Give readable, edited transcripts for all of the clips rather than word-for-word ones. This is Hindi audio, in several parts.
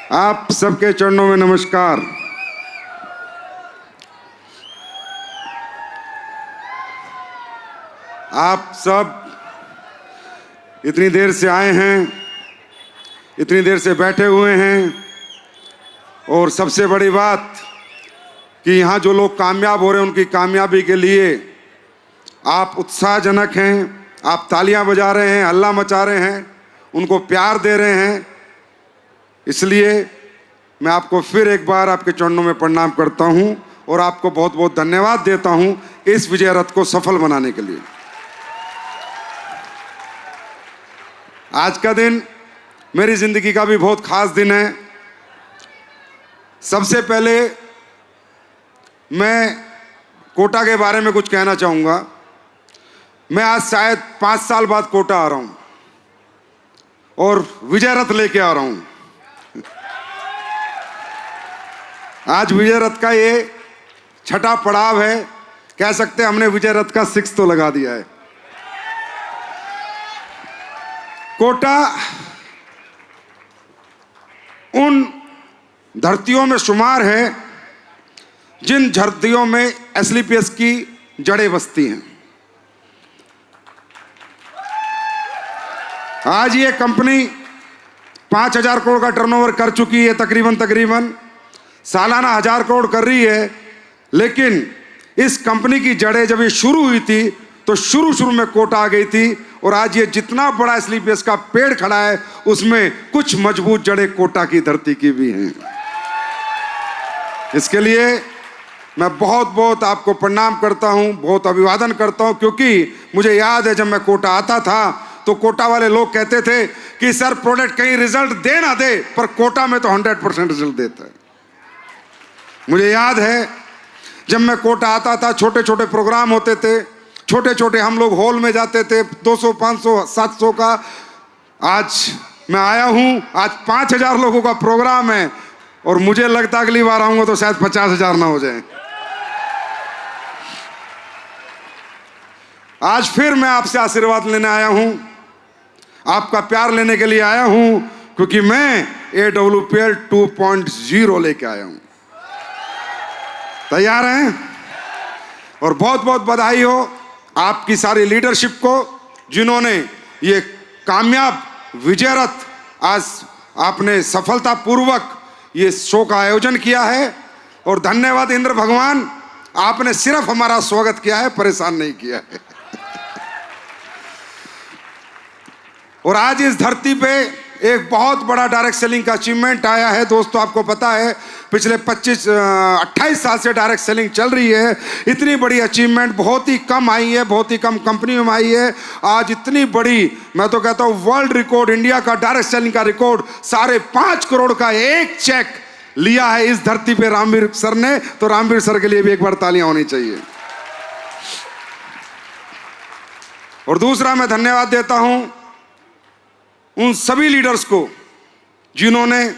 आप सबके चरणों में नमस्कार। आप सब इतनी देर से आए हैं, इतनी देर से बैठे हुए हैं, और सबसे बड़ी बात कि यहाँ जो लोग कामयाब हो रहे हैं उनकी कामयाबी के लिए आप उत्साहजनक हैं, आप तालियां बजा रहे हैं, हल्ला मचा रहे हैं, उनको प्यार दे रहे हैं। इसलिए मैं आपको फिर एक बार आपके चरणों में प्रणाम करता हूं और आपको बहुत बहुत धन्यवाद देता हूं इस विजय रथ को सफल बनाने के लिए। आज का दिन मेरी जिंदगी का भी बहुत खास दिन है। सबसे पहले मैं कोटा के बारे में कुछ कहना चाहूँगा। मैं आज शायद 5 साल बाद कोटा आ रहा हूँ और विजय रथ लेके आ रहा हूँ। आज विजय रथ का ये 6ठा पड़ाव है। कह सकते हैं हमने विजय रथ का 6 तो लगा दिया है। कोटा उन धरतियों में शुमार है जिन धरतियों में एसलीपीएस की जड़ें बसती हैं। आज ये कंपनी 5,000 करोड़ का टर्नओवर कर चुकी है, तकरीबन सालाना 1,000 करोड़ कर रही है। लेकिन इस कंपनी की जड़ें जब ये शुरू हुई थी तो शुरू में कोटा आ गई थी, और आज ये जितना बड़ा एसलीपीएस का पेड़ खड़ा है उसमें कुछ मजबूत जड़ें कोटा की धरती की भी हैं। इसके लिए मैं बहुत बहुत आपको प्रणाम करता हूं, बहुत अभिवादन करता हूं, क्योंकि मुझे याद है जब मैं कोटा आता था तो कोटा वाले लोग कहते थे कि सर प्रोडक्ट कहीं रिजल्ट दे ना दे पर कोटा में तो 100% रिजल्ट देता है। मुझे याद है जब मैं कोटा आता था, छोटे छोटे प्रोग्राम होते थे, छोटे छोटे हम लोग हॉल में जाते थे, 200, 500, 700 का। आज मैं आया हूं, आज 5,000 लोगों का प्रोग्राम है, और मुझे लगता अगली बार आऊंगा तो शायद 50,000 ना हो जाए। आज फिर मैं आपसे आशीर्वाद लेने आया हूं, आपका प्यार लेने के लिए आया हूं, क्योंकि मैं AWPL 2.0 लेके आया हूं। तैयार हैं? और बहुत बहुत बधाई हो आपकी सारी लीडरशिप को जिन्होंने ये कामयाब विजय रथ आज आपने सफलतापूर्वक ये शो का आयोजन किया है। और धन्यवाद इंद्र भगवान, आपने सिर्फ हमारा स्वागत किया है, परेशान नहीं किया है। और आज इस धरती पे एक बहुत बड़ा डायरेक्ट सेलिंग का अचीवमेंट आया है। दोस्तों आपको पता है पिछले 28 साल से डायरेक्ट सेलिंग चल रही है। इतनी बड़ी अचीवमेंट बहुत ही कम आई है, बहुत ही कम कंपनियों में आई है। आज इतनी बड़ी, मैं तो कहता हूँ वर्ल्ड रिकॉर्ड, इंडिया का डायरेक्ट सेलिंग का रिकॉर्ड 5.5 करोड़ का एक चेक लिया है इस धरती पे रामवीर सर ने। तो रामवीर सर के लिए भी एक बार तालियां होनी चाहिए। और दूसरा मैं धन्यवाद देता हूं उन सभी लीडर्स को जिन्होंने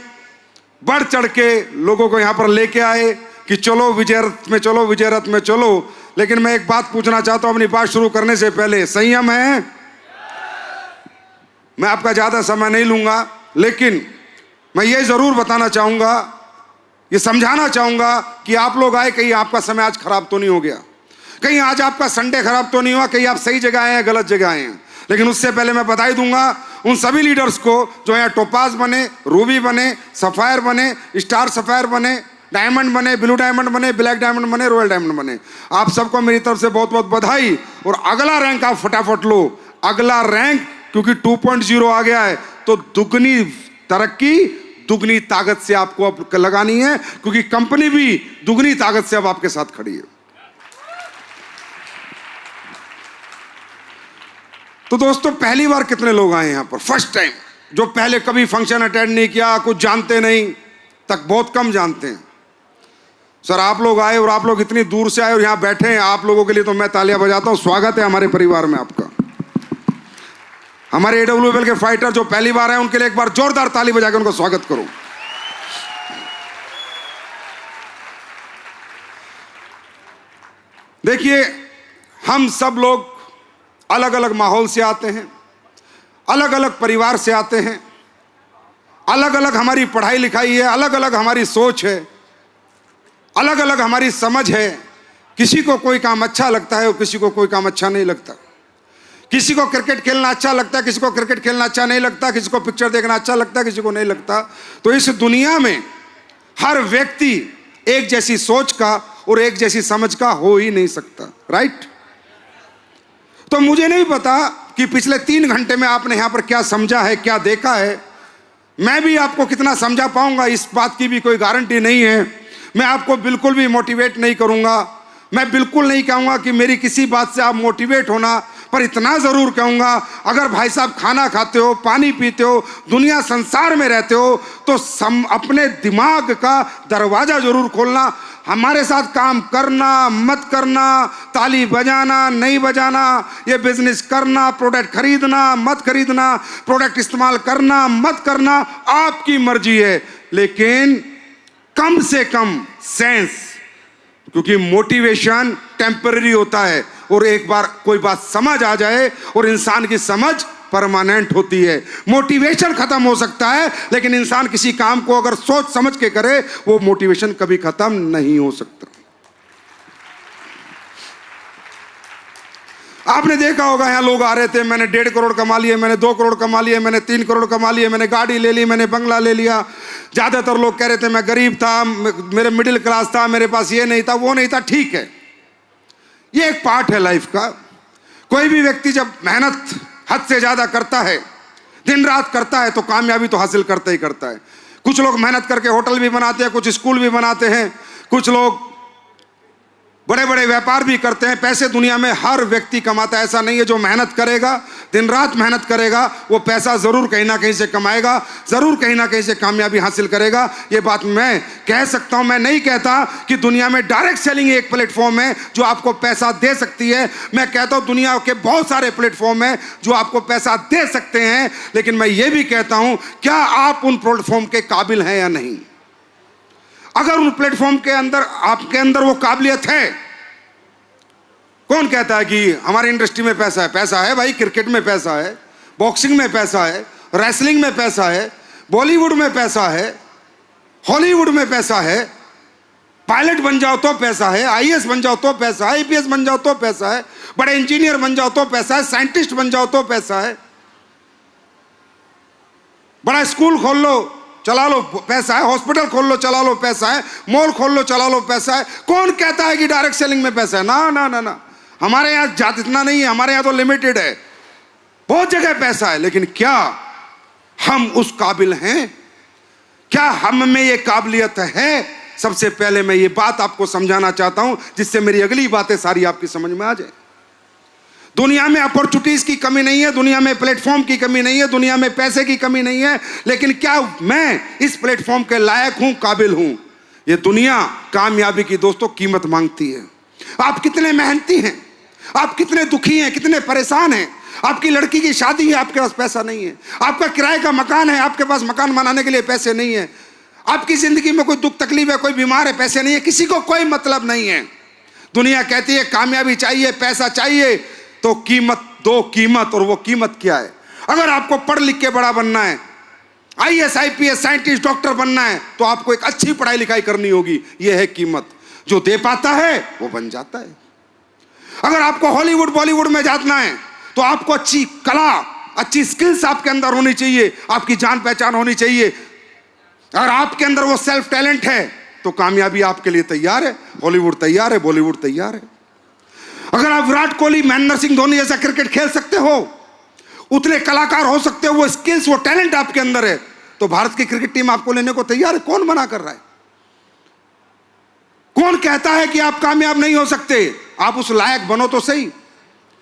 बढ़ चढ़ के लोगों को यहां पर लेके आए कि चलो विजय रथ में चलो, विजय रथ में चलो। लेकिन मैं एक बात पूछना चाहता हूं अपनी बात शुरू करने से पहले, संयम है? मैं आपका ज्यादा समय नहीं लूंगा, लेकिन मैं ये जरूर बताना चाहूंगा, ये समझाना चाहूंगा कि आप लोग आए, कहीं आपका समय आज खराब तो नहीं हो गया, कहीं आज आपका संडे खराब तो नहीं हुआ, कहीं आप सही जगह आए हैं, गलत जगह आए हैं। लेकिन उससे पहले मैं बधाई दूंगा उन सभी लीडर्स को जो यहाँ टोपाज बने, रूबी बने, सफायर बने, स्टार सफायर बने, डायमंड बने, ब्लू डायमंड बने, ब्लैक डायमंड बने, रॉयल डायमंड बने। आप सबको मेरी तरफ से बहुत बहुत बधाई। और अगला रैंक आप फटाफट लो, अगला रैंक, क्योंकि 2.0 आ गया है तो दुगनी तरक्की, दुगनी ताकत से आपको अब लगानी है, क्योंकि कंपनी भी दुगनी ताकत से अब आपके साथ खड़ी है। तो दोस्तों पहली बार कितने लोग आए यहां पर? फर्स्ट टाइम, जो पहले कभी फंक्शन अटेंड नहीं किया, कुछ जानते नहीं, तक बहुत कम जानते हैं। सर आप लोग आए और आप लोग इतनी दूर से आए और यहां बैठे हैं, आप लोगों के लिए तो मैं तालियां बजाता हूं। स्वागत है हमारे परिवार में आपका। हमारे AWPL के फाइटर जो पहली बार आए उनके लिए एक बार जोरदार ताली बजा के उनको स्वागत करो। देखिए हम सब लोग अलग अलग माहौल से आते हैं, अलग अलग परिवार से आते हैं, अलग अलग हमारी पढ़ाई लिखाई है, अलग अलग हमारी सोच है, अलग अलग हमारी समझ है। किसी को कोई काम अच्छा लगता है और किसी को कोई काम अच्छा नहीं लगता। किसी को क्रिकेट खेलना अच्छा लगता है, किसी को क्रिकेट खेलना अच्छा नहीं लगता, किसी को पिक्चर देखना अच्छा लगता है, किसी को नहीं लगता। तो इस दुनिया में हर व्यक्ति एक जैसी सोच का और एक जैसी समझ का हो ही नहीं सकता, राइट? तो मुझे नहीं पता कि पिछले 3 घंटे में आपने यहां पर क्या समझा है, क्या देखा है। मैं भी आपको कितना समझा पाऊंगा इस बात की भी कोई गारंटी नहीं है। मैं आपको बिल्कुल भी मोटिवेट नहीं करूंगा। मैं बिल्कुल नहीं कहूंगा कि मेरी किसी बात से आप मोटिवेट होना, पर इतना जरूर कहूंगा, अगर भाई साहब खाना खाते हो, पानी पीते हो, दुनिया संसार में रहते हो, तो अपने दिमाग का दरवाजा जरूर खोलना। हमारे साथ काम करना, मत करना, ताली बजाना, नहीं बजाना, ये बिजनेस करना, प्रोडक्ट खरीदना, मत खरीदना, प्रोडक्ट इस्तेमाल करना, मत करना, आपकी मर्जी है। लेकिन कम से कम सेंस, क्योंकि मोटिवेशन टेम्पररी होता है और एक बार कोई बात समझ आ जाए और इंसान की समझ परमानेंट होती है। मोटिवेशन खत्म हो सकता है, लेकिन इंसान किसी काम को अगर सोच समझ के करे, वो मोटिवेशन कभी खत्म नहीं हो सकता। आपने देखा होगा यहाँ लोग आ रहे थे, मैंने 1.5 करोड़ कमा लिए, मैंने 2 करोड़ कमा लिए, मैंने 3 करोड़ कमा लिए, मैंने गाड़ी ले ली, मैंने बंगला ले लिया। ज्यादातर लोग कह रहे थे मैं गरीब था, मेरे मिडिल क्लास था, मेरे पास ये नहीं था, वो नहीं था। ठीक है, ये एक पार्ट है लाइफ का। कोई भी व्यक्ति जब मेहनत हद से ज्यादा करता है, दिन रात करता है, तो कामयाबी तो हासिल करता ही करता है। कुछ लोग मेहनत करके होटल भी बनाते हैं, कुछ स्कूल भी बनाते हैं, कुछ लोग बड़े बड़े व्यापार भी करते हैं। पैसे दुनिया में हर व्यक्ति कमाता है। ऐसा नहीं है जो मेहनत करेगा, दिन रात मेहनत करेगा, वो पैसा जरूर कहीं ना कहीं से कमाएगा, जरूर कहीं ना कहीं से कामयाबी हासिल करेगा। ये बात मैं कह सकता हूं। मैं नहीं कहता कि दुनिया में डायरेक्ट सेलिंग एक प्लेटफॉर्म है जो आपको पैसा दे सकती है। मैं कहता हूं दुनिया के बहुत सारे प्लेटफॉर्म है जो आपको पैसा दे सकते हैं, लेकिन मैं ये भी कहता हूं क्या आप उन प्लेटफॉर्म के काबिल हैं या नहीं। अगर उन प्लेटफॉर्म के अंदर आपके अंदर वो काबिलियत है, कौन कहता है कि हमारी इंडस्ट्री में पैसा है? पैसा है भाई, क्रिकेट में पैसा है, बॉक्सिंग में पैसा है, रेसलिंग में पैसा है, बॉलीवुड में पैसा है, हॉलीवुड में पैसा है। पायलट बन जाओ तो पैसा है, आईएएस बन जाओ तो पैसा है, आईपीएस बन जाओ तो पैसा है, बड़े इंजीनियर बन जाओ तो पैसा है, साइंटिस्ट बन जाओ तो पैसा है, बड़ा स्कूल खोल लो चला लो पैसा है, हॉस्पिटल खोल लो चला लो पैसा है, मॉल खोल लो चला लो पैसा है। कौन कहता है कि डायरेक्ट सेलिंग में पैसा है? ना ना ना ना, हमारे यहाँ जात इतना नहीं है, हमारे यहाँ तो लिमिटेड है, बहुत जगह पैसा है। लेकिन क्या हम उस काबिल हैं? क्या हम में ये काबिलियत है? सबसे पहले मैं ये बात आपको समझाना चाहता हूं, जिससे मेरी अगली बातें सारी आपकी समझ में आ जाए। दुनिया में अपॉर्चुनिटीज की कमी नहीं है, दुनिया में प्लेटफॉर्म की कमी नहीं है, दुनिया में पैसे की कमी नहीं है, लेकिन क्या मैं इस प्लेटफॉर्म के लायक हूं, काबिल हूं? ये दुनिया कामयाबी की दोस्तों कीमत मांगती है। आप कितने मेहनती हैं, आप कितने दुखी हैं, कितने परेशान हैं। आपकी लड़की की शादी है, आपके पास पैसा नहीं है। आपका किराए का मकान है, आपके पास मकान बनाने के लिए पैसे नहीं है। आपकी जिंदगी में कोई दुख तकलीफ है, कोई बीमार है, पैसे नहीं है। किसी को कोई मतलब नहीं है। दुनिया कहती है कामयाबी चाहिए, पैसा चाहिए, तो कीमत दो, कीमत। और वो कीमत क्या है? अगर आपको पढ़ लिख के बड़ा बनना है, आईएएस आईपीएस साइंटिस्ट डॉक्टर बनना है, तो आपको एक अच्छी पढ़ाई लिखाई करनी होगी। यह है कीमत। जो दे पाता है वो बन जाता है। अगर आपको हॉलीवुड बॉलीवुड में जाना है, तो आपको अच्छी कला, अच्छी स्किल्स आपके अंदर होनी चाहिए, आपकी जान पहचान होनी चाहिए। अगर आपके अंदर वो सेल्फ टैलेंट है, तो कामयाबी आपके लिए तैयार है। हॉलीवुड तैयार है, बॉलीवुड तैयार है। अगर आप विराट कोहली, महेंद्र सिंह धोनी जैसा क्रिकेट खेल सकते हो, उतने कलाकार हो सकते हो, वो स्किल्स, वो टैलेंट आपके अंदर है, तो भारत की क्रिकेट टीम आपको लेने को तैयार है। कौन मना कर रहा है? कौन कहता है कि आप कामयाब नहीं हो सकते? आप उस लायक बनो तो सही।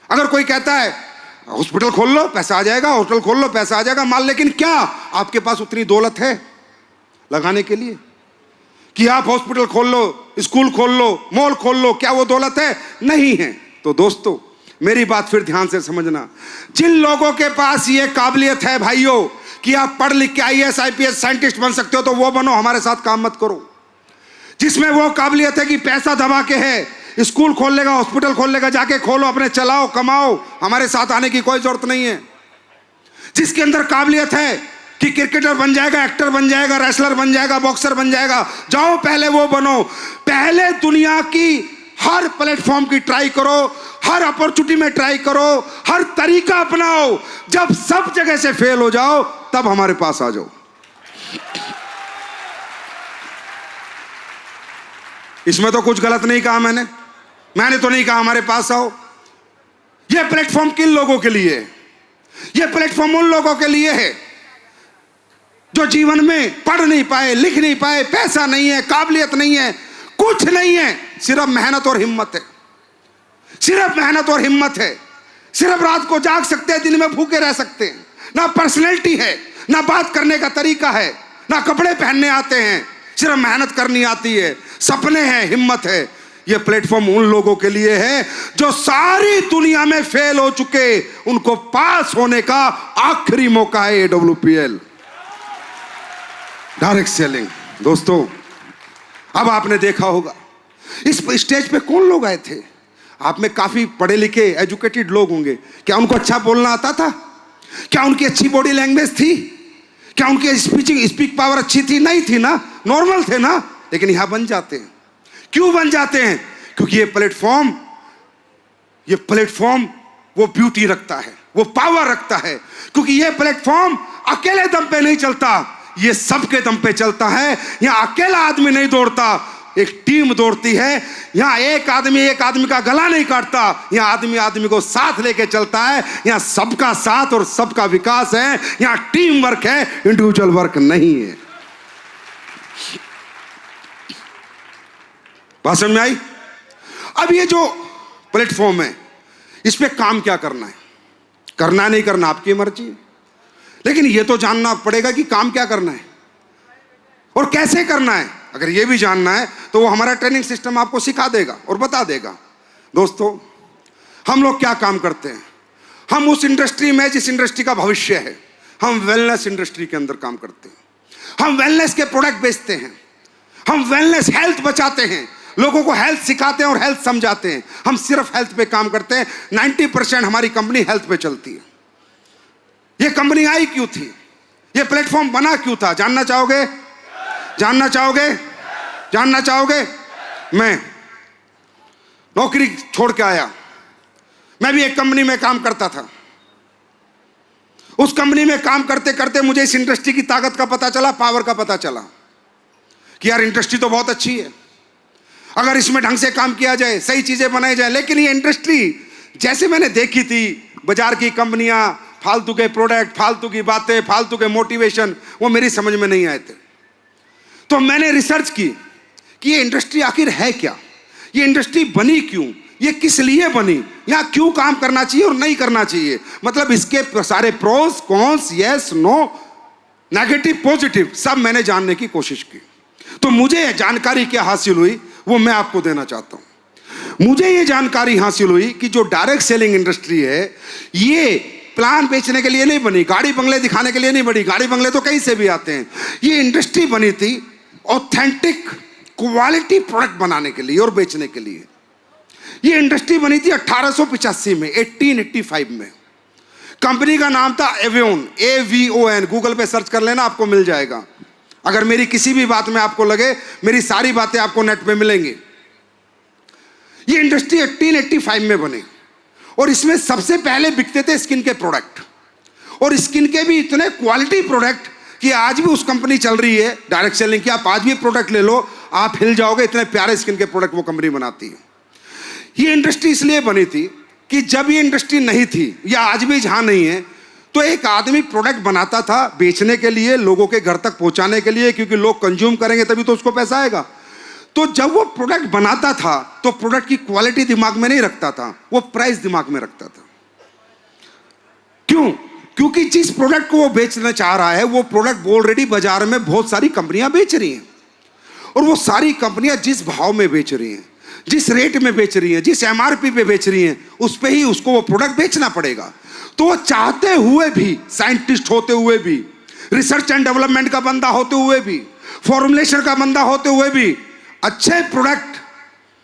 अगर कोई कहता है हॉस्पिटल खोल लो पैसा आ जाएगा, होटल खोल लो पैसा आ जाएगा, मान, लेकिन क्या आपके पास उतनी दौलत है लगाने के लिए कि आप हॉस्पिटल खोल लो, स्कूल खोल लो, मॉल खोल लो? क्या वो दौलत है? नहीं है। तो दोस्तों मेरी बात फिर ध्यान से समझना। जिन लोगों के पास ये काबिलियत है भाइयों कि आप पढ़ लिख के आईएएस आईपीएस साइंटिस्ट बन सकते हो, तो वो बनो, हमारे साथ काम मत करो। जिसमें वो काबिलियत है कि पैसा दबा के है, स्कूल खोल लेगा, हॉस्पिटल खोल लेगा, जाके खोलो, अपने चलाओ, कमाओ, हमारे साथ आने की कोई जरूरत नहीं है। जिसके अंदर काबिलियत है कि क्रिकेटर बन जाएगा, एक्टर बन जाएगा, रेसलर बन जाएगा, बॉक्सर बन जाएगा। जाओ पहले वो बनो। पहले दुनिया की हर प्लेटफॉर्म की ट्राई करो, हर अपॉर्चुनिटी में ट्राई करो, हर तरीका अपनाओ। जब सब जगह से फेल हो जाओ तब हमारे पास आ जाओ। इसमें तो कुछ गलत नहीं कहा मैंने तो नहीं कहा हमारे पास आओ। यह प्लेटफॉर्म किन लोगों के लिए है? यह प्लेटफॉर्म उन लोगों के लिए है जो जीवन में पढ़ नहीं पाए, लिख नहीं पाए, पैसा नहीं है, काबिलियत नहीं है, कुछ नहीं है, सिर्फ मेहनत और हिम्मत है। सिर्फ मेहनत और हिम्मत है। सिर्फ रात को जाग सकते हैं, दिन में भूखे रह सकते हैं। ना पर्सनैलिटी है, ना बात करने का तरीका है, ना कपड़े पहनने आते हैं, सिर्फ मेहनत करनी आती है, सपने हैं, हिम्मत है। यह प्लेटफॉर्म उन लोगों के लिए है जो सारी दुनिया में फेल हो चुके, उनको पास होने का आखिरी मौका है। AWPL direct selling. दोस्तों, अब आपने देखा होगा इस स्टेज पे कौन लोग आए थे? आप में काफी पढ़े लिखे एजुकेटेड लोग होंगे। क्या उनको अच्छा बोलना आता था? क्या उनकी अच्छी बॉडी लैंग्वेज थी? क्या उनकी स्पीक पावर अच्छी थी? नहीं थी ना, नॉर्मल थे ना। लेकिन यहां बन जाते हैं। क्यों बन जाते हैं? क्योंकि ये प्लेटफॉर्म वो ब्यूटी रखता है, वो पावर रखता है। क्योंकि ये प्लेटफॉर्म अकेले दम पे नहीं चलता, ये सबके दम पे चलता है। यहां अकेला आदमी नहीं दौड़ता, एक टीम दौड़ती है। यहां एक आदमी का गला नहीं काटता, यहां आदमी को साथ लेके चलता है। यहां सबका साथ और सबका विकास है। यहां टीम वर्क है, इंडिविजुअल वर्क नहीं है। बात समझ में आई? अब ये जो प्लेटफॉर्म है, इस पे काम क्या करना है? करना नहीं करना आपकी मर्जी, लेकिन ये तो जानना पड़ेगा कि काम क्या करना है और कैसे करना है। अगर ये भी जानना है तो वो हमारा ट्रेनिंग सिस्टम आपको सिखा देगा और बता देगा। दोस्तों, हम लोग क्या काम करते हैं? हम उस इंडस्ट्री में जिस इंडस्ट्री का भविष्य है, हम वेलनेस इंडस्ट्री के अंदर काम करते हैं। हम वेलनेस के प्रोडक्ट बेचते हैं। हम वेलनेस हेल्थ बचाते हैं, लोगों को हेल्थ सिखाते हैं और हेल्थ समझाते हैं। हम सिर्फ हेल्थ पे काम करते हैं। 90% हमारी कंपनी हेल्थ पे चलती है। ये कंपनी आई क्यों थी? ये प्लेटफॉर्म बना क्यों था? जानना चाहोगे? जानना चाहोगे? जानना चाहोगे? मैं नौकरी छोड़ के आया। मैं भी एक कंपनी में काम करता था। उस कंपनी में काम करते करते मुझे इस इंडस्ट्री की ताकत का पता चला, पावर का पता चला कि यार इंडस्ट्री तो बहुत अच्छी है अगर इसमें ढंग से काम किया जाए, सही चीजें बनाई जाए। लेकिन ये इंडस्ट्री जैसे मैंने देखी थी, बाजार की कंपनियां, फालतू के प्रोडक्ट, फालतू की बातें, फालतू के मोटिवेशन, वो मेरी समझ में नहीं आए थे। तो मैंने रिसर्च की कि ये इंडस्ट्री आखिर है क्या, ये इंडस्ट्री बनी क्यों, ये किस लिए बनी, यहाँ क्यों काम करना चाहिए और नहीं करना चाहिए, मतलब इसके सारे pros cons, yes no, negative positive, सब मैंने जानने की कोशिश की। तो मुझे जानकारी क्या हासिल हुई वो मैं आपको देना चाहता हूं। मुझे ये जानकारी हासिल हुई कि जो डायरेक्ट सेलिंग इंडस्ट्री है, ये प्लान बेचने के लिए नहीं बनी, गाड़ी बंगले दिखाने के लिए नहीं बनी। गाड़ी बंगले तो कहीं से भी आते हैं। ये इंडस्ट्री बनी थी ऑथेंटिक क्वालिटी प्रोडक्ट बनाने के लिए और बेचने के लिए। ये इंडस्ट्री बनी थी 1885 में, 1885 में। कंपनी का नाम था एवियोन, AVON। गूगल पे सर्च कर लेना, आपको मिल जाएगा। अगर मेरी किसी भी बात में आपको लगे, मेरी सारी बातें आपको नेट पे मिलेंगी। ये इंडस्ट्री 1885 में बनी और इसमें सबसे पहले बिकते थे स्किन के प्रोडक्ट, और स्किन के भी इतने क्वालिटी प्रोडक्ट कि आज भी उस कंपनी चल रही है डायरेक्ट सेलिंग की। आप आज भी प्रोडक्ट ले लो, आप हिल जाओगे, इतने प्यारे स्किन के प्रोडक्ट वो कंपनी बनाती है। ये इंडस्ट्री इसलिए बनी थी कि जब ये इंडस्ट्री नहीं थी, या आज भी जहां नहीं है, तो एक आदमी प्रोडक्ट बनाता था बेचने के लिए, लोगों के घर तक पहुंचाने के लिए, क्योंकि लोग कंज्यूम करेंगे तभी तो उसको पैसा आएगा। तो जब वो प्रोडक्ट बनाता था तो प्रोडक्ट की क्वालिटी दिमाग में नहीं रखता था, वो प्राइस दिमाग में रखता था। क्यों? क्योंकि जिस प्रोडक्ट को वो बेचना चाह रहा है, वो प्रोडक्ट ऑलरेडी बाजार में बहुत सारी कंपनियां बेच रही हैं, और वो सारी कंपनियां जिस भाव में बेच रही हैं, जिस रेट में बेच रही हैं, जिस MRP पे बेच रही हैं, उस पे ही उसको वो प्रोडक्ट बेचना पड़ेगा। तो वो चाहते हुए भी, साइंटिस्ट होते हुए भी, रिसर्च एंड डेवलपमेंट का बंदा होते हुए भी, फॉर्मुलेशन का बंदा होते हुए भी अच्छे प्रोडक्ट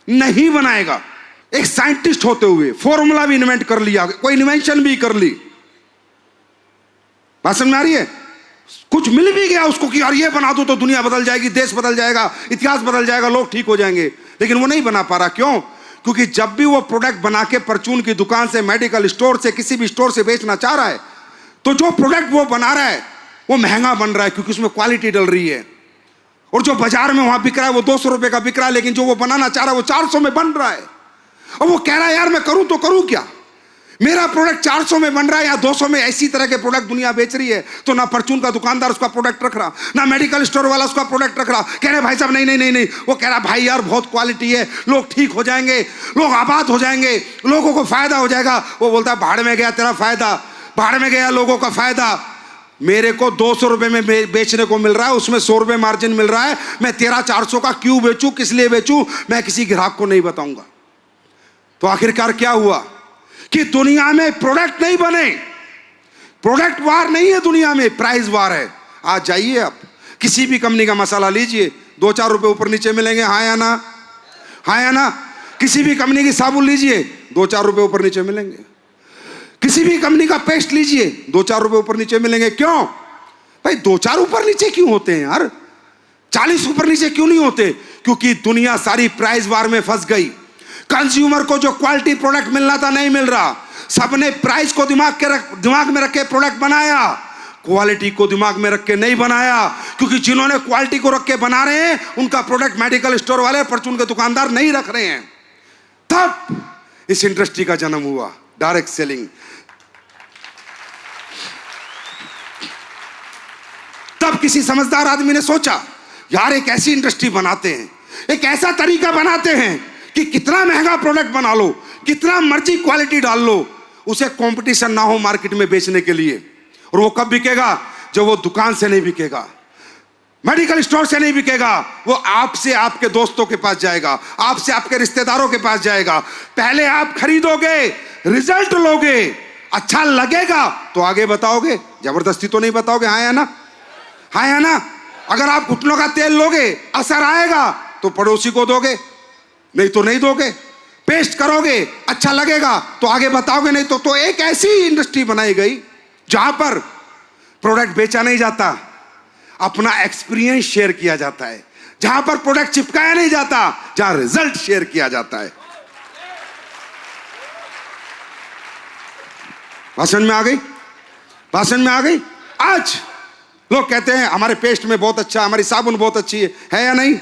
नहीं बनाएगा। एक साइंटिस्ट होते हुए फॉर्मूला भी इन्वेंट कर लिया, कोई इन्वेंशन भी कर ली। बात समझ में आ रही है? कुछ मिल भी गया उसको कि यार ये बना दो तो दुनिया बदल जाएगी, देश बदल जाएगा, इतिहास बदल जाएगा, लोग ठीक हो जाएंगे, लेकिन वो नहीं बना पा रहा। क्यों? क्योंकि जब भी वो प्रोडक्ट बना के परचून की दुकान से, मेडिकल स्टोर से, किसी भी स्टोर से बेचना चाह रहा है, तो जो प्रोडक्ट वो बना रहा है वो महंगा बन रहा है, क्योंकि उसमें क्वालिटी डल रही है। और जो बाजार में वहां बिक रहा है वो 200 रुपए का बिक रहा है, लेकिन जो वो बनाना चाह रहा है वो 400 में बन रहा है। और वो कह रहा है यार मैं करूं तो करूं क्या, मेरा प्रोडक्ट 400 में बन रहा है या 200 में। ऐसी तरह के प्रोडक्ट दुनिया बेच रही है, तो ना परचून का दुकानदार उसका प्रोडक्ट रख रहा, ना मेडिकल स्टोर वाला उसका प्रोडक्ट रख रहा। कह रहे भाई साहब नहीं नहीं नहीं नहीं, वो कह रहा भाई यार बहुत क्वालिटी है, लोग ठीक हो जाएंगे, लोग आबाद हो जाएंगे, लोगों को फायदा हो जाएगा। वो बोलता है भाड़ में गया तेरा फायदा, भाड़ में गया लोगों का फायदा। मेरे को 200 रुपए में बेचने को मिल रहा है, उसमें 100 रुपए मार्जिन मिल रहा है, मैं तेरा 400 का क्यों बेचूं, किस लिए बेचूं, मैं किसी ग्राहक को नहीं बताऊंगा। तो आखिरकार क्या हुआ कि दुनिया में प्रोडक्ट नहीं बने, प्रोडक्ट वार नहीं है दुनिया में, प्राइस वार है। आज जाइए आप किसी भी कंपनी का मसाला लीजिए, 2-4 रुपए ऊपर नीचे मिलेंगे, हाँ या ना, हाँ या ना। किसी भी कंपनी की साबुन लीजिए, 2-4 रुपए ऊपर नीचे मिलेंगे। किसी भी कंपनी का पेस्ट लीजिए, 2-4 रुपए ऊपर नीचे मिलेंगे। क्यों भाई 2-4 ऊपर नीचे क्यों होते हैं यार, 40 ऊपर नीचे क्यों नहीं होते? क्योंकि दुनिया सारी प्राइस वार में फंस गई। कंज्यूमर को जो क्वालिटी प्रोडक्ट मिलना था नहीं मिल रहा, सबने प्राइस को दिमाग में रख के प्रोडक्ट बनाया, क्वालिटी को दिमाग में रख के नहीं बनाया। क्योंकि जिन्होंने क्वालिटी को रख के बना रहे हैं उनका प्रोडक्ट मेडिकल स्टोर वाले, परचून के दुकानदार नहीं रख रहे हैं। तब इस इंडस्ट्री का जन्म हुआ, डायरेक्ट सेलिंग। तब किसी समझदार आदमी ने सोचा यार एक ऐसी इंडस्ट्री बनाते हैं, एक ऐसा तरीका बनाते हैं कि कितना महंगा प्रोडक्ट बना लो, कितना मर्जी क्वालिटी डाल लो, उसे कंपटीशन ना हो मार्केट में बेचने के लिए। और वो कब बिकेगा? जब वो दुकान से नहीं बिकेगा, मेडिकल स्टोर से नहीं बिकेगा, वो आपसे आपके दोस्तों के पास जाएगा, आपसे आपके रिश्तेदारों के पास जाएगा। पहले आप खरीदोगे, रिजल्ट लोगे, अच्छा लगेगा तो आगे बताओगे, जबरदस्ती तो नहीं बताओगे, हाँ या ना, हाँ या ना। अगर आप घुटनों का तेल लोगे, असर आएगा तो पड़ोसी को दोगे, नहीं तो नहीं दोगे। पेस्ट करोगे, अच्छा लगेगा तो आगे बताओगे, नहीं तो एक ऐसी इंडस्ट्री बनाई गई जहां पर प्रोडक्ट बेचा नहीं जाता, अपना एक्सपीरियंस शेयर किया जाता है, जहां पर प्रोडक्ट चिपकाया नहीं जाता, जहां रिजल्ट शेयर किया जाता है। भाषण में आ गई, भाषण में आ गई। आज लोग कहते हैं हमारे पेस्ट में बहुत अच्छा, हमारी साबुन बहुत अच्छी है या नहीं?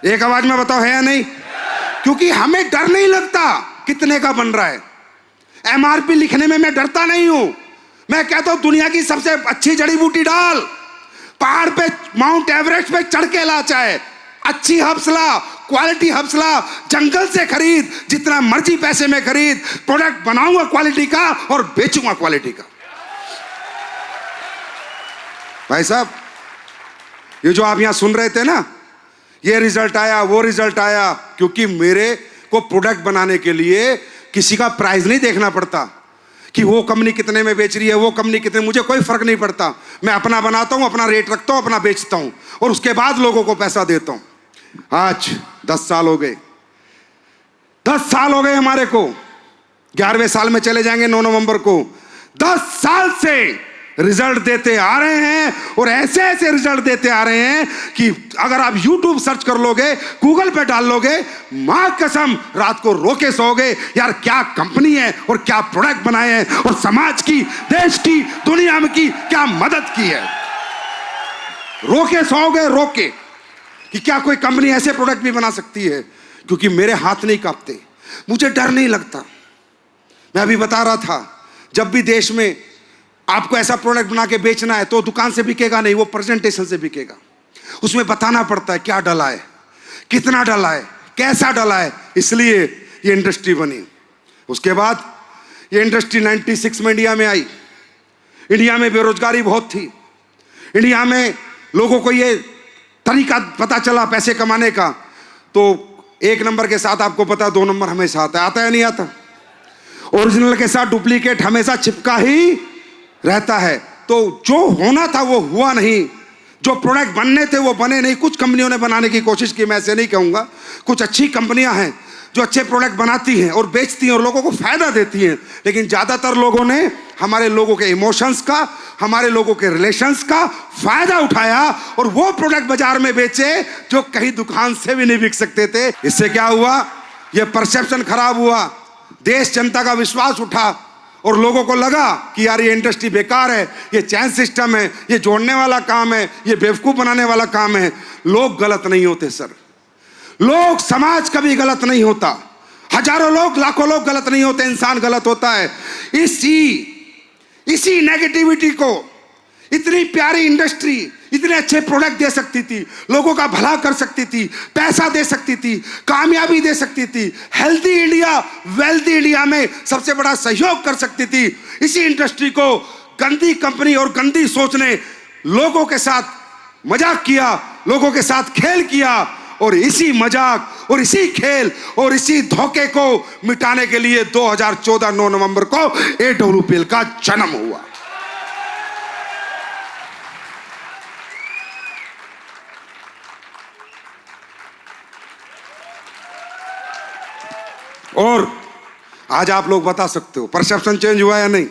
एक आवाज में बताओ, है या नहीं? क्योंकि हमें डर नहीं लगता कितने का बन रहा है। एमआरपी लिखने में मैं डरता नहीं हूं। मैं कहता हूं दुनिया की सबसे अच्छी जड़ी बूटी डाल, पहाड़ पे माउंट एवरेस्ट पे चढ़ के ला, चाहे अच्छी हब्सला, क्वालिटी हब्सला जंगल से खरीद, जितना मर्जी पैसे में खरीद, प्रोडक्ट बनाऊंगा क्वालिटी का और बेचूंगा क्वालिटी का। भाई साहब ये जो आप यहां सुन रहे थे ना, ये रिजल्ट आया, वो रिजल्ट आया, क्योंकि मेरे को प्रोडक्ट बनाने के लिए किसी का प्राइस नहीं देखना पड़ता कि वो कंपनी कितने में बेच रही है, वो कंपनी कितने, मुझे कोई फर्क नहीं पड़ता। मैं अपना बनाता हूं, अपना रेट रखता हूं, अपना बेचता हूं और उसके बाद लोगों को पैसा देता हूं। आज 10 साल हो गए, 10 साल हो गए हमारे को, 11वें साल में चले जाएंगे 9 नवंबर को। 10 साल से रिजल्ट देते आ रहे हैं और ऐसे ऐसे रिजल्ट देते आ रहे हैं कि अगर आप YouTube सर्च कर लोगे, गूगल पे डाल लोगे, मां कसम रात को रो के सोओगे यार क्या कंपनी है और क्या प्रोडक्ट बनाए हैं और समाज की, देश की, दुनिया में की क्या मदद की है। रो के सोओगे, रो के, कि क्या कोई कंपनी ऐसे प्रोडक्ट भी बना सकती है। क्योंकि मेरे हाथ नहीं कांपते, मुझे डर नहीं लगता। मैं अभी बता रहा था, जब भी देश में आपको ऐसा प्रोडक्ट बना के बेचना है तो दुकान से बिकेगा नहीं, वो प्रेजेंटेशन से बिकेगा। उसमें बताना पड़ता है क्या डला है, कितना डला है, कैसा डला है, इसलिए ये इंडस्ट्री बनी। उसके बाद ये इंडस्ट्री 96 में इंडिया में आई। इंडिया में बेरोजगारी बहुत थी, इंडिया में लोगों को ये तरीका पता चला पैसे कमाने का, तो 1 नंबर के साथ आपको पता 2 नंबर हमेशा आता है नहीं आता? ओरिजिनल के साथ डुप्लीकेट हमेशा चिपका ही रहता है। तो जो होना था वो हुआ नहीं, जो प्रोडक्ट बनने थे वो बने नहीं। कुछ कंपनियों ने बनाने की कोशिश की, मैं ऐसे नहीं कहूंगा, कुछ अच्छी कंपनियां हैं जो अच्छे प्रोडक्ट बनाती हैं और बेचती हैं और लोगों को फायदा देती हैं, लेकिन ज्यादातर लोगों ने हमारे लोगों के इमोशंस का, हमारे लोगों के रिलेशंस का फायदा उठाया और वो प्रोडक्ट बाजार में बेचे जो कहीं दुकान से भी नहीं बिक सकते थे। इससे क्या हुआ? ये परसेप्शन खराब हुआ, देश जनता का विश्वास उठा और लोगों को लगा कि यार ये इंडस्ट्री बेकार है, ये चैन सिस्टम है, ये जोड़ने वाला काम है, ये बेवकूफ बनाने वाला काम है। लोग गलत नहीं होते सर, लोग, समाज कभी गलत नहीं होता, हजारों लोग, लाखों लोग गलत नहीं होते, इंसान गलत होता है। इसी नेगेटिविटी को इतनी प्यारी इंडस्ट्री इतने अच्छे प्रोडक्ट दे सकती थी, लोगों का भला कर सकती थी, पैसा दे सकती थी, कामयाबी दे सकती थी, हेल्दी इंडिया, वेल्दी इंडिया में सबसे बड़ा सहयोग कर सकती थी। इसी इंडस्ट्री को गंदी कंपनी और गंदी सोच ने लोगों के साथ मजाक किया, लोगों के साथ खेल किया और इसी मजाक और इसी खेल और इसी धोखे को मिटाने के लिए 2014 9 नवंबर को AWPL का जन्म हुआ। और आज आप लोग बता सकते हो परसेप्शन चेंज हुआ या नहीं?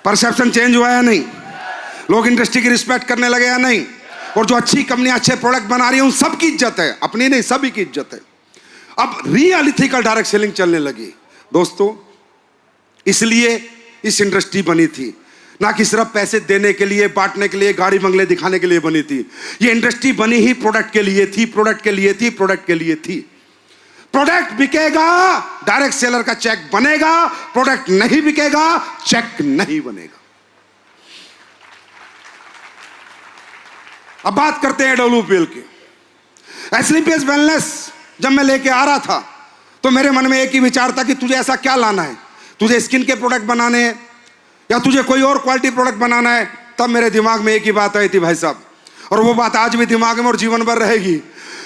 परसेप्शन चेंज हुआ या नहीं? लोग इंडस्ट्री की रिस्पेक्ट करने लगे या नहीं? और जो अच्छी कंपनियां अच्छे प्रोडक्ट बना रही हैं उन सब की इज्जत है, अपनी नहीं, सभी की इज्जत है। अब रियल इथिकल डायरेक्ट सेलिंग चलने लगी दोस्तों। इसलिए इस इंडस्ट्री बनी थी, ना कि सिर्फ पैसे देने के लिए, बांटने के लिए, गाड़ी बंगले दिखाने के लिए बनी थी। ये इंडस्ट्री बनी ही प्रोडक्ट के लिए थी, प्रोडक्ट के लिए थी, प्रोडक्ट के लिए थी। प्रोडक्ट बिकेगा, डायरेक्ट सेलर का चेक बनेगा, प्रोडक्ट नहीं बिकेगा, चेक नहीं बनेगा। अब बात करते हैं AWPL की। SLPS वेलनेस जब मैं लेके आ रहा था तो मेरे मन में एक ही विचार था कि तुझे ऐसा क्या लाना है, तुझे स्किन के प्रोडक्ट बनाने हैं या तुझे कोई और क्वालिटी प्रोडक्ट बनाना है। तब मेरे दिमाग में एक ही बात आई थी भाई साहब, और वो बात आज भी दिमाग में और जीवन भर रहेगी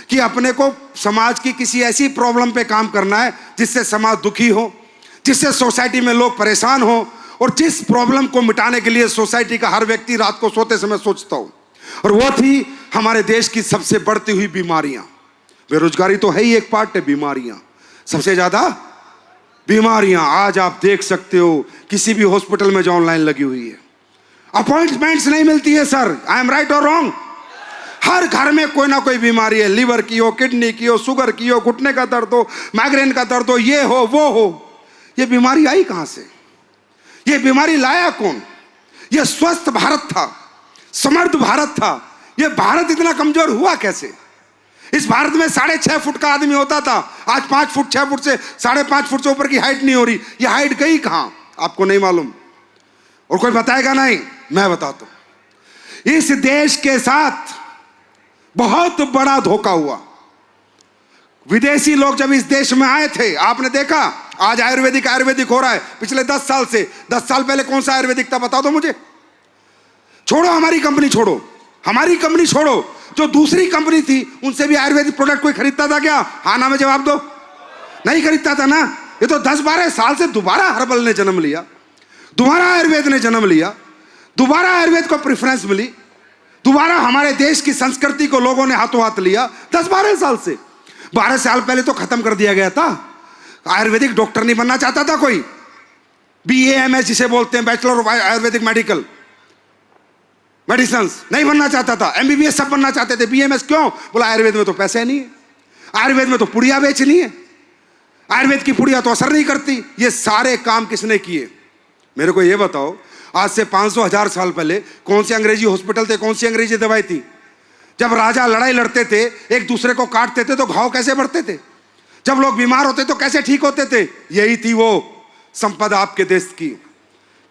कि अपने को समाज की किसी ऐसी प्रॉब्लम पे काम करना है जिससे समाज दुखी हो, जिससे सोसाइटी में लोग परेशान हो, और जिस प्रॉब्लम को मिटाने के लिए सोसाइटी का हर व्यक्ति रात को सोते समय सोचता हो। और वो थी हमारे देश की सबसे बढ़ती हुई बीमारियां। बेरोजगारी तो है ही एक पार्ट है, बीमारियां सबसे ज्यादा बीमारियां आज आप देख सकते हो, किसी भी हॉस्पिटल में जाओ लाइन लगी हुई है, अपॉइंटमेंट्स नहीं मिलती है सर। आई एम राइट और रॉन्ग? हर घर में कोई ना कोई बीमारी है, लीवर की हो, किडनी की हो, शुगर की हो, घुटने का दर्द हो, माइग्रेन का दर्द हो, ये हो वो हो। ये बीमारी आई कहां से? ये बीमारी लाया कौन? ये स्वस्थ भारत था, समर्थ भारत था, ये भारत इतना कमजोर हुआ कैसे? इस भारत में 6.5 फुट का आदमी होता था, आज 5 फुट 6 फुट से 5.5 फुट से ऊपर की हाइट नहीं हो रही। ये हाइट गई कहां? आपको नहीं मालूम और कोई बताएगा नहीं, मैं बताता हूं। इस देश के साथ बहुत बड़ा धोखा हुआ। विदेशी लोग जब इस देश में आए थे, आपने देखा आज आयुर्वेदिक हो रहा है। पिछले 10 साल से, 10 साल पहले कौन सा आयुर्वेदिक था बता दो मुझे। छोड़ो हमारी कंपनी, छोड़ो हमारी कंपनी, छोड़ो जो दूसरी कंपनी थी उनसे भी आयुर्वेदिक प्रोडक्ट कोई खरीदता था क्या? हाँ ना में जवाब दो। नहीं खरीदता था ना। ये तो 10-12 साल से दोबारा हर्बल ने जन्म लिया, दोबारा आयुर्वेद ने जन्म लिया, दोबारा आयुर्वेद को प्रेफरेंस मिली, दोबारा हमारे देश की संस्कृति को लोगों ने हाथों हाथ लिया। 10-12 साल से, 12 साल पहले तो खत्म कर दिया गया था। आयुर्वेदिक डॉक्टर नहीं बनना चाहता था कोई, BAMS जिसे बोलते हैं, बैचलर ऑफ आयुर्वेदिक मेडिसिन नहीं बनना चाहता था। MBBS सब बनना चाहते थे, BAMS क्यों? बोला आयुर्वेद में तो पैसे नहीं है, आयुर्वेद में तो पुड़िया बेचनी है, आयुर्वेद की पुड़िया तो असर नहीं करती। ये सारे काम किसने किए? मेरे को ये बताओ, आज से 500-1000 साल पहले कौन से अंग्रेजी हॉस्पिटल थे, कौन सी अंग्रेजी दवाई थी? जब राजा लड़ाई लड़ते थे, एक दूसरे को काटते थे तो घाव कैसे बढ़ते थे? जब लोग बीमार होते तो कैसे ठीक होते थे? यही थी वो संपदा आपके देश की।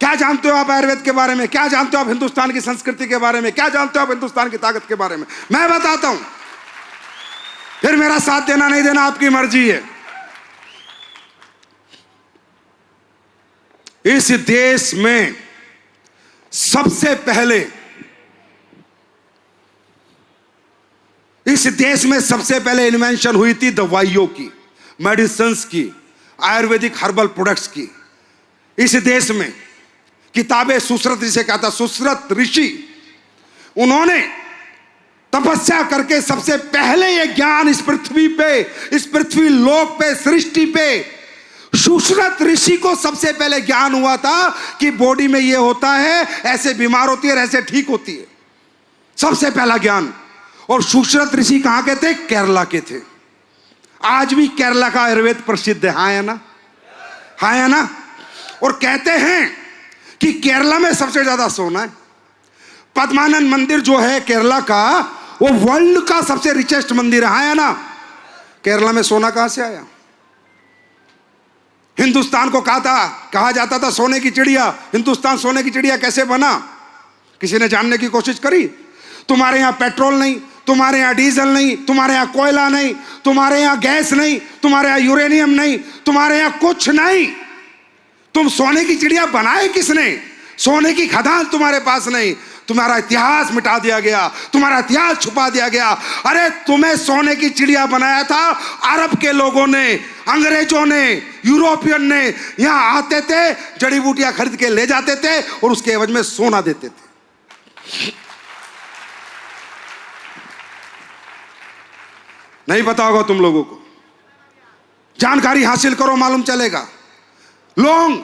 क्या जानते हो आप आयुर्वेद के बारे में? क्या जानते हो आप हिंदुस्तान की संस्कृति के बारे में? क्या जानते हो आप हिंदुस्तान की ताकत के बारे में? मैं बताता हूं, फिर मेरा साथ देना नहीं देना आपकी मर्जी है। इस देश में सबसे पहले, इस देश में सबसे पहले इन्वेंशन हुई थी दवाइयों की, मेडिसिन्स की, आयुर्वेदिक हर्बल प्रोडक्ट्स की। इस देश में किताबें सुश्रुत जिसे कहता, सुश्रुत ऋषि, उन्होंने तपस्या करके सबसे पहले ये ज्ञान इस पृथ्वी पे, इस पृथ्वी लोक पे, सृष्टि पे सुश्रुत ऋषि को सबसे पहले ज्ञान हुआ था कि बॉडी में ये होता है, ऐसे बीमार होती है और ऐसे ठीक होती है। सबसे पहला ज्ञान। और सुश्रुत ऋषि कहां के थे? केरला के थे। आज भी केरला का आयुर्वेद प्रसिद्ध है, हाँ या ना? हाँ या ना? और कहते हैं कि केरला में सबसे ज्यादा सोना है। पद्मानंद मंदिर जो है केरला का, वो वर्ल्ड का सबसे रिचेस्ट मंदिर है, हाँ या ना? केरला में सोना कहां से आया? हिंदुस्तान को कहा जाता था सोने की चिड़िया। हिंदुस्तान सोने की चिड़िया कैसे बना? किसी ने जानने की कोशिश करी? तुम्हारे यहां पेट्रोल नहीं, तुम्हारे यहां डीजल नहीं, तुम्हारे यहां कोयला नहीं, तुम्हारे यहां गैस नहीं, तुम्हारे यहां यूरेनियम नहीं, तुम्हारे यहां कुछ नहीं। तुम सोने की चिड़िया बनाए किसने? सोने की खदान तुम्हारे पास नहीं। तुम्हारा इतिहास मिटा दिया गया, तुम्हारा इतिहास छुपा दिया गया। अरे तुम्हें सोने की चिड़िया बनाया था अरब के लोगों ने, अंग्रेजों ने, यूरोपियन ने। यहां आते थे, जड़ी बूटियां खरीद के ले जाते थे और उसके एवज में सोना देते थे। नहीं पता होगा तुम लोगों को, जानकारी हासिल करो, मालूम चलेगा। लौंग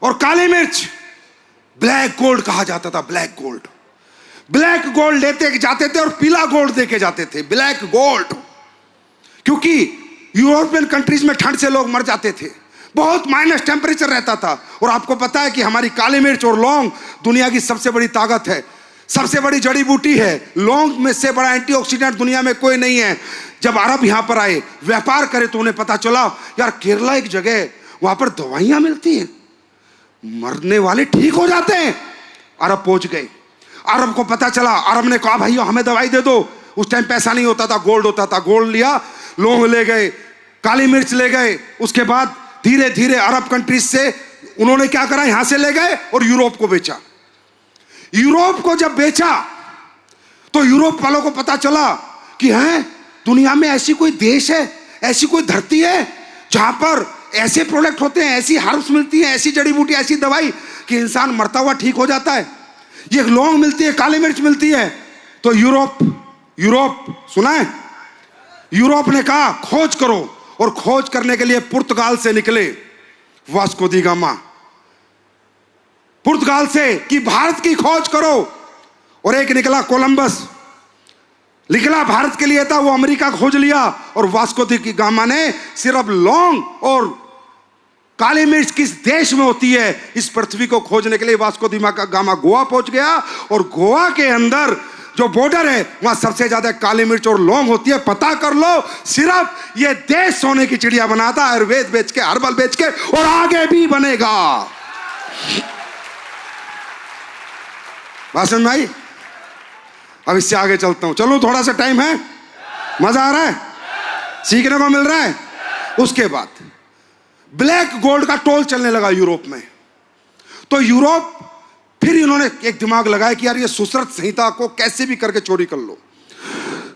और काली मिर्च ब्लैक गोल्ड कहा जाता था। ब्लैक गोल्ड, ब्लैक गोल्ड लेते जाते थे और पीला गोल्ड देके जाते थे। ब्लैक गोल्ड, क्योंकि यूरोपियन कंट्रीज में ठंड से लोग मर जाते थे, बहुत माइनस टेम्परेचर रहता था। और आपको पता है कि हमारी काली मिर्च और लौंग दुनिया की सबसे बड़ी ताकत है, सबसे बड़ी जड़ी बूटी है। लौंग में से बड़ा एंटीऑक्सीडेंट दुनिया में कोई नहीं है। जब अरब यहां पर आए, व्यापार करे, तो उन्हें पता चला यार केरला एक जगह, वहां पर दवाइयां मिलती हैं, मरने वाले ठीक हो जाते हैं। अरब पहुंच गए। अरब को पता चला, अरब ने कहा भाइयों हमें दवाई दे दो। उस टाइम पैसा नहीं होता था, गोल्ड होता था। गोल्ड लिया, लौंग ले गए, काली मिर्च ले गए। उसके बाद धीरे धीरे अरब कंट्रीज से उन्होंने क्या करा, यहां से ले गए और यूरोप को बेचा। यूरोप को जब बेचा तो यूरोप वालों को पता चला कि है दुनिया में ऐसी कोई देश है, ऐसी कोई धरती है जहां पर ऐसे प्रोडक्ट होते हैं, ऐसी हर्ब्स मिलती है, ऐसी जड़ी बूटी, ऐसी दवाई कि इंसान मरता हुआ ठीक हो जाता है। ये लौंग मिलती है, काली मिर्च मिलती है। तो यूरोप सुना है, यूरोप ने कहा खोज करो। और खोज करने के लिए पुर्तगाल से निकले वास्को दी गामा, पुर्तगाल से कि भारत की खोज करो। और एक निकला कोलंबस, निकला भारत के लिए था, वो अमेरिका खोज लिया। और वास्को दी गामा ने सिर्फ लौंग और काली मिर्च किस देश में होती है इस पृथ्वी को खोजने के लिए वास्को दी गामा गोवा पहुंच गया। और गोवा के अंदर जो बॉर्डर है वहां सबसे ज्यादा काली मिर्च और लौंग होती है। पता कर लो, सिर्फ ये देश सोने की चिड़िया बनाता, आयुर्वेद बेच के, हर्बल बेच के, और आगे भी बनेगा। भाषण में आई। अब इससे आगे चलता हूं, चलो थोड़ा सा टाइम है, मजा आ रहा है, सीखने को मिल रहा है। उसके बाद ब्लैक गोल्ड का टोल चलने लगा यूरोप में। तो यूरोप फिर इन्होंने एक दिमाग लगाया कि यार ये सुश्रुत संहिता को कैसे भी करके चोरी कर लो।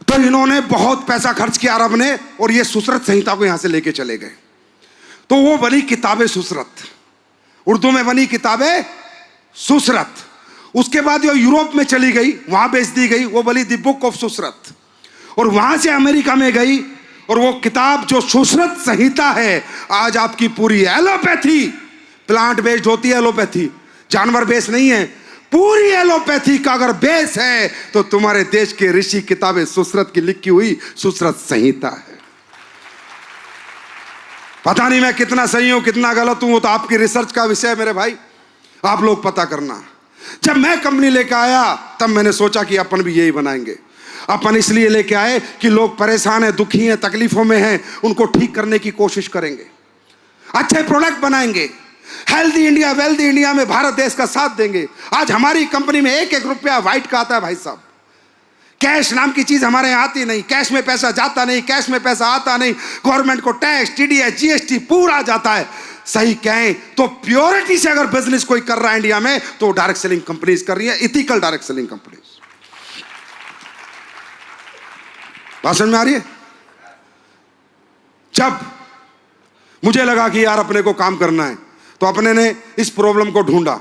तो इन्होंने बहुत पैसा खर्च किया अरब ने, और ये सुश्रुत संहिता को यहां से लेके चले गए। तो वो बनी किताबे सुश्रुत, उर्दू में बनी किताबे सुश्रुत। उसके बाद वो यूरोप में चली गई, वहां बेच दी गई, वो बनी द बुक ऑफ सुश्रुत। और वहां से अमेरिका में गई, और वो किताब जो सुश्रुत संहिता है आज आपकी पूरी एलोपैथी, प्लांट बेस्ड होती है एलोपैथी, जानवर बेस नहीं है, पूरी एलोपैथी का अगर बेस है तो तुम्हारे देश के ऋषि किताबें सुश्रुत की लिखी हुई सुश्रुत संहिता है। पता नहीं मैं कितना सही हूं कितना गलत हूं, वो तो आपकी रिसर्च का विषय है मेरे भाई, आप लोग पता करना। जब मैं कंपनी लेकर आया तब मैंने सोचा कि अपन भी यही बनाएंगे। अपन इसलिए लेके आए कि लोग परेशान हैं, दुखी हैं, तकलीफों में हैं, उनको ठीक करने की कोशिश करेंगे, अच्छे प्रोडक्ट बनाएंगे, हेल्दी इंडिया वेल्दी इंडिया में भारत देश का साथ देंगे। आज हमारी कंपनी में एक एक रुपया व्हाइट का आता है भाई साहब। कैश नाम की चीज हमारे यहाँ आती नहीं, कैश में पैसा जाता नहीं, कैश में पैसा आता नहीं, गवर्नमेंट को टैक्स, टीडीएस, जीएसटी पूरा जाता है। सही कहें तो प्योरिटी से अगर बिजनेस कोई कर रहा है इंडिया में तो डायरेक्ट सेलिंग कंपनीज कर रही है, इथिकल डायरेक्ट सेलिंग कंपनीज। भाषण में आ रही है। जब मुझे लगा कि यार अपने को काम करना है तो अपने ने इस प्रॉब्लम को ढूंढा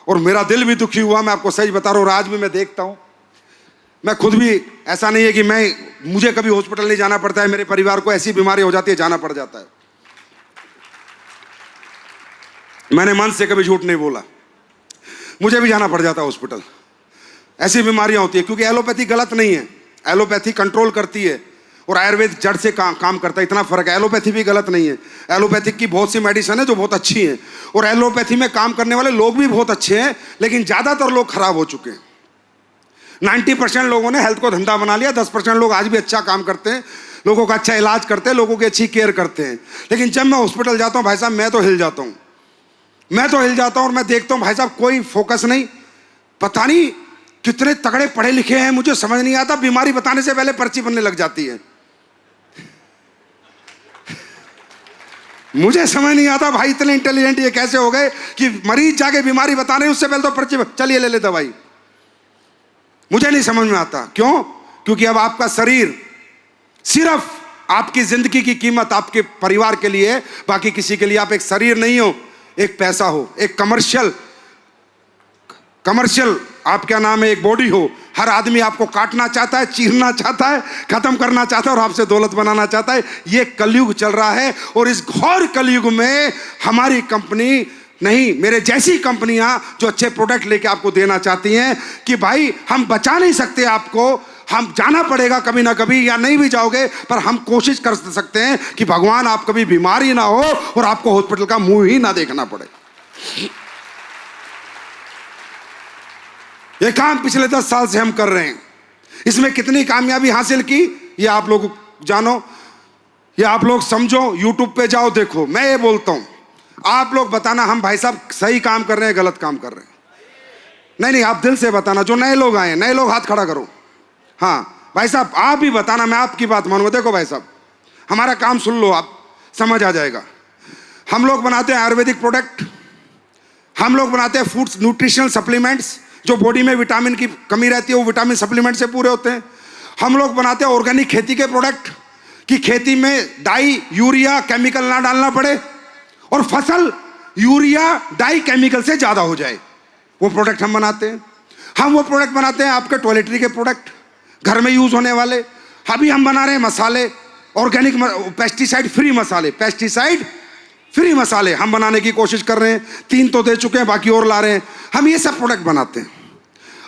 और मेरा दिल भी दुखी हुआ। मैं आपको सही बता रहा हूं, आज भी मैं देखता हूं मैं खुद भी, ऐसा नहीं है कि मुझे कभी हॉस्पिटल नहीं जाना पड़ता है, मेरे परिवार को ऐसी बीमारी हो जाती है जाना पड़ जाता है। मैंने मन से कभी झूठ नहीं बोला, मुझे भी जाना पड़ जाता है हॉस्पिटल। ऐसी बीमारियां होती है, क्योंकि एलोपैथी गलत नहीं है, एलोपैथी कंट्रोल करती है और आयुर्वेद जड़ से काम करता है, इतना फर्क है। एलोपैथी भी गलत नहीं है, एलोपैथिक की बहुत सी मेडिसिन है जो बहुत अच्छी है, और एलोपैथी में काम करने वाले लोग भी बहुत अच्छे हैं, लेकिन ज्यादातर लोग खराब हो चुके हैं। 90% लोगों ने हेल्थ को धंधा बना लिया, 10% लोग आज भी अच्छा काम करते हैं, लोगों का अच्छा इलाज करते हैं, लोगों की अच्छी केयर करते हैं। लेकिन जब मैं हॉस्पिटल जाता हूं भाई साहब, मैं तो हिल जाता हूं, और मैं देखता हूं भाई साहब कोई फोकस नहीं, पता नहीं कितने तगड़े पढ़े लिखे हैं, मुझे समझ नहीं आता, बीमारी बताने से पहले पर्ची बनने लग जाती है। मुझे समझ नहीं आता भाई इतने इंटेलिजेंट ये कैसे हो गए कि मरीज जाके बीमारी बताने उससे पहले तो पर्ची, चलिए ले दवाई। मुझे नहीं समझ में आता, क्यों? क्योंकि अब आपका शरीर सिर्फ आपकी जिंदगी की कीमत आपके परिवार के लिए, बाकी किसी के लिए आप एक शरीर नहीं हो, एक पैसा हो, एक कमर्शियल आप क्या नाम है, एक बॉडी हो। हर आदमी आपको काटना चाहता है, चीरना चाहता है, खत्म करना चाहता है और आपसे दौलत बनाना चाहता है। ये कलयुग चल रहा है, और इस घोर कलयुग में हमारी कंपनी नहीं, मेरे जैसी कंपनियां जो अच्छे प्रोडक्ट लेके आपको देना चाहती हैं कि भाई हम बचा नहीं सकते आपको, हम जाना पड़ेगा कभी ना कभी, या नहीं भी जाओगे पर हम कोशिश कर सकते हैं कि भगवान आप कभी बीमार ही ना हो और आपको हॉस्पिटल का मुंह ही ना देखना पड़े। ये काम पिछले 10 साल से हम कर रहे हैं। इसमें कितनी कामयाबी हासिल की ये आप लोग जानो, ये आप लोग समझो, यूट्यूब पे जाओ देखो। मैं ये बोलता हूं, आप लोग बताना हम भाई साहब सही काम कर रहे हैं गलत काम कर रहे हैं। नहीं, आप दिल से बताना। जो नए लोग आए, नए लोग हाथ खड़ा करो। हाँ भाई साहब आप भी बताना, मैं आपकी बात मानूंगा। देखो भाई साहब, हमारा काम सुन लो, आप समझ आ जाएगा। हम लोग बनाते हैं आयुर्वेदिक प्रोडक्ट, हम लोग बनाते हैं फूड्स न्यूट्रिशनल सप्लीमेंट्स, जो बॉडी में विटामिन की कमी रहती है वो विटामिन सप्लीमेंट से पूरे होते हैं। हम लोग बनाते हैं ऑर्गेनिक खेती के प्रोडक्ट, कि खेती में डाई यूरिया केमिकल ना डालना पड़े और फसल यूरिया डाई केमिकल से ज्यादा हो जाए, वो प्रोडक्ट हम बनाते हैं। हम वो प्रोडक्ट बनाते हैं आपके टॉयलेटरी के प्रोडक्ट, घर में यूज होने वाले। अभी हम बना रहे हैं मसाले, ऑर्गेनिक पेस्टिसाइड फ्री मसाले हम बनाने की कोशिश कर रहे हैं। 3 तो दे चुके हैं, बाकी और ला रहे हैं। हम ये सब प्रोडक्ट बनाते हैं।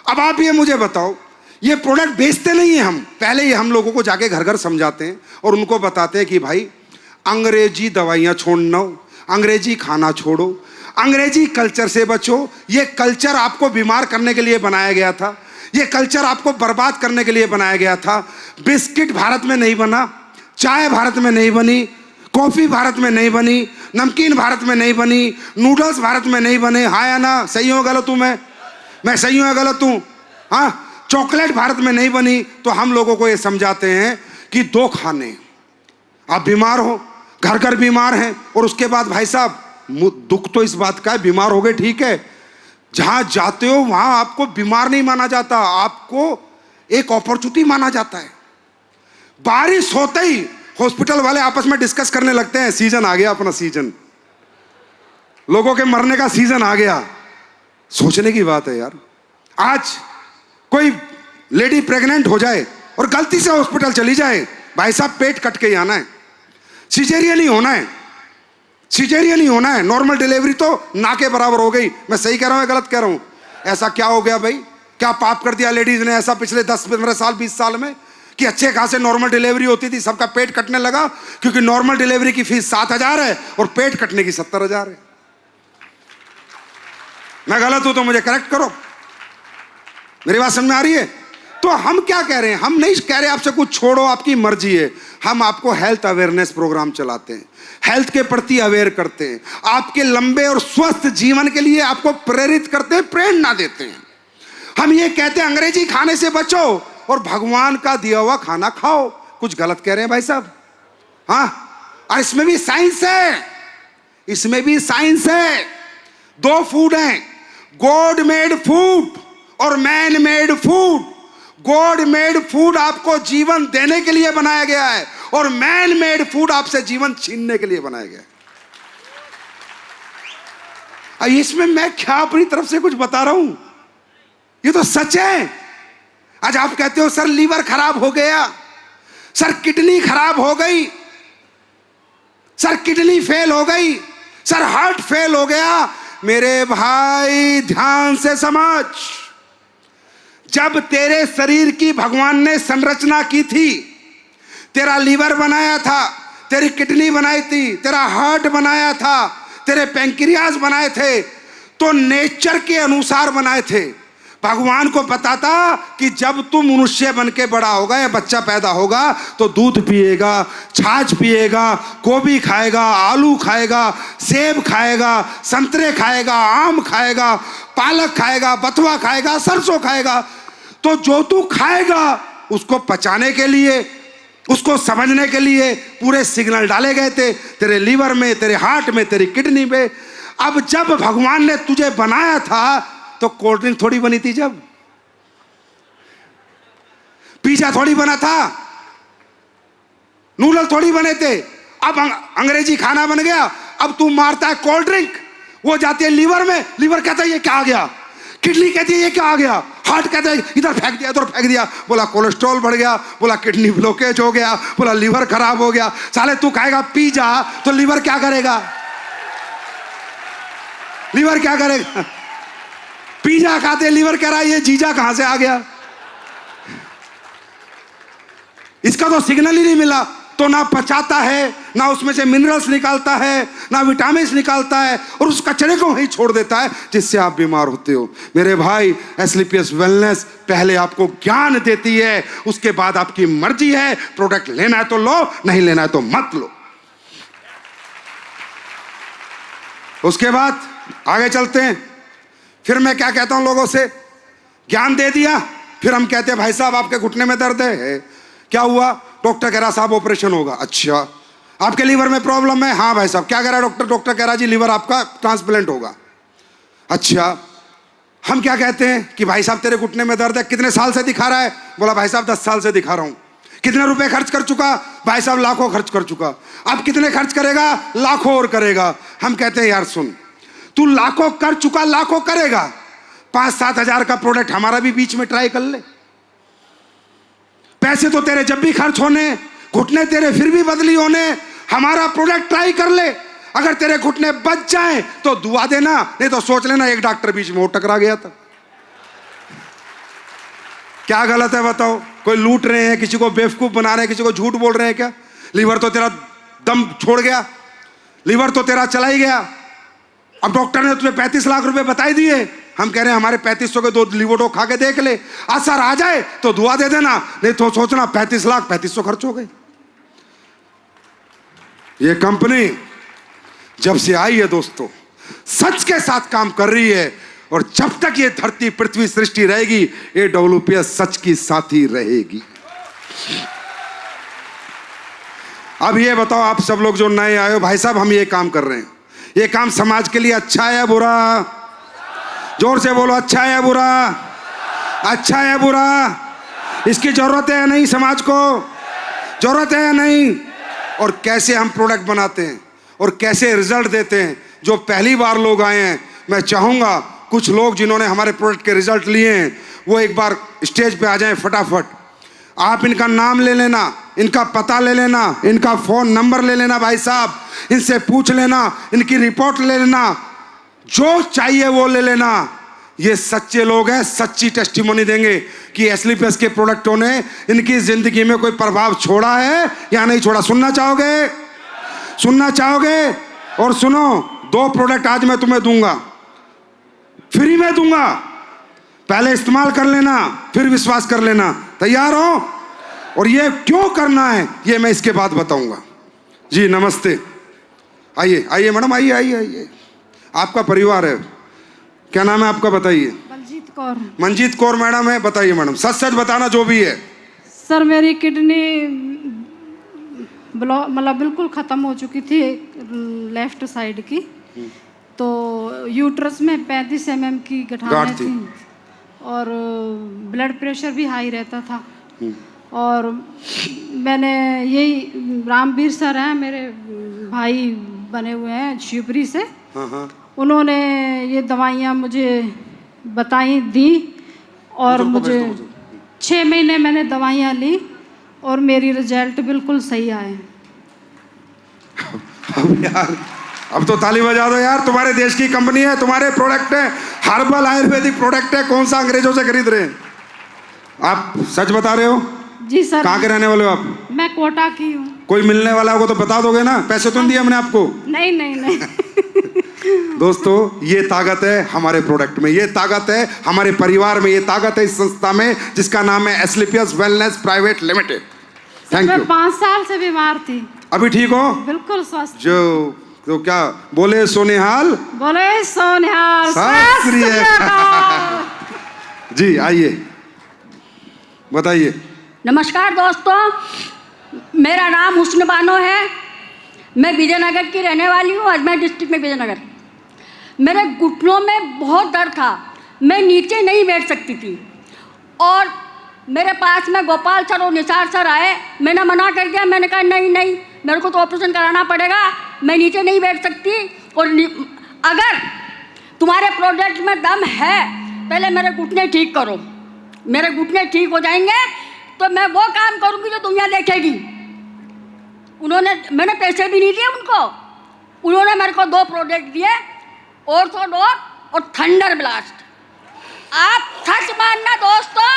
अब आप ये मुझे बताओ, ये प्रोडक्ट बेचते नहीं है हम, पहले ही हम लोगों को जाके घर घर समझाते हैं और उनको बताते हैं कि भाई अंग्रेजी दवाइयाँ छोड़ना, अंग्रेजी खाना छोड़ो, अंग्रेजी कल्चर से बचो। ये कल्चर आपको बीमार करने के लिए बनाया गया था, ये कल्चर आपको बर्बाद करने के लिए बनाया गया था। बिस्किट भारत में नहीं बना, चाय भारत में नहीं बनी, कॉफी भारत में नहीं बनी, नमकीन भारत में नहीं बनी, नूडल्स भारत में नहीं बने। हाँ या ना? सही हो गलत हूं? मैं सही हूं या गलत हूं? हाँ, चॉकलेट भारत में नहीं बनी। तो हम लोगों को ये समझाते हैं कि 2 खाने, आप बीमार हो, घर घर बीमार हैं, और उसके बाद भाई साहब दुख तो इस बात का है, बीमार हो गए ठीक है, जहां जाते हो वहां आपको बीमार नहीं माना जाता, आपको एक अपॉर्चुनिटी माना जाता है। बारिश होते ही हॉस्पिटल वाले आपस में डिस्कस करने लगते हैं, सीजन आ गया, अपना सीजन, लोगों के मरने का सीजन आ गया। सोचने की बात है यार, आज कोई लेडी प्रेग्नेंट हो जाए और गलती से हॉस्पिटल चली जाए, भाई साहब पेट कट के ही आना है, सिजेरियन ही होना है, सिजेरियन ही होना है। नॉर्मल डिलीवरी तो ना के बराबर हो गई। मैं सही कह रहा हूं या गलत कह रहा हूं? ऐसा क्या हो गया भाई, क्या पाप कर दिया लेडीज ने ऐसा पिछले 10-15 साल 20 साल में, कि अच्छे खासे नॉर्मल डिलीवरी होती थी, सबका पेट कटने लगा, क्योंकि नॉर्मल डिलीवरी की फीस 7,000 है और पेट कटने की 70,000 है। मैं गलत हूं तो मुझे करेक्ट करो, मेरी बात समझ में आ रही है? तो हम क्या कह रहे हैं, हम नहीं कह रहे आपसे कुछ छोड़ो, आपकी मर्जी है। हम आपको हेल्थ अवेयरनेस प्रोग्राम चलाते हैं, हेल्थ के प्रति अवेयर करते हैं, आपके लंबे और स्वस्थ जीवन के लिए आपको प्रेरित करते हैं, प्रेरणा देते हैं। हम ये कहते हैं अंग्रेजी खाने से बचो और भगवान का दिया हुआ खाना खाओ। कुछ गलत कह रहे हैं भाई साहब? हाँ, और इसमें भी साइंस है, इसमें भी साइंस है। 2 फूड हैं, गॉड मेड फूड और man made food. God made food आपको जीवन देने के लिए बनाया गया है और मैन मेड फूड आपसे जीवन छीनने के लिए बनाया गया है। इसमें मैं क्या अपनी तरफ से कुछ बता रहा हूं, ये तो सच है। आज आप कहते हो सर लीवर खराब हो गया, सर किडनी खराब हो गई, सर किडनी फेल हो गई, सर हार्ट फेल हो गया। मेरे भाई ध्यान से समझ, जब तेरे शरीर की भगवान ने संरचना की थी, तेरा लीवर बनाया था, तेरी किडनी बनाई थी, तेरा हार्ट बनाया था, तेरे पैंक्रियाज बनाए थे, तो नेचर के अनुसार बनाए थे। भगवान को पता था कि जब तू मनुष्य बन के बड़ा होगा या बच्चा पैदा होगा तो दूध पिएगा, छाछ पिएगा, गोभी खाएगा, आलू खाएगा, सेब खाएगा, संतरे खाएगा, आम खाएगा, पालक खाएगा, बथुआ खाएगा, सरसों खाएगा। तो जो तू खाएगा उसको पचाने के लिए, उसको समझने के लिए पूरे सिग्नल डाले गए थे तेरे लीवर में, तेरे हार्ट में, तेरी किडनी में। अब जब भगवान ने तुझे बनाया था तो कोल्ड ड्रिंक थोड़ी बनी थी, जब पिज्जा थोड़ी बना था, नूडल थोड़ी बने थे। अब अंग्रेजी खाना बन गया, अब तू मारता है कोल्ड ड्रिंक, वो जाती है लीवर में, लीवर कहता है ये क्या आ गया, किडनी कहती है ये क्या आ गया, हार्ट कहता है इधर फेंक दिया, उधर फेंक दिया, बोला कोलेस्ट्रॉल बढ़ गया, बोला किडनी ब्लॉकेज हो गया, बोला लीवर खराब हो गया। साले तू खाएगा पिज्जा तो लीवर क्या करेगा, लीवर क्या करेगा? पिज्जा खाते लीवर कह रहा है ये जीजा कहां से आ गया, इसका तो सिग्नल ही नहीं मिला। तो ना पचाता है, ना उसमें से मिनरल्स निकालता है, ना विटामिन निकालता है, और उस कचरे को वहीं छोड़ देता है जिससे आप बीमार होते हो। मेरे भाई एस्क्लेपियस वेलनेस पहले आपको ज्ञान देती है, उसके बाद आपकी मर्जी है, प्रोडक्ट लेना है तो लो, नहीं लेना है तो मत लो। उसके बाद आगे चलते हैं। फिर मैं क्या कहता हूं लोगों से, ज्ञान दे दिया, फिर हम कहते हैं भाई साहब आपके घुटने में दर्द है, क्या हुआ? डॉक्टर कह रहा साहब ऑपरेशन होगा। अच्छा, आपके लीवर में प्रॉब्लम है? हाँ भाई साहब। क्या कह रहा है डॉक्टर? डॉक्टर कह रहा जी लीवर आपका ट्रांसप्लांट होगा। अच्छा, हम क्या कहते हैं कि भाई साहब तेरे घुटने में दर्द है, कितने साल से दिखा रहा है? बोला भाई साहब 10 साल से दिखा रहा हूं। कितने रुपए खर्च कर चुका? भाई साहब लाखों खर्च कर चुका। अब कितने खर्च करेगा? लाखों और करेगा। हम कहते हैं यार सुन, तू लाखों कर चुका, लाखों करेगा, 5-7 हजार का प्रोडक्ट हमारा भी बीच में ट्राई कर ले। पैसे तो तेरे जब भी खर्च होने, घुटने तेरे फिर भी बदली होने, हमारा प्रोडक्ट ट्राई कर ले। अगर तेरे घुटने बच जाएं तो दुआ देना, नहीं तो सोच लेना एक डॉक्टर बीच में वो टकरा गया था। क्या गलत है बताओ? कोई लूट रहे हैं, किसी को बेवकूफ बना रहे हैं, किसी को झूठ बोल रहे हैं क्या? लीवर तो तेरा दम छोड़ गया, लीवर तो तेरा चला ही गया। अब डॉक्टर ने तुझे 35 लाख रुपए बता ही दिए, हम कह रहे हैं हमारे 3500 के 2 लिवोडो खा के देख ले, असर आ जाए तो दुआ दे देना, नहीं तो सोचना 35 लाख 3500 खर्च हो गए। ये कंपनी जब से आई है दोस्तों, सच के साथ काम कर रही है, और जब तक ये धरती पृथ्वी सृष्टि रहेगी, AWPS सच की साथी रहेगी। अब ये बताओ आप सब लोग जो नए आए हो, भाई साहब हम ये काम कर रहे हैं, ये काम समाज के लिए अच्छा है या बुरा? जोर से बोलो, अच्छा है या बुरा? अच्छा है या बुरा? इसकी जरूरत है या नहीं? समाज को जरूरत है या नहीं? और कैसे हम प्रोडक्ट बनाते हैं और कैसे रिजल्ट देते हैं। जो पहली बार लोग आए हैं, मैं चाहूंगा कुछ लोग जिन्होंने हमारे प्रोडक्ट के रिजल्ट लिए हैं वो एक बार स्टेज पे आ जाएं फटाफट। आप इनका नाम ले लेना, इनका पता ले लेना, इनका फोन नंबर ले लेना, भाई साहब इनसे पूछ लेना, इनकी रिपोर्ट ले लेना, जो चाहिए वो ले लेना। ये सच्चे लोग हैं, सच्ची टेस्टिमोनी देंगे कि एस्क्लेपियस के प्रोडक्टों ने इनकी जिंदगी में कोई प्रभाव छोड़ा है या नहीं छोड़ा। सुनना चाहोगे? सुनना चाहोगे? और सुनो, 2 प्रोडक्ट आज मैं तुम्हें दूंगा, फ्री में दूंगा, पहले इस्तेमाल कर लेना, फिर विश्वास कर लेना। तैयार हो? और ये क्यों करना है ये मैं इसके बाद बताऊंगा। जी नमस्ते, आइए आइए मैडम, आइए आइए आइए। आपका परिवार है, क्या नाम है आपका बताइए? मंजीत कौर। मंजीत कौर मैडम है, बताइए मैडम, सच सच बताना जो भी है। सर मेरी किडनी मतलब बिल्कुल ख़त्म हो चुकी थी लेफ्ट साइड की, तो यूट्रस में 35 mm की गठानें थी और ब्लड प्रेशर भी हाई रहता था। और मैंने यही, रामवीर सर हैं मेरे भाई बने हुए हैं शिवपुरी से, उन्होंने ये दवाइयाँ मुझे बताई दी और मुझे 6 महीने मैंने दवाइयाँ ली और मेरी रिजल्ट बिल्कुल सही आए। अब यार, अब तो ताली बजा दो यार, तुम्हारे देश की कंपनी है, तुम्हारे प्रोडक्ट है, हर्बल आयुर्वेदिक प्रोडक्ट है, कौन सा अंग्रेजों से खरीद रहे हैं? आप सच बता रहे हो? जी सर। कहाँ के रहने वाले हो आप? मैं कोटा की हूँ। कोई मिलने वाला होगा तो बता दोगे ना? पैसे तो नहीं दिए हमने आपको? नहीं नहीं नहीं। दोस्तों, ये ताकत है हमारे प्रोडक्ट में, ये ताकत है हमारे परिवार में, ये ताकत है इस संस्था में जिसका नाम है Asclepius wellness private limited. Thank you. मैं 5 साल से बीमार थी। अभी ठीक हो? बिल्कुल स्वस्थ। जो तो क्या बोले सोनिहाल, बोले सोनिहाल। सत श्री अकाल। जी आइए, बताइए। नमस्कार दोस्तों, मेरा नाम हुस्न बानो है। मैं विजयनगर की रहने वाली हूँ, अजमेर डिस्ट्रिक्ट में विजयनगर। मेरे घुटनों में बहुत दर्द था, मैं नीचे नहीं बैठ सकती थी और मेरे पास में गोपाल सर और निसार सर आए। मैंने मना कर दिया, मैंने कहा नहीं नहीं, मेरे को तो ऑपरेशन कराना पड़ेगा, मैं नीचे नहीं बैठ सकती। और अगर तुम्हारे प्रोडक्ट में दम है, पहले मेरे घुटने ठीक करो, मेरे घुटने ठीक हो जाएंगे तो मैं वो काम करूँगी जो दुनिया देखेगी। मैंने पैसे भी नहीं दिए उनको, उन्होंने मेरे को 2 प्रोडक्ट दिए, ऑर्थोडॉक और थंडर ब्लास्ट। आप सच मानना दोस्तों,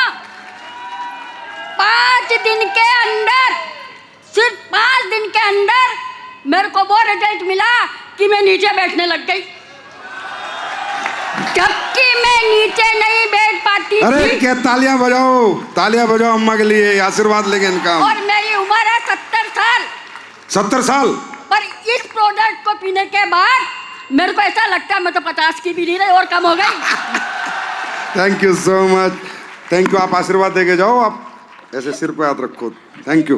5 दिन के अंदर, सिर्फ 5 दिन के अंदर मेरे को वो रिजल्ट मिला कि मैं नीचे बैठने लग गई, जबकि मैं नीचे नहीं बैठ पाती। अरे क्या, तालियां बजाओ, तालियां बजाओ अम्मा के लिए, आशीर्वाद लेंगे इनका। और मेरी उम्र है 70 साल। 70 साल? पर इस प्रोडक्ट को पीने के बाद मेरे को ऐसा लगता है मैं तो 50 की भी नहीं रही और कम हो गई। Thank you so much, thank you. आप आशीर्वाद देके जाओ, आप ऐसे सिर पे हाथ रखो। Thank you.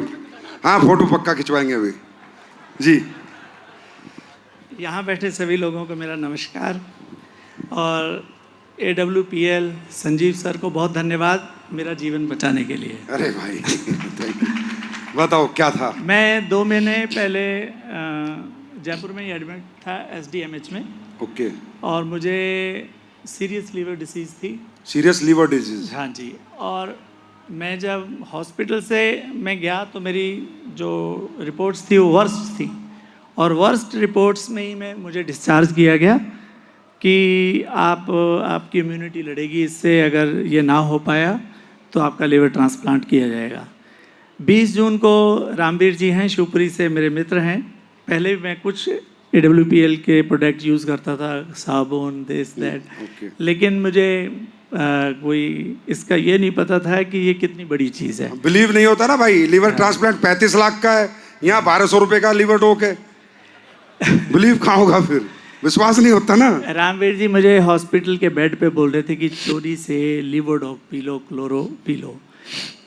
हाँ, फोटो पक्का खिंचवाएंगे अभी। जी। यहाँ बैठे सभी लोगों को मेरा नमस्कार और AWPL संजीव सर को बहुत धन्यवाद मेरा जीवन बचाने के लिए। अरे भाई, बताओ क्या था? मैं 2 महीने पहले जयपुर में ही एडमिट था SDMH में। ओके। और मुझे सीरियस लीवर डिसीज़ थी। Serious liver disease? हाँ जी। और मैं जब हॉस्पिटल से मैं गया तो मेरी जो रिपोर्ट्स थी वो वर्स्ट थी, और वर्स्ट रिपोर्ट्स में ही मुझे डिस्चार्ज किया गया कि आपकी इम्यूनिटी लड़ेगी इससे, अगर ये ना हो पाया तो आपका लीवर ट्रांसप्लांट किया जाएगा। 20 जून को रामवीर जी हैं शिवपुरी से, मेरे मित्र हैं, पहले मैं कुछ AWPL के प्रोडक्ट यूज़ करता था, साबुन दिस दैट, लेकिन मुझे कोई इसका ये नहीं पता था कि ये कितनी बड़ी चीज़ है। बिलीव नहीं होता ना भाई, लीवर ट्रांसप्लांट 35 लाख का है, यहाँ 1200 रुपये का लीवर डोक है। बिलीव कहाँ होगा फिर, विश्वास नहीं होता ना। रामवीर जी मुझे हॉस्पिटल के बेड पे बोल रहे थे कि चोरी से लीवोडॉक P low, chloro P low,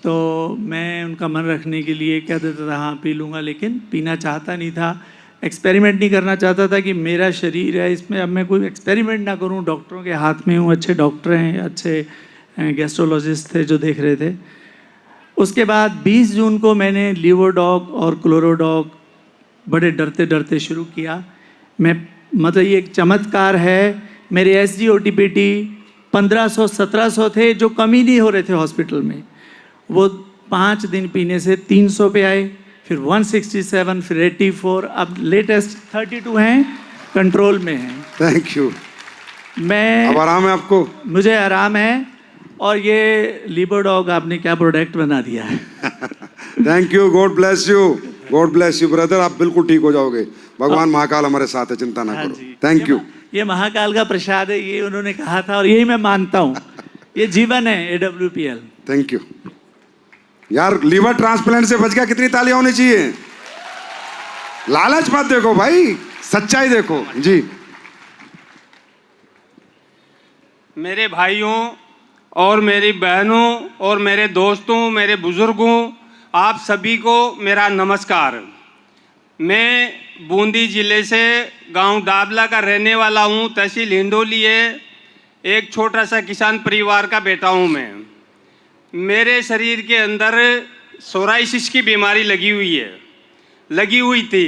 तो मैं उनका मन रखने के लिए कह देता था हाँ पी लूँगा, लेकिन पीना चाहता नहीं था, एक्सपेरिमेंट नहीं करना चाहता था कि मेरा शरीर है इसमें अब मैं कोई एक्सपेरिमेंट ना करूँ। डॉक्टरों के हाथ में हूँ, अच्छे डॉक्टर हैं, अच्छे गैस्ट्रोलॉजिस्ट थे जो देख रहे थे। उसके बाद 20 जून को मैंने लीवोडॉक और क्लोरोडॉक बड़े डरते डरते शुरू किया। मैं मतलब ये एक चमत्कार है, मेरे SGOTPT 1500-1700 थे जो कम ही नहीं हो रहे थे हॉस्पिटल में, वो 5 दिन पीने से 300 पे आए, फिर 167, फिर 84, अब लेटेस्ट 32 हैं, कंट्रोल में हैं। Thank you. मैं अब आराम है आपको? मुझे आराम है, और ये लीवोडॉक आपने क्या प्रोडक्ट बना दिया है। Thank you, God bless you, God bless you brother, आप बिल्कुल ठीक हो जाओगे। भगवान महाकाल हमारे साथ है, चिंता ना करो। Thank you. ये महाकाल का प्रसाद है, ये उन्होंने कहा था और यही मैं मानता हूँ, ये जीवन है AWPL। थैंक यू यार। लीवर ट्रांसप्लांट से बच गया, कितनी तालियां होनी चाहिए। लालच मत देखो भाई, सच्चाई देखो। जी। मेरे भाइयों और मेरी बहनों और मेरे दोस्तों, मेरे बुजुर्गों, आप सभी को मेरा नमस्कार। मैं बूंदी ज़िले से गांव डाबला का रहने वाला हूं, तहसील हिंडोली है। एक छोटा सा किसान परिवार का बेटा हूं मैं। मेरे शरीर के अंदर सोराइसिस की बीमारी लगी हुई थी।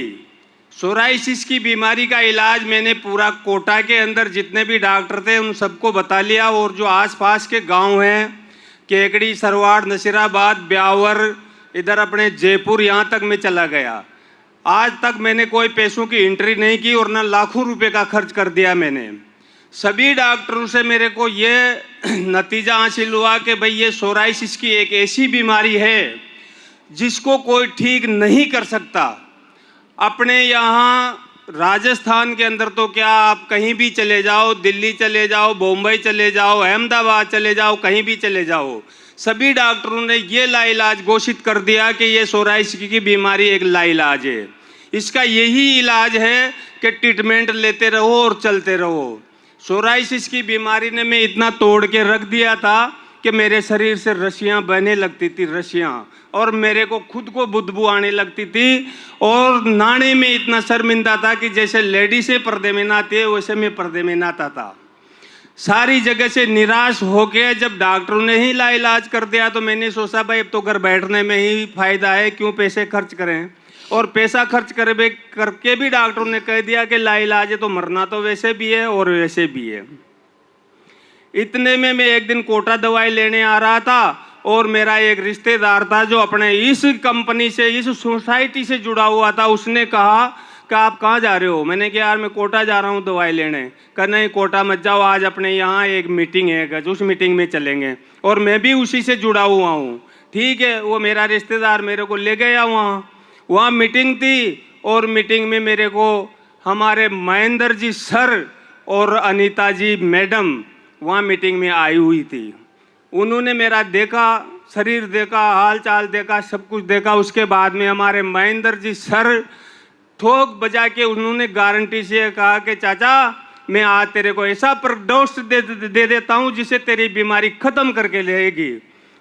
सोराइसिस की बीमारी का इलाज मैंने पूरा कोटा के अंदर जितने भी डॉक्टर थे उन सबको बता लिया, और जो आसपास के गांव हैं केकड़ी, सरवाड़, नसीराबाद, ब्यावर, इधर अपने जयपुर, यहाँ तक मैं चला गया। आज तक मैंने कोई पैसों की एंट्री नहीं की और ना लाखों रुपए का खर्च कर दिया मैंने। सभी डॉक्टरों से मेरे को ये नतीजा हासिल हुआ कि भाई ये सोराइसिस की एक ऐसी बीमारी है जिसको कोई ठीक नहीं कर सकता। अपने यहाँ राजस्थान के अंदर तो क्या, आप कहीं भी चले जाओ, दिल्ली चले जाओ, बम्बई चले जाओ, अहमदाबाद चले जाओ, कहीं भी चले जाओ, सभी डॉक्टरों ने ये लाइलाज घोषित कर दिया कि ये सोराइसिस की बीमारी एक लाइलाज है। इसका यही इलाज है कि ट्रीटमेंट लेते रहो और चलते रहो। सोराइसिस की बीमारी ने मैं इतना तोड़ के रख दिया था कि मेरे शरीर से रस्सियाँ बहने लगती थी, रस्सियाँ, और मेरे को खुद को बदबू आने लगती थी और नहाने में इतना शर्मिंदा था कि जैसे लेडीज़ें पर्दे में नहाती है वैसे मैं पर्दे में नहाता था। सारी जगह से निराश हो गया। जब डॉक्टरों ने ही लाइलाज कर दिया तो मैंने सोचा भाई अब तो घर बैठने में ही फायदा है, क्यों पैसे खर्च करें। और पैसा खर्च करके भी डॉक्टरों ने कह दिया कि लाइलाज है तो मरना तो वैसे भी है और वैसे भी है। इतने में मैं एक दिन कोटा दवाई लेने आ रहा था और मेरा एक रिश्तेदार था जो अपने इस कंपनी से, इस सोसाइटी से जुड़ा हुआ था। उसने कहा कि आप कहाँ जा रहे हो? मैंने कहा यार मैं कोटा जा रहा हूँ दवाई लेने। कहा नहीं कोटा मत जाओ, आज अपने यहाँ एक मीटिंग है, उस मीटिंग में चलेंगे। और मैं भी उसी से जुड़ा हुआ हूँ। ठीक है, वो मेरा रिश्तेदार मेरे को ले गया वहाँ मीटिंग थी और मीटिंग में मेरे को हमारे महेंद्र जी सर और अनीता जी मैडम वहाँ मीटिंग में आई हुई थी। उन्होंने मेरा देखा, शरीर देखा, हाल चाल देखा, सब कुछ देखा। उसके बाद में हमारे महेंद्र जी सर ठोक बजा के उन्होंने गारंटी से कहा कि चाचा मैं आज तेरे को ऐसा डोज दे देता हूँ जिससे तेरी बीमारी खत्म करके लेगी,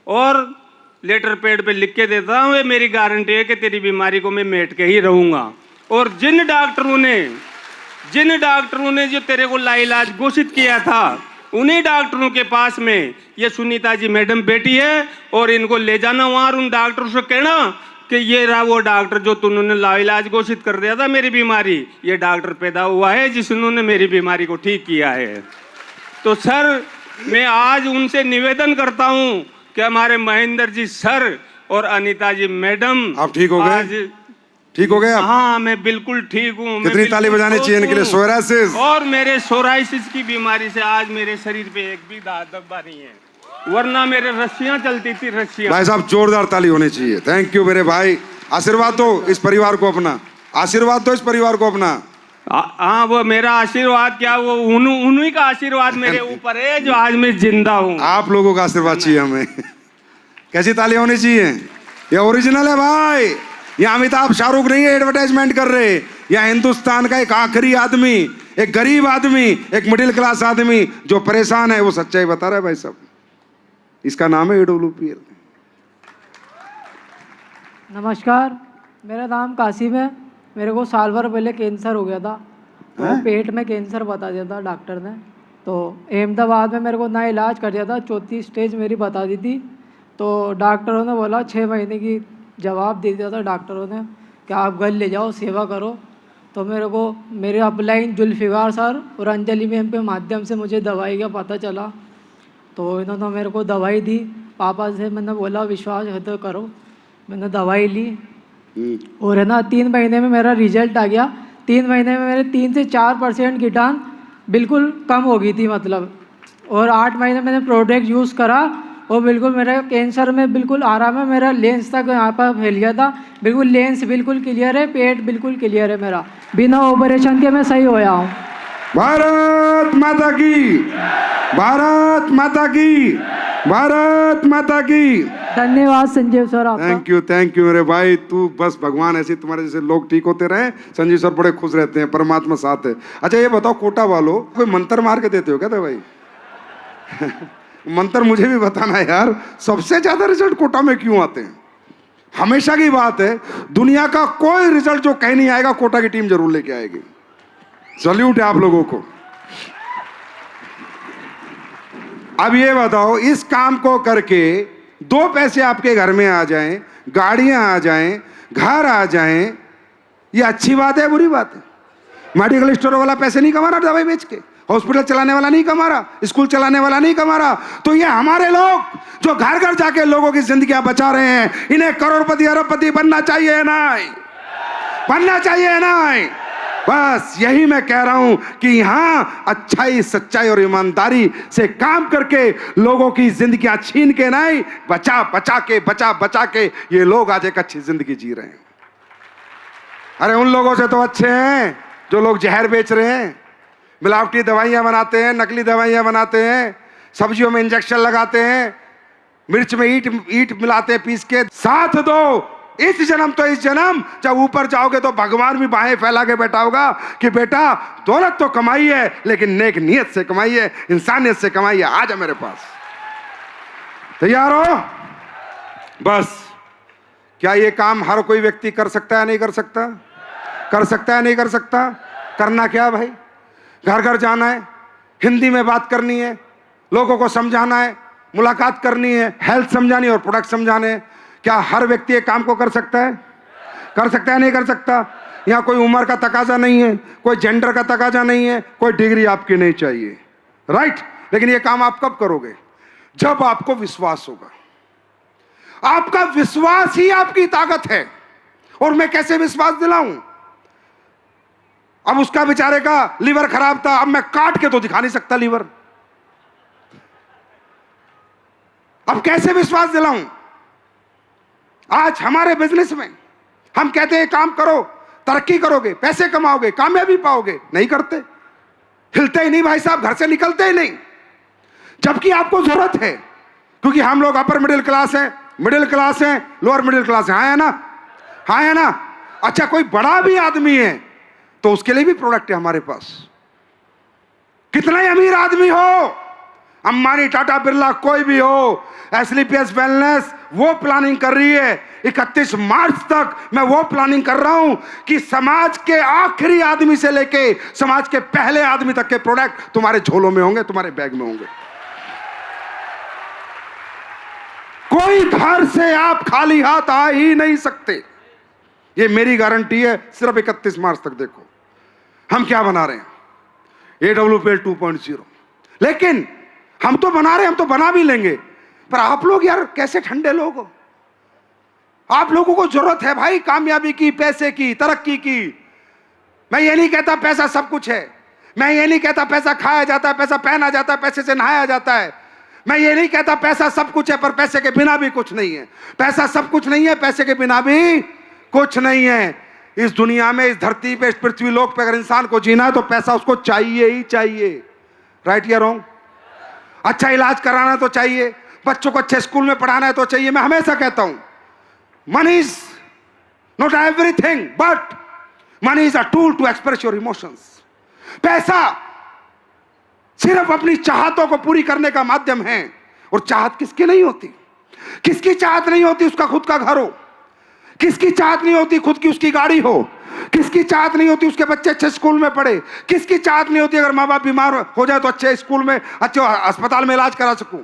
और लेटर पैड पे लिख के देता हूँ, ये मेरी गारंटी है कि तेरी बीमारी को मैं मेट के ही रहूँगा। और जिन डॉक्टरों ने जो तेरे को लाइलाज घोषित किया था उन्हीं डॉक्टरों के पास में ये सुनीता जी मैडम बैठी है, और इनको ले जाना वहाँ, उन डॉक्टरों से कहना कि ये रहा वो डॉक्टर जो तुमने लाइलाज घोषित कर दिया था मेरी बीमारी, ये डॉक्टर पैदा हुआ है जिसने मेरी बीमारी को ठीक किया है। तो सर मैं आज उनसे निवेदन करता हूँ कि हमारे महेंद्र जी सर और अनीता जी मैडम, आप ठीक हो गए? ठीक हो गए आप? हाँ मैं बिल्कुल ठीक हूँ। कितनी ताली बजानी चाहिए इनके लिए? सोराइसिस और मेरे सोराइसिस की बीमारी से आज मेरे शरीर पे एक भी धब्बा नहीं है, वरना मेरे रस्सियां चलती थी, रस्सियां। भाई साहब जोरदार ताली होनी चाहिए। थैंक यू मेरे भाई। आशीर्वाद दो इस परिवार को अपना, आशीर्वाद दो इस परिवार को अपना। हाँ वो मेरा आशीर्वाद क्या, वो उन्हीं का आशीर्वाद मेरे ऊपर है जो आज मैं जिंदा हूँ। आप लोगों का आशीर्वाद चाहिए हमें। कैसी ताली होनी चाहिए? ये ओरिजिनल है भाई। ये अमिताभ शाहरुख नहीं है एडवर्टाइजमेंट कर रहे। यह हिंदुस्तान का एक आखिरी आदमी, एक गरीब आदमी, एक मिडिल क्लास आदमी जो परेशान है, वो सच्चाई बता रहा है भाई साहब। इसका नाम है AWPL। नमस्कार, मेरा नाम कासिम है। मेरे को साल भर पहले कैंसर हो गया था, तो पेट में कैंसर बता दिया था डॉक्टर ने। तो अहमदाबाद में मेरे को ना इलाज कर दिया था, 4थी स्टेज मेरी बता दी थी। तो डॉक्टरों ने बोला 6 महीने की जवाब दे दिया था डॉक्टरों ने कि आप घर ले जाओ, सेवा करो। तो मेरे को मेरे अपलाइन जुल्फिकार सर और अंजलि मैम के माध्यम से मुझे दवाई का पता चला। तो इन्होंने मेरे को दवाई दी। पापा से मैंने बोला विश्वास है तो करो। मैंने दवाई ली और है ना 3 महीने में मेरा रिजल्ट आ गया। 3 महीने में मेरे 3 से 4% कीटाणु बिल्कुल कम हो गई थी मतलब। और 8 महीने मैंने प्रोडक्ट यूज़ करा और बिल्कुल मेरा कैंसर में बिल्कुल आराम है। मेरा लेंस तक यहाँ पर फैल गया था, बिल्कुल लेंस बिल्कुल क्लियर है, पेट बिल्कुल क्लियर है मेरा, बिना ऑपरेशन के मैं सही होया हूँ। भारत माता की, भारत माता की, भारत माता की। धन्यवाद संजीव सर आपका। थैंक यू मेरे भाई। तू बस भगवान ऐसे तुम्हारे जैसे लोग ठीक होते रहे। संजीव सर बड़े खुश रहते हैं, परमात्मा साथ है। अच्छा ये बताओ कोटा वालों, कोई मंत्र मार के देते हो क्या दवाई? मंत्र मुझे भी बताना यार। सबसे ज्यादा रिजल्ट कोटा में क्यों आते हैं? हमेशा की बात है, दुनिया का कोई रिजल्ट जो कहीं नहीं आएगा कोटा की टीम जरूर लेके आएगी। सल्यूट है आप लोगों को। अब ये बताओ, इस काम को करके 2 पैसे आपके घर में आ जाएं, गाड़ियां आ जाएं, घर आ जाएं, ये अच्छी बात है बुरी बात है? मेडिकल स्टोर वाला पैसे नहीं कमा रहा दवाई बेच के, हॉस्पिटल चलाने वाला नहीं कमा रहा, स्कूल चलाने वाला नहीं कमा रहा। तो ये हमारे लोग जो घर घर जाके लोगों की जिंदगियां बचा रहे हैं, इन्हें करोड़पति अरबपति बनना चाहिए नहीं? बनना चाहिए नहीं? बस यही मैं कह रहा हूं कि यहां अच्छाई, सच्चाई और ईमानदारी से काम करके लोगों की जिंदगियां छीन के नहीं, बचा बचा के ये लोग आज एक अच्छी जिंदगी जी रहे हैं। अरे उन लोगों से तो अच्छे हैं जो लोग जहर बेच रहे हैं, मिलावटी दवाइयां बनाते हैं, नकली दवाइयां बनाते हैं, सब्जियों में इंजेक्शन लगाते हैं, मिर्च में ईंट मिलाते हैं पीस के। साथ दो इस जन्म तो इस जन्म, जब ऊपर जाओगे तो भगवान भी बाहें फैला के बैठा होगा कि बेटा दौलत तो कमाई है लेकिन नेक नियत से कमाई है, इंसानियत से कमाई है, आ जा मेरे पास। तैयार हो? बस क्या ये काम हर कोई व्यक्ति कर सकता है नहीं कर सकता? कर सकता है नहीं कर सकता? करना क्या भाई? घर घर जाना है, हिंदी में बात करनी है, लोगों को समझाना है, मुलाकात करनी है, हेल्थ समझानी और प्रोडक्ट समझाने हैं। क्या हर व्यक्ति एक काम को कर सकता है? कर सकता है नहीं कर सकता? यहाँ कोई उम्र का तकाजा नहीं है, कोई जेंडर का तकाजा नहीं है, कोई डिग्री आपकी नहीं चाहिए, राइट? लेकिन ये काम आप कब करोगे? जब आपको विश्वास होगा। आपका विश्वास ही आपकी ताकत है। और मैं कैसे विश्वास दिलाऊं? अब उसका बेचारे का लीवर खराब था, अब मैं काट के तो दिखा नहीं सकता लीवर। अब कैसे विश्वास दिलाऊं? आज हमारे बिजनेस में हम कहते हैं काम करो, तरक्की करोगे, पैसे कमाओगे, कामयाबी पाओगे, नहीं करते, हिलते ही नहीं भाई साहब, घर से निकलते ही नहीं। जबकि आपको जरूरत है, क्योंकि हम लोग अपर मिडिल क्लास हैं, मिडिल क्लास हैं, लोअर मिडिल क्लास हैं, हाँ है ना? हाँ है ना? अच्छा, कोई बड़ा भी आदमी है तो उसके लिए भी प्रोडक्ट है हमारे पास। कितना ही अमीर आदमी हो, अंबानी, टाटा, बिरला, कोई भी हो, एसलीपीएस वेलनेस वो प्लानिंग कर रही है 31 मार्च तक। मैं वो प्लानिंग कर रहा हूं कि समाज के आखिरी आदमी से लेके समाज के पहले आदमी तक के प्रोडक्ट तुम्हारे झोलों में होंगे, तुम्हारे बैग में होंगे। कोई घर से आप खाली हाथ आ ही नहीं सकते, ये मेरी गारंटी है। सिर्फ 31 मार्च तक देखो हम क्या बना रहे हैं, AWPL 2.0। लेकिन हम तो बना रहे हैं, हम तो बना भी लेंगे, पर आप लोग यार कैसे ठंडे लोग हो? आप लोगों को जरूरत है भाई कामयाबी की, पैसे की, तरक्की की। मैं ये नहीं कहता पैसा सब कुछ है, मैं ये नहीं कहता पैसा खाया जाता है, पैसा पहना जाता है, पैसे से नहाया जाता है। मैं ये नहीं कहता पैसा सब कुछ है पर पैसे के बिना भी कुछ नहीं है। पैसा सब कुछ नहीं है, पैसे के बिना भी कुछ नहीं है। इस दुनिया में, इस धरती पे, इस पृथ्वी लोक पे अगर इंसान को जीना है तो पैसा उसको चाहिए ही चाहिए, राइट या रॉन्ग? अच्छा इलाज कराना तो चाहिए, बच्चों को अच्छे स्कूल में पढ़ाना है तो चाहिए। मैं हमेशा कहता हूं money is not everything but money is a tool to express your emotions. पैसा सिर्फ अपनी चाहतों को पूरी करने का माध्यम है। और चाहत किसकी नहीं होती? किसकी चाहत नहीं होती उसका खुद का घर हो? किसकी चाहत नहीं होती खुद की उसकी गाड़ी हो? किसकी चाहत नहीं होती उसके बच्चे अच्छे स्कूल में पढ़े? किसकी चाहत नहीं होती अगर माँ बाप बीमार हो जाए तो अच्छे स्कूल में, अच्छे अस्पताल में इलाज करा सकूं?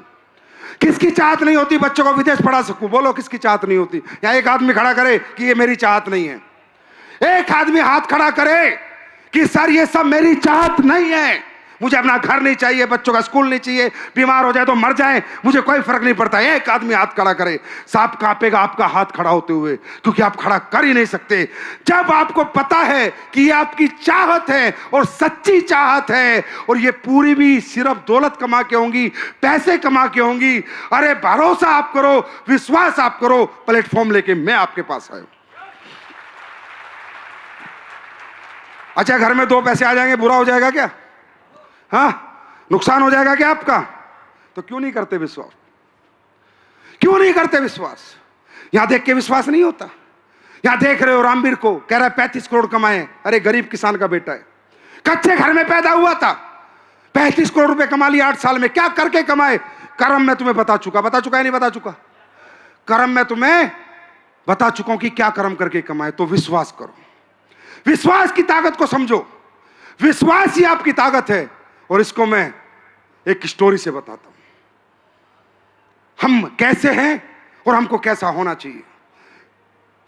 किसकी चाहत नहीं होती बच्चों को विदेश पढ़ा सकूं? बोलो किसकी चाहत नहीं होती? या एक आदमी खड़ा करे कि ये मेरी चाहत नहीं है। एक आदमी हाथ खड़ा करे कि सर ये सब मेरी चाहत नहीं है, मुझे अपना घर नहीं चाहिए, बच्चों का स्कूल नहीं चाहिए, बीमार हो जाए तो मर जाए, मुझे कोई फर्क नहीं पड़ता। एक आदमी हाथ खड़ा करे, सांप कांपेगा आपका हाथ खड़ा होते हुए, क्योंकि आप खड़ा कर ही नहीं सकते। जब आपको पता है कि ये आपकी चाहत है और सच्ची चाहत है, और ये पूरी भी सिर्फ दौलत कमा के होंगी, पैसे कमा के होंगी, अरे भरोसा आप करो, विश्वास आप करो, प्लेटफॉर्म लेके मैं आपके पास आया। अच्छा घर में 2 पैसे आ जाएंगे बुरा हो जाएगा क्या? हाँ, नुकसान हो जाएगा क्या आपका? तो क्यों नहीं करते विश्वास? क्यों नहीं करते विश्वास? यहां देख के विश्वास नहीं होता। यहां देख रहे हो रामवीर को, कह रहा है 35 करोड़ कमाए, अरे गरीब किसान का बेटा है, कच्चे घर में पैदा हुआ था, 35 करोड़ रुपए कमा लिया 8 साल में। क्या करके कमाए? कर्म मैं तुम्हें बता चुका है नहीं बता चुका? कर्म मैं तुम्हें बता चुका हूं कि क्या कर्म करके कमाए। तो विश्वास करो, विश्वास की ताकत को समझो। विश्वास ही आपकी ताकत है। और इसको मैं एक स्टोरी से बताता हूं, हम कैसे हैं और हमको कैसा होना चाहिए,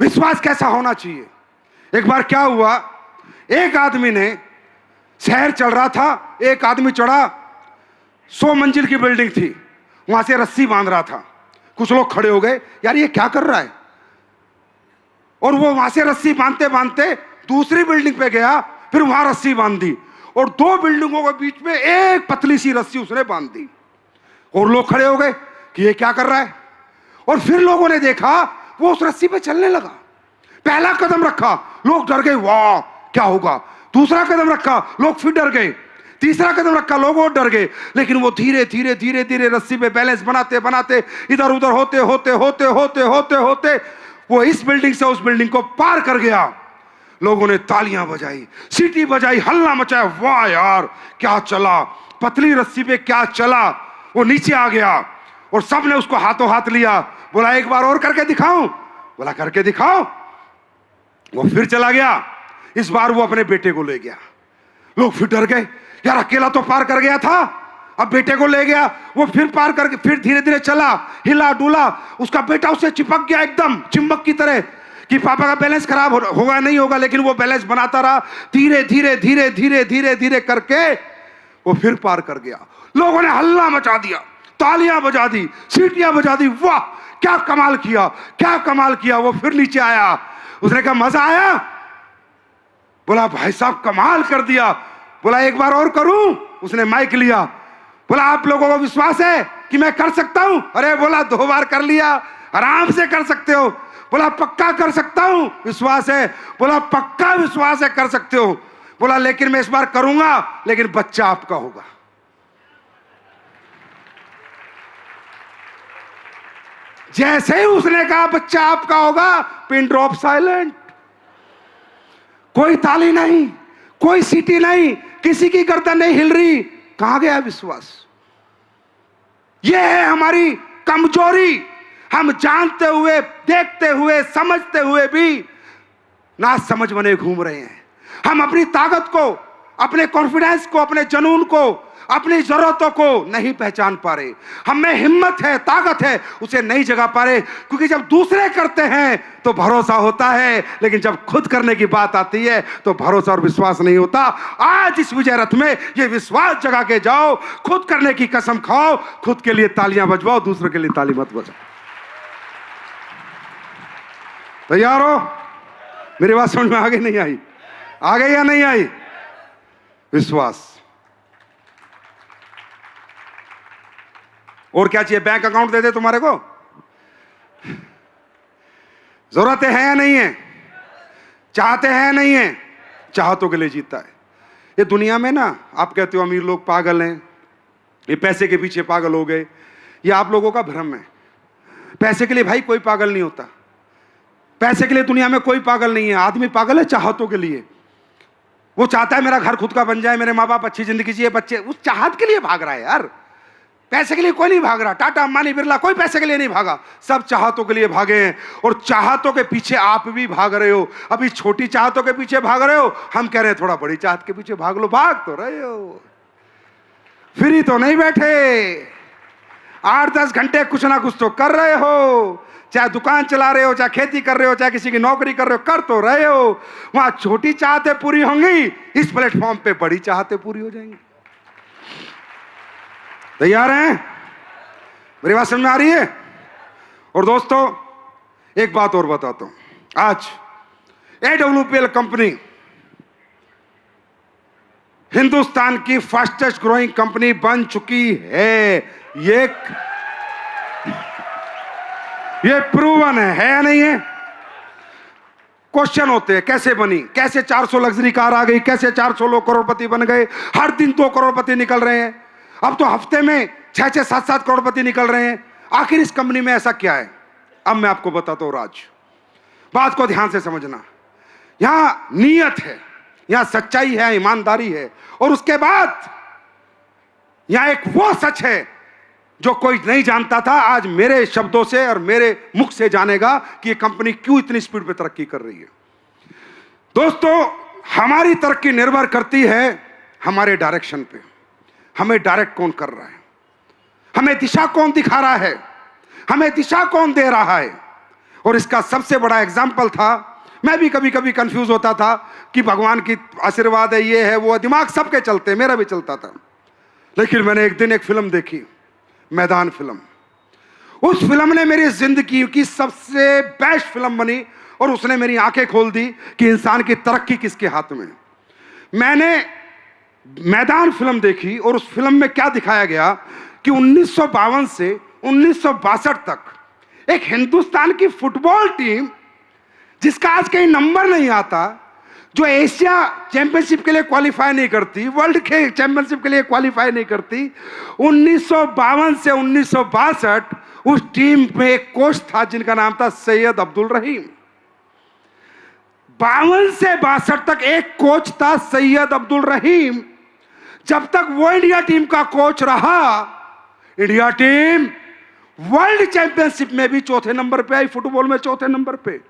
विश्वास कैसा होना चाहिए। एक बार क्या हुआ, एक आदमी ने शहर चल रहा था, एक आदमी चढ़ा, 100 मंजिल की बिल्डिंग थी, वहां से रस्सी बांध रहा था। कुछ लोग खड़े हो गए, यार ये क्या कर रहा है? और वो वहां से रस्सी बांधते बांधते दूसरी बिल्डिंग पे गया, फिर वहां रस्सी बांध दी, और 2 बिल्डिंगों के बीच में एक पतली सी रस्सी उसने बांध दी। और लोग खड़े हो गए कि ये क्या कर रहा है? और फिर लोगों ने देखा वो उस रस्सी पे चलने लगा। पहला कदम रखा, लोग डर गए, वाह क्या होगा। दूसरा कदम रखा, लोग फिर डर गए। तीसरा कदम रखा, लोग और डर गए। लेकिन वो धीरे धीरे धीरे धीरे रस्सी पे बैलेंस बनाते बनाते इधर उधर होते होते होते होते होते होते वो इस बिल्डिंग से उस बिल्डिंग को पार कर गया। लोगों ने तालियां बजाई, सीटी बजाई, हल्ला मचाया, वाह यार क्या चला, पतली रस्सी पे क्या चला। वो नीचे आ गया और सबने उसको हाथों हाथ लिया, बोला एक बार और करके दिखाऊं? बोला करके दिखाओ। वो फिर चला गया, इस बार वो अपने बेटे को ले गया। लोग फिर डर गए, यार अकेला तो पार कर गया था, अब बेटे को ले गया। वो फिर पार करके फिर धीरे धीरे चला, हिला डुला, उसका बेटा उससे चिपक गया एकदम चिंबक की तरह कि पापा का बैलेंस खराब होगा नहीं होगा, लेकिन वो बैलेंस बनाता रहा। धीरे धीरे धीरे धीरे धीरे धीरे करके वो फिर पार कर गया। लोगों ने हल्ला मचा दिया, तालियां बजा दी, सीटियां बजा दी, वाह क्या कमाल किया, क्या कमाल किया। वो फिर नीचे आया, उसने कहा मजा आया? बोला भाई साहब कमाल कर दिया। बोला एक बार और करूं? उसने माइक लिया, बोला आप लोगों को विश्वास है कि मैं कर सकता हूं? अरे बोला 2 बार कर लिया, आराम से कर सकते हो। बोला पक्का कर सकता हूं, विश्वास है? बोला पक्का विश्वास है, कर सकते हो। बोला लेकिन मैं इस बार करूंगा, लेकिन बच्चा आपका होगा। जैसे ही उसने कहा बच्चा आपका होगा, पिन ड्रॉप साइलेंट। कोई ताली नहीं, कोई सीटी नहीं, किसी की गर्दन नहीं हिल रही। कहां गया विश्वास? यह है हमारी कमजोरी। हम जानते हुए, देखते हुए, समझते हुए भी ना समझ बने घूम रहे हैं। हम अपनी ताकत को, अपने कॉन्फिडेंस को, अपने जुनून को, अपनी जरूरतों को नहीं पहचान पा रहे। हम में हिम्मत है, ताकत है, उसे नहीं जगा पा रहे। क्योंकि जब दूसरे करते हैं तो भरोसा होता है, लेकिन जब खुद करने की बात आती है तो भरोसा और विश्वास नहीं होता। आज इस विजय रथ में ये विश्वास जगा के जाओ, खुद करने की कसम खाओ, खुद के लिए तालियां बजवाओ, दूसरों के लिए ताली मत बजाओ। तैयार हो? मेरी बात समझ में आ गई नहीं आई? आ गई या नहीं आई? विश्वास। और क्या चाहिए? बैंक अकाउंट दे दे तुम्हारे को? जरूरतें हैं या नहीं है? चाहते हैं या नहीं है? चाहतों के लिए जीतता है। ये दुनिया में ना, आप कहते हो अमीर लोग पागल हैं, ये पैसे के पीछे पागल हो गए, ये आप लोगों का भ्रम है। पैसे के लिए भाई कोई पागल नहीं होता। पैसे के लिए दुनिया में कोई पागल नहीं है। आदमी पागल है चाहतों के लिए। वो चाहता है मेरा घर खुद का बन जाए, मेरे माँ बाप अच्छी जिंदगी जिए, बच्चे, उस चाहत के लिए भाग रहा है यार। पैसे के लिए कोई नहीं भाग रहा। टाटा, अंबानी, बिरला कोई पैसे के लिए नहीं भागा, सब चाहतों के लिए भागे हैं। और चाहतों के पीछे आप भी भाग रहे हो। अभी छोटी चाहतों के पीछे भाग रहे हो, हम कह रहे हैं थोड़ा बड़ी चाहत के पीछे भाग लो। भाग तो रहे हो, फ्री तो नहीं बैठे। 8-10 घंटे कुछ ना कुछ तो कर रहे हो। चाहे दुकान चला रहे हो, चाहे खेती कर रहे हो, चाहे किसी की नौकरी कर रहे हो, कर तो रहे हो। वहां छोटी चाहतें पूरी होंगी, इस प्लेटफॉर्म पे बड़ी चाहतें पूरी हो जाएंगी। तैयार हैं? मेरी बात समझ में आ रही है? और दोस्तों एक बात और बताता हूं। आज AWPL कंपनी हिंदुस्तान की फास्टेस्ट ग्रोइंग कंपनी बन चुकी है। ये प्रूवन है या नहीं है? क्वेश्चन होते हैं कैसे बनी, कैसे 400 लग्जरी कार आ गई, कैसे 400 लोग करोड़पति बन गए, हर दिन 2 करोड़पति निकल रहे हैं, अब तो हफ्ते में 6-6, 7-7 करोड़पति निकल रहे हैं। आखिर इस कंपनी में ऐसा क्या है? अब मैं आपको बताता हूं राज। बात को ध्यान से समझना। यहां नीयत है, यहां सच्चाई है, ईमानदारी है, और उसके बाद यहां एक वो सच है जो कोई नहीं जानता था, आज मेरे शब्दों से और मेरे मुख से जानेगा कि ये कंपनी क्यों इतनी स्पीड पे तरक्की कर रही है। दोस्तों हमारी तरक्की निर्भर करती है हमारे डायरेक्शन पे। हमें डायरेक्ट कौन कर रहा है, हमें दिशा कौन दिखा रहा है, हमें दिशा कौन दे रहा है। और इसका सबसे बड़ा एग्जाम्पल था मैं भी कभी कभी कंफ्यूज होता था कि भगवान की आशीर्वाद है, ये है वो है, दिमाग सबके चलते, मेरा भी चलता था। लेकिन मैंने एक दिन एक फिल्म देखी, मैदान फिल्म। उस फिल्म ने मेरी जिंदगी की सबसे बेस्ट फिल्म बनी और उसने मेरी आंखें खोल दी कि इंसान की तरक्की किसके हाथ में। मैंने मैदान फिल्म देखी और उस फिल्म में क्या दिखाया गया कि 1952 से 1962 तक एक हिंदुस्तान की फुटबॉल टीम, जिसका आज कहीं नंबर नहीं आता, जो एशिया चैंपियनशिप के लिए क्वालिफाई नहीं करती, वर्ल्ड के चैंपियनशिप के लिए क्वालिफाई नहीं करती, 1952 से 1962 उस टीम में एक कोच था जिनका नाम था सैयद अब्दुल रहीम। 52 से 62 तक एक कोच था सैयद अब्दुल रहीम। जब तक वो इंडिया टीम का कोच रहा, इंडिया टीम वर्ल्ड चैंपियनशिप में भी चौथे नंबर पे आई, फुटबॉल में चौथे नंबर पे,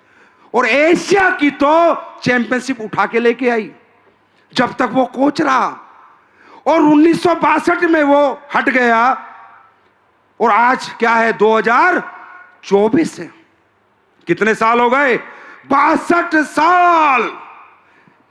और एशिया की तो चैंपियनशिप उठा के लेके आई जब तक वो कोच रहा। और 1962 में वो हट गया और आज क्या है, 2024 है। कितने साल हो गए? 62 साल।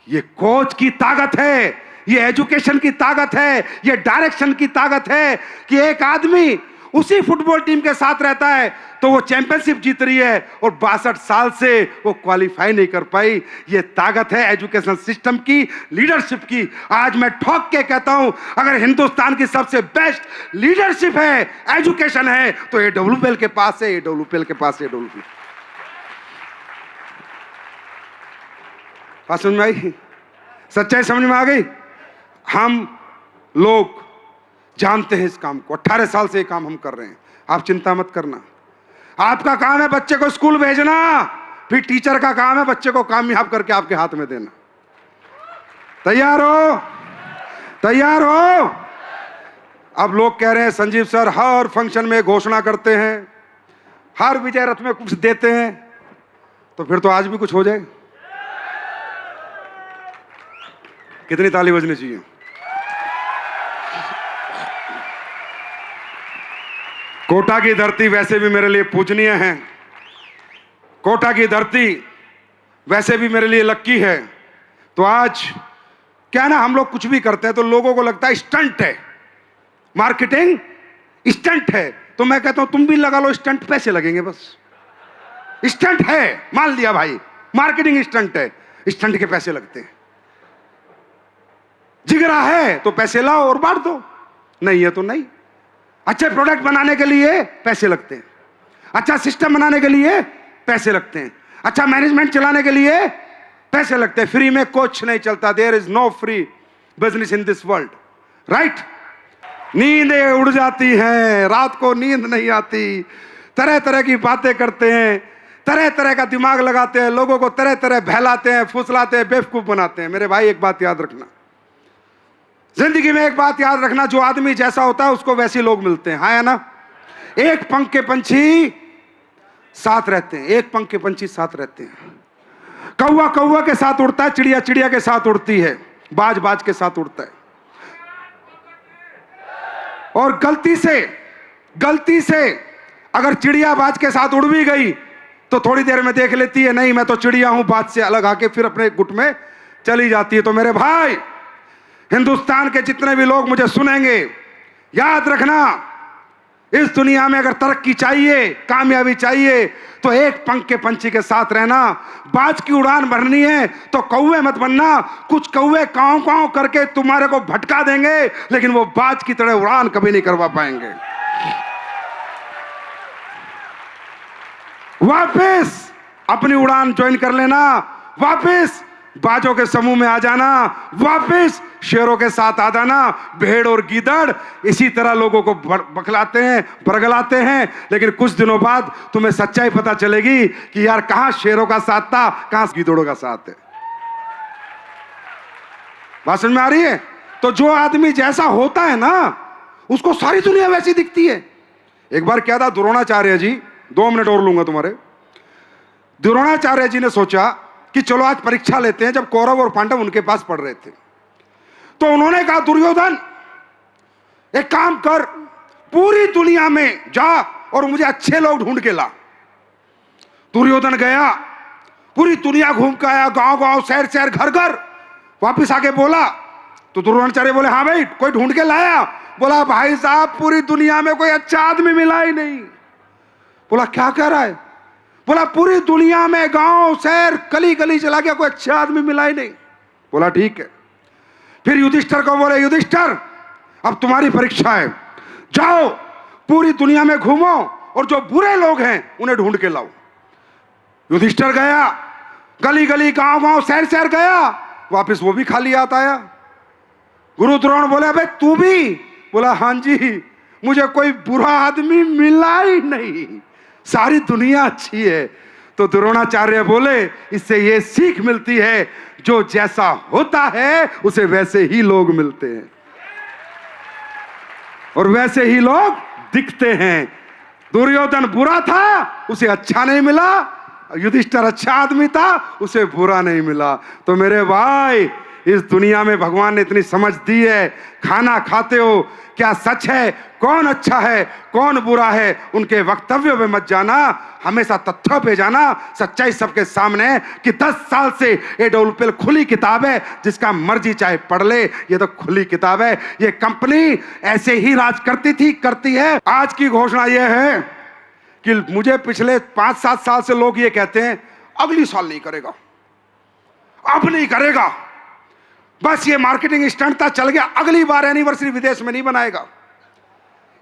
ये कोच की ताकत है, ये एजुकेशन की ताकत है, ये डायरेक्शन की ताकत है कि एक आदमी उसी फुटबॉल टीम के साथ रहता है तो वो चैंपियनशिप जीत रही है और 62 साल से वो क्वालिफाई नहीं कर पाई। ये ताकत है एजुकेशन सिस्टम की, लीडरशिप की। आज मैं ठोक के कहता हूं, अगर हिंदुस्तान की सबसे बेस्ट लीडरशिप है, एजुकेशन है, तो AWPL के पास है, AWPL के पास है, AWPL। बात समझ में आई? सच्चाई समझ में आ गई? हम लोग जानते हैं इस काम को, 18 साल से ये काम हम कर रहे हैं। आप चिंता मत करना। आपका काम है बच्चे को स्कूल भेजना, फिर टीचर का काम है बच्चे को कामयाब करके आपके हाथ में देना। तैयार हो? तैयार हो? अब लोग कह रहे हैं संजीव सर हर फंक्शन में घोषणा करते हैं, हर विजय रथ में कुछ देते हैं, तो फिर तो आज भी कुछ हो जाए। कितनी ताली बजनी चाहिए? कोटा की धरती वैसे भी मेरे लिए पूजनीय है, कोटा की धरती वैसे भी मेरे लिए लक्की है। तो आज क्या ना, हम लोग कुछ भी करते हैं तो लोगों को लगता है स्टंट है, मार्केटिंग स्टंट है। तो मैं कहता हूं तुम भी लगा लो स्टंट, पैसे लगेंगे बस। स्टंट है, मान लिया भाई, मार्केटिंग स्टंट है, स्टंट के पैसे लगते हैं। जिगरा है तो पैसे लाओ और बांट दो, नहीं है तो नहीं। अच्छे प्रोडक्ट बनाने के लिए पैसे लगते हैं, अच्छा सिस्टम बनाने के लिए पैसे लगते हैं, अच्छा मैनेजमेंट चलाने के लिए पैसे लगते हैं। फ्री में कुछ नहीं चलता। There is no free business in this world, right? नींदें उड़ जाती हैं, रात को नींद नहीं आती, तरह तरह की बातें करते हैं, तरह तरह का दिमाग लगाते हैं, लोगों को तरह तरह बहलाते हैं, फुसलाते हैं, बेवकूफ बनाते हैं। मेरे भाई एक बात याद रखना, जिंदगी में एक बात याद रखना, जो आदमी जैसा होता है उसको वैसे लोग मिलते हैं, हाँ या ना? एक पंख के पंछी साथ रहते हैं, एक पंख के पंछी साथ रहते हैं। कौवा कौवा के साथ उड़ता है, चिड़िया चिड़िया के साथ उड़ती है, बाज बाज के साथ उड़ता है। और गलती से अगर चिड़िया बाज के साथ उड़ भी गई तो थोड़ी देर में देख लेती है, नहीं मैं तो चिड़िया हूं, बाज से अलग आके फिर अपने गुट में चली जाती है। तो मेरे भाई, हिंदुस्तान के जितने भी लोग मुझे सुनेंगे, याद रखना, इस दुनिया में अगर तरक्की चाहिए, कामयाबी चाहिए, तो एक पंख के पंछी के साथ रहना। बाज की उड़ान भरनी है तो कौवे मत बनना। कुछ कौवे कांव कांव करके तुम्हारे को भटका देंगे, लेकिन वो बाज की तरह उड़ान कभी नहीं करवा पाएंगे। वापस अपनी उड़ान ज्वाइन कर लेना, वापस बाजों के समूह में आ जाना, वापस शेरों के साथ आ जाना। भेड़ और गीदड़ इसी तरह लोगों को बखलाते हैं, बरगलाते हैं, लेकिन कुछ दिनों बाद तुम्हें सच्चाई पता चलेगी कि यार कहां शेरों का साथ था, कहां गीदड़ों का साथ है। बात समझ में आ रही है? तो जो आदमी जैसा होता है ना, उसको सारी दुनिया वैसी दिखती है। एक बार क्या था, द्रोणाचार्य जी, 2 मिनट और लूंगा तुम्हारे। द्रोणाचार्य जी ने सोचा कि चलो आज परीक्षा लेते हैं, जब कौरव और पांडव उनके पास पढ़ रहे थे। तो उन्होंने कहा, दुर्योधन एक काम कर, पूरी दुनिया में जा और मुझे अच्छे लोग ढूंढ के ला। दुर्योधन गया पूरी दुनिया घूम के आया, गांव गांव, शहर शहर, घर घर। वापिस आके बोला तो द्रोणाचार्य बोले हाँ भाई कोई ढूंढ के लाया? बोला भाई साहब पूरी दुनिया में कोई अच्छा आदमी मिला ही नहीं। बोला क्या कह रहा है? बोला पूरी दुनिया में गांव शहर गली गली चला गया, कोई अच्छा आदमी मिला ही नहीं। बोला ठीक है। फिर युधिष्ठिर को बोले युधिष्ठिर अब तुम्हारी परीक्षा है, जाओ पूरी दुनिया में घूमो और जो बुरे लोग हैं उन्हें ढूंढ के लाओ। युधिष्ठिर गया, गली गली गांव गांव शहर शहर गया, वापस वो भी खाली हाथ आया। गुरु द्रोण बोले अबे तू भी? बोला हाँ जी, मुझे कोई बुरा आदमी मिला ही नहीं, सारी दुनिया अच्छी है। तो द्रोणाचार्य बोले इससे ये सीख मिलती है जो जैसा होता है उसे वैसे ही लोग मिलते हैं और वैसे ही लोग दिखते हैं। दुर्योधन बुरा था, उसे अच्छा नहीं मिला, युधिष्ठिर अच्छा आदमी था, उसे बुरा नहीं मिला। तो मेरे भाई इस दुनिया में भगवान ने इतनी समझ दी है, खाना खाते हो क्या सच है, कौन अच्छा है कौन बुरा है, उनके वक्तव्यों में मत जाना, हमेशा तथ्यों पे जाना, सच्चाई सबके सामने है कि 10 साल से एडोलपेल खुली किताब है, जिसका मर्जी चाहे पढ़ ले, ये तो खुली किताब है। ये कंपनी ऐसे ही राज करती थी, करती है। आज की घोषणा ये है कि मुझे पिछले 5-7 साल से लोग ये कहते हैं अगली साल नहीं करेगा, अब नहीं करेगा, बस ये मार्केटिंग स्टंट था, चल गया, अगली बार एनिवर्सरी विदेश में नहीं बनाएगा,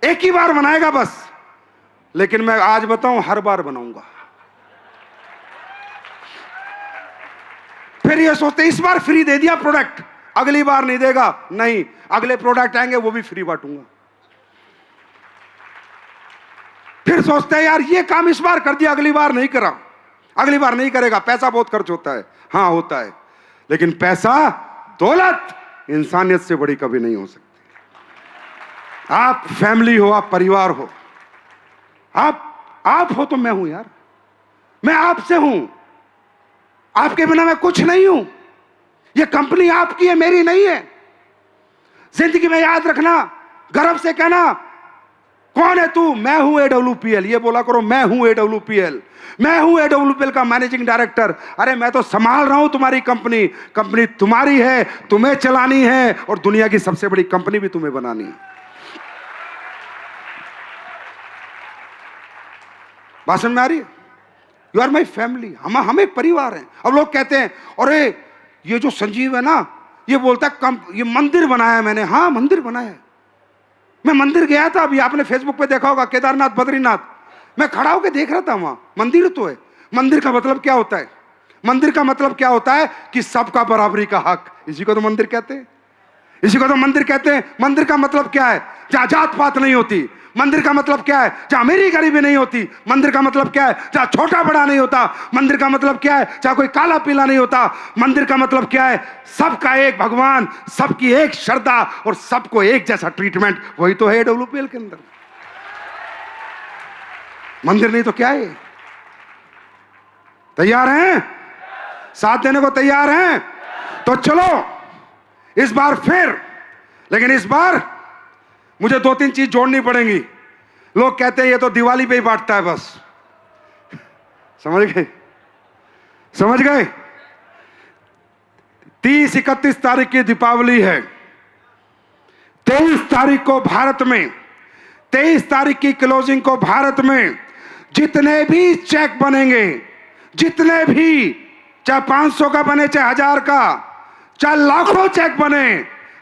एक ही बार बनाएगा बस। लेकिन मैं आज बताऊं हर बार बनाऊंगा। फिर ये सोचते इस बार फ्री दे दिया प्रोडक्ट, अगली बार नहीं देगा, नहीं अगले प्रोडक्ट आएंगे वो भी फ्री बांटूंगा। फिर सोचते हैं यार ये काम इस बार कर दिया, अगली बार नहीं करा, अगली बार नहीं करेगा, पैसा बहुत खर्च होता है। हाँ होता है, लेकिन पैसा दौलत इंसानियत से बड़ी कभी नहीं हो सकती। आप फैमिली हो, आप परिवार हो, आप हो तो मैं हूं यार, मैं आपसे हूं, आपके बिना मैं कुछ नहीं हूं। ये कंपनी आपकी है, मेरी नहीं है। जिंदगी में याद रखना, गर्व से कहना कौन है तू? मैं हूं AWPL, ये बोला करो मैं हूं AWPL, मैं हूं AWPL का मैनेजिंग डायरेक्टर। अरे मैं तो संभाल रहा हूं तुम्हारी कंपनी, कंपनी तुम्हारी है, तुम्हें चलानी है और दुनिया की सबसे बड़ी कंपनी भी तुम्हें बनानी है। भाषण में आ रही है? यू आर माई फैमिली, हम एक परिवार हैं। अब लोग कहते हैं अरे ये जो संजीव है ना, ये बोलता है ये मंदिर बनाया है मैंने। हाँ मंदिर बनाया है, मैं मंदिर गया था, अभी आपने फेसबुक पे देखा होगा, केदारनाथ बद्रीनाथ, मैं खड़ा होकर देख रहा था, वहां मंदिर तो है। मंदिर का मतलब क्या होता है? मंदिर का मतलब क्या होता है कि सबका बराबरी का हक, इसी को तो मंदिर कहते हैं, इसी को तो मंदिर कहते हैं। मंदिर का मतलब क्या है? जहां जात पात नहीं होती। मंदिर का मतलब क्या है? जहां अमीरी गरीबी नहीं होती। मंदिर का मतलब क्या है? जहां छोटा बड़ा नहीं होता। मंदिर का मतलब क्या है? जहां कोई काला पीला नहीं होता। मंदिर का मतलब क्या है? सबका एक भगवान, सबकी एक श्रद्धा और सबको एक जैसा ट्रीटमेंट। वही तो है AWPL के अंदर। मंदिर नहीं तो क्या है? तैयार हैं? साथ देने को तैयार हैं? तो चलो इस बार फिर, लेकिन इस बार मुझे 2-3 चीज जोड़नी पड़ेंगी। लोग कहते हैं ये तो दिवाली पे ही बांटता है बस। समझ गए? समझ गए? 30-31 तारीख की दीपावली है। 23 तारीख को भारत में, 23 तारीख की क्लोजिंग को भारत में जितने भी चेक बनेंगे, जितने भी, चाहे 500 का बने, चाहे 1000 का, चाहे लाखों चेक बने,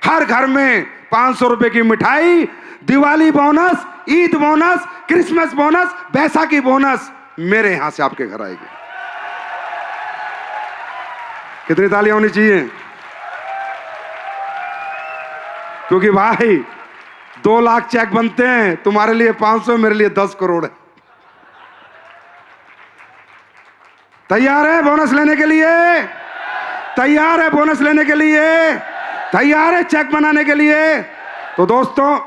हर घर में 500 रुपए की मिठाई, Diwali bonus, Eid bonus, Christmas bonus, Baisakhi bonus मेरे यहां से आपके घर आएगी। कितनी तालियां होनी चाहिए? क्योंकि भाई 2 लाख चेक बनते हैं, तुम्हारे लिए 500, मेरे लिए 10 करोड़ है। तैयार है बोनस लेने के लिए? तैयार है बोनस लेने के लिए? तैयार है चेक बनाने के लिए? तो दोस्तों,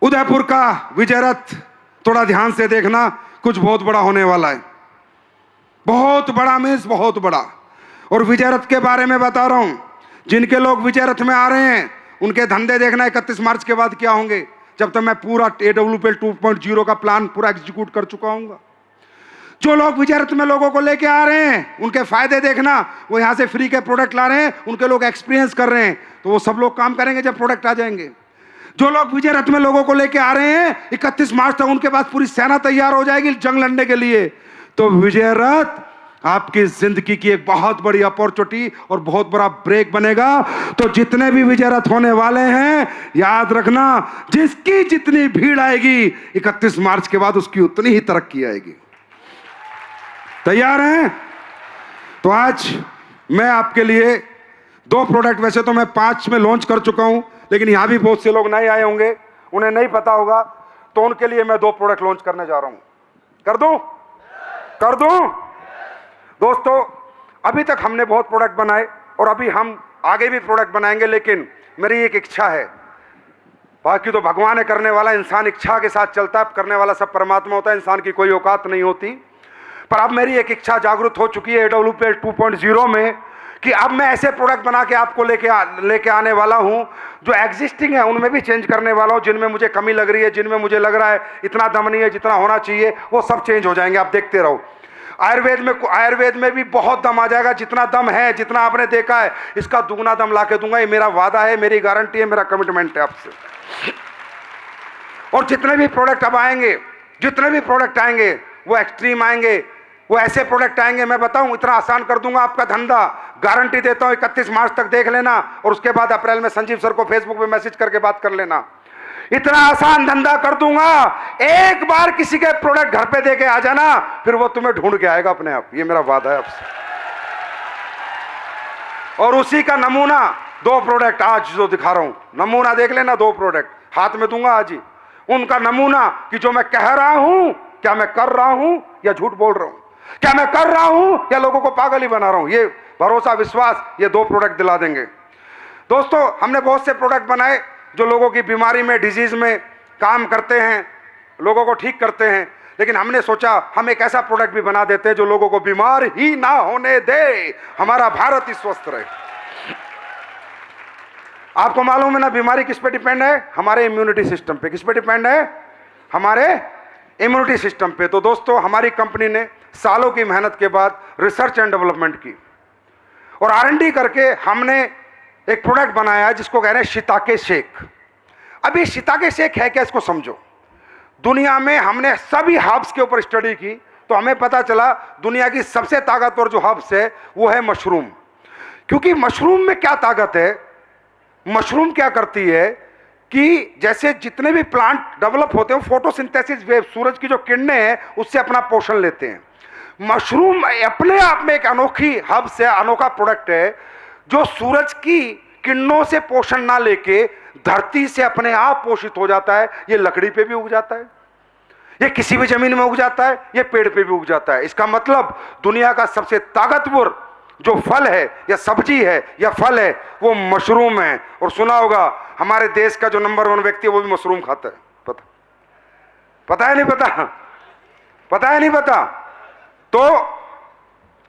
उदयपुर का विजय रथ थोड़ा ध्यान से देखना, कुछ बहुत बड़ा होने वाला है। बहुत बड़ा मीन्स बहुत बड़ा। और विजय रथ के बारे में बता रहा हूं, जिनके लोग विजय रथ में आ रहे हैं उनके धंधे देखना 31 मार्च के बाद क्या होंगे, जब तक मैं पूरा AWPL 2.0 का प्लान पूरा एग्जीक्यूट कर चुका हूंगा। जो लोग विजय रथ में लोगों को लेके आ रहे हैं, उनके फायदे देखना, वो यहाँ से फ्री के प्रोडक्ट ला रहे हैं, उनके लोग एक्सपीरियंस कर रहे हैं, तो वो सब लोग काम करेंगे जब प्रोडक्ट आ जाएंगे। जो लोग विजय रथ में लोगों को लेके आ रहे हैं, 31 मार्च तक उनके पास पूरी सेना तैयार हो जाएगी जंग लड़ने के लिए। तो विजय रथ आपकी जिंदगी की एक बहुत बड़ी अपॉर्चुनिटी और बहुत बड़ा ब्रेक बनेगा। तो जितने भी विजय रथ होने वाले हैं, याद रखना, जिसकी जितनी भीड़ आएगी 31 मार्च के बाद उसकी उतनी ही तरक्की आएगी। तैयार हैं? तो आज मैं आपके लिए 2 प्रोडक्ट, वैसे तो मैं 5 में लॉन्च कर चुका हूं, लेकिन यहां भी बहुत से लोग नए आए होंगे, उन्हें नहीं पता होगा, तो उनके लिए मैं 2 प्रोडक्ट लॉन्च करने जा रहा हूं। कर दूं? दोस्तों, अभी तक हमने बहुत प्रोडक्ट बनाए और अभी हम आगे भी प्रोडक्ट बनाएंगे, लेकिन मेरी एक इच्छा है, बाकी तो भगवान है करने वाला, इंसान इच्छा के साथ चलता है, करने वाला सब परमात्मा होता है, इंसान की कोई औकात नहीं होती। पर अब मेरी एक इच्छा जागृत हो चुकी है AWPL 2.0 में, कि अब मैं ऐसे प्रोडक्ट बना के आपको लेके आने वाला हूं जो एग्जिस्टिंग है उनमें भी चेंज करने वाला हूं। जिनमें मुझे कमी लग रही है, जिनमें मुझे लग रहा है इतना दम नहीं है जितना होना चाहिए, वो सब चेंज हो जाएंगे, आप देखते रहो। आयुर्वेद में भी बहुत दम आ जाएगा, जितना दम है, जितना आपने देखा है, इसका दुगना दम ला के दूंगा। ये मेरा वादा है, मेरी गारंटी है, मेरा कमिटमेंट है आपसे। और जितने भी प्रोडक्ट अब आएंगे, जितने भी प्रोडक्ट आएंगे वो एक्सट्रीम आएंगे, वो ऐसे प्रोडक्ट आएंगे, मैं बताऊं इतना आसान कर दूंगा आपका धंधा, गारंटी देता हूं। 31 मार्च तक देख लेना और उसके बाद अप्रैल में संजीव सर को फेसबुक पे मैसेज करके बात कर लेना। इतना आसान धंधा कर दूंगा, एक बार किसी के प्रोडक्ट घर पे देके आ जाना, फिर वो तुम्हें ढूंढ के आएगा अपने आप। ये मेरा वादा है आपसे। और उसी का नमूना 2 प्रोडक्ट आज जो दिखा रहा हूं, नमूना देख लेना, 2 प्रोडक्ट हाथ में दूंगा आज ही। उनका नमूना कि जो मैं कह रहा हूं, क्या मैं कर रहा हूं या झूठ बोल रहा हूं, क्या मैं कर रहा हूं या लोगों को पागल ही बना रहा हूं, ये भरोसा विश्वास ये 2 प्रोडक्ट दिला देंगे। दोस्तों, हमने बहुत से प्रोडक्ट बनाए जो लोगों की बीमारी में, डिजीज में काम करते हैं, लोगों को ठीक करते हैं, लेकिन हमने सोचा हम एक ऐसा प्रोडक्ट भी बना देते हैं जो लोगों को बीमार ही ना होने दे, हमारा भारत ही स्वस्थ रहे। आपको मालूम है ना, बीमारी किस पे डिपेंड है? हमारे इम्यूनिटी सिस्टम पे। किस पे डिपेंड है? हमारे इम्यूनिटी सिस्टम पे। तो दोस्तों, हमारी कंपनी ने सालों की मेहनत के बाद रिसर्च एंड डेवलपमेंट की और R&D करके हमने एक प्रोडक्ट बनाया है जिसको कह रहे हैं शिताके शेक। अब ये शिताके शेक है क्या, इसको समझो। दुनिया में हमने सभी हर्ब्स के ऊपर स्टडी की तो हमें पता चला दुनिया की सबसे ताकतवर जो हर्ब्स है वो है मशरूम। क्योंकि मशरूम में क्या ताकत है, मशरूम क्या करती है कि जैसे जितने भी प्लांट डेवलप होते हैं, फोटोसिंथेसिस वेव, सूरज की जो किरणें हैं उससे अपना पोषण लेते हैं। मशरूम अपने आप में एक अनोखी हर्ब्स है, अनोखा प्रोडक्ट है जो सूरज की किरणों से पोषण ना लेके धरती से अपने आप पोषित हो जाता है। ये लकड़ी पे भी उग जाता है, ये किसी भी जमीन में उग जाता है, ये पेड़ पे भी उग जाता है। इसका मतलब दुनिया का सबसे ताकतवर जो फल है या सब्जी है या फल है वो मशरूम है। और सुना होगा हमारे देश का जो नंबर 1 व्यक्ति है वो भी मशरूम खाता है। पता है नहीं पता? तो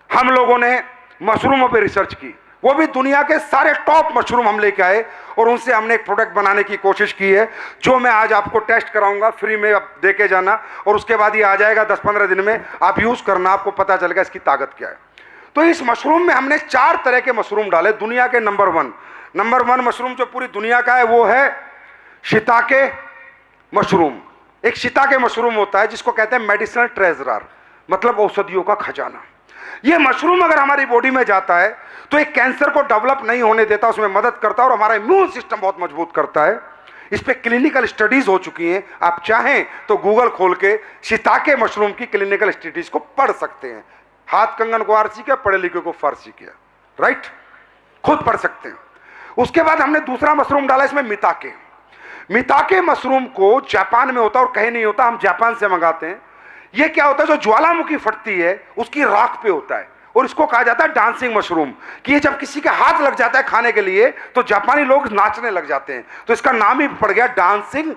हम लोगों ने मशरूमों पे रिसर्च की, वो भी दुनिया के सारे टॉप मशरूम हम लेके आए और उनसे हमने एक प्रोडक्ट बनाने की कोशिश की है जो मैं आज आपको टेस्ट कराऊंगा, फ्री में आप देके जाना और उसके बाद ये आ जाएगा 10-15 दिन में, आप यूज करना, आपको पता चलेगा इसकी ताकत क्या है। तो इस मशरूम में हमने 4 तरह के मशरूम डाले। दुनिया के नंबर 1 मशरूम जो पूरी दुनिया का है वो है शिताके मशरूम। एक शिताके मशरूम होता है जिसको कहते हैं मेडिसिनल ट्रेजरर, मतलब औषधियों का खजाना। ये मशरूम अगर हमारी बॉडी में जाता है तो एक कैंसर को डेवलप नहीं होने देता, उसमें मदद करता है और हमारा इम्यून सिस्टम बहुत मजबूत करता है। इस पे क्लिनिकल स्टडीज हो चुकी हैं, आप चाहें तो गूगल खोल के शिताके मशरूम की क्लिनिकल स्टडीज को पढ़ सकते हैं। हाथ कंगन को आरसी किया, पढ़े लिखे को फारसी किया, राइट, खुद पढ़ सकते हैं। उसके बाद हमने दूसरा मशरूम डाला इसमें मिताके मशरूम को जापान में होता है और कहीं नहीं होता, हम जापान से मंगाते हैं। ये क्या होता है, जो ज्वालामुखी फटती है उसकी राख पे होता है और इसको कहा जाता है डांसिंग मशरूम। कि ये जब किसी के हाथ लग जाता है खाने के लिए तो जापानी लोग नाचने लग जाते हैं, तो इसका नाम ही पड़ गया डांसिंग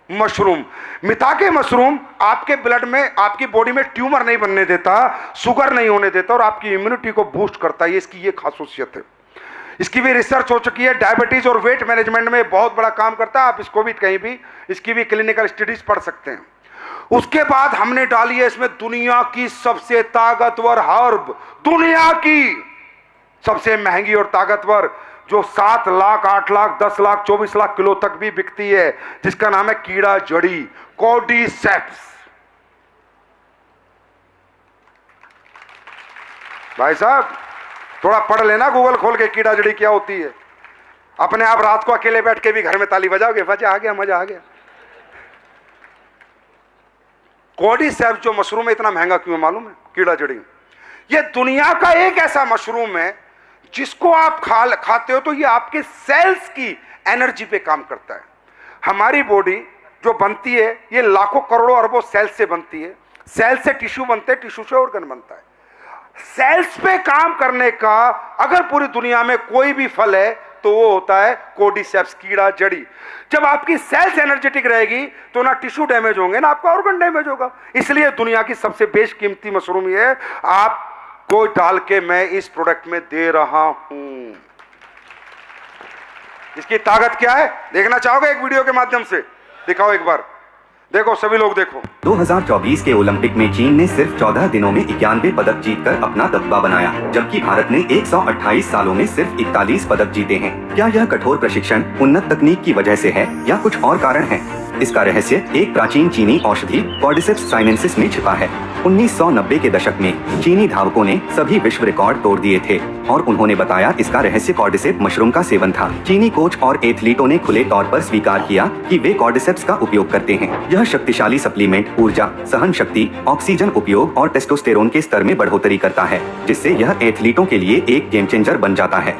मशरूम। मिताके मशरूम आपके ब्लड में, आपकी बॉडी में ट्यूमर नहीं बनने देता, शुगर नहीं होने देता और आपकी इम्यूनिटी को बूस्ट करता है। इसकी ये खासियत है। इसकी भी रिसर्च हो चुकी है, डायबिटीज और वेट मैनेजमेंट में बहुत बड़ा काम करता है। आप इसको भी कहीं भी इसकी भी क्लिनिकल स्टडीज पढ़ सकते हैं। उसके बाद हमने डाली है इसमें दुनिया की सबसे ताकतवर हर्ब, दुनिया की सबसे महंगी और ताकतवर, जो 7 लाख 8 लाख 10 लाख 24 लाख किलो तक भी बिकती है, जिसका नाम है कीड़ा जड़ी, कॉर्डिसेप्स। भाई साहब थोड़ा पढ़ लेना गूगल खोल के, कीड़ा जड़ी क्या होती है। अपने आप रात को अकेले बैठ के भी घर में ताली बजाओगे, मजा आ गया, मजा आ गया। कॉर्डिसेप्स जो मशरूम है इतना महंगा क्यों है मालूम है? कीड़ा जड़ी ये दुनिया का एक ऐसा मशरूम है जिसको आप खाते हो तो ये आपके सेल्स की एनर्जी पे काम करता है। हमारी बॉडी जो बनती है ये लाखों करोड़ों अरबों सेल्स से बनती है। सेल से टिश्यू बनते हैं, टिश्यू से ऑर्गन बनता है। सेल्स पे काम करने का अगर पूरी दुनिया में कोई भी फल है तो वो होता है कॉर्डिसेप्स, कीड़ा जड़ी। जब आपकी सेल्स एनर्जेटिक रहेगी तो ना टिश्यू डैमेज होंगे ना आपका ऑर्गन डैमेज होगा। इसलिए दुनिया की सबसे बेशकीमती मशरूम ये है, आपको डाल के मैं इस प्रोडक्ट में दे रहा हूं। इसकी ताकत क्या है देखना चाहोगे? एक वीडियो के माध्यम से दिखाओ एक बार, देखो सभी लोग देखो। 2024 के ओलंपिक में चीन ने सिर्फ 14 दिनों में 91 पदक जीतकर अपना दबदबा बनाया, जबकि भारत ने 128 सालों में सिर्फ 41 पदक जीते हैं। क्या यह कठोर प्रशिक्षण, उन्नत तकनीक की वजह से है या कुछ और कारण है? इसका रहस्य एक प्राचीन चीनी औषधि कॉर्डिसेप्स साइनेंसिस में छिपा है। 1990 के दशक में चीनी धावकों ने सभी विश्व रिकॉर्ड तोड़ दिए थे और उन्होंने बताया इसका रहस्य कॉर्डिसेप्स मशरूम का सेवन था। चीनी कोच और एथलीटों ने खुले तौर पर स्वीकार किया कि वे कॉर्डिसेप्स का उपयोग करते हैं। यह शक्तिशाली सप्लीमेंट ऊर्जा, सहन शक्ति, ऑक्सीजन उपयोग और टेस्टोस्टेरोन के स्तर में बढ़ोतरी करता है, जिससे यह एथलीटों के लिए एक गेम चेंजर बन जाता है।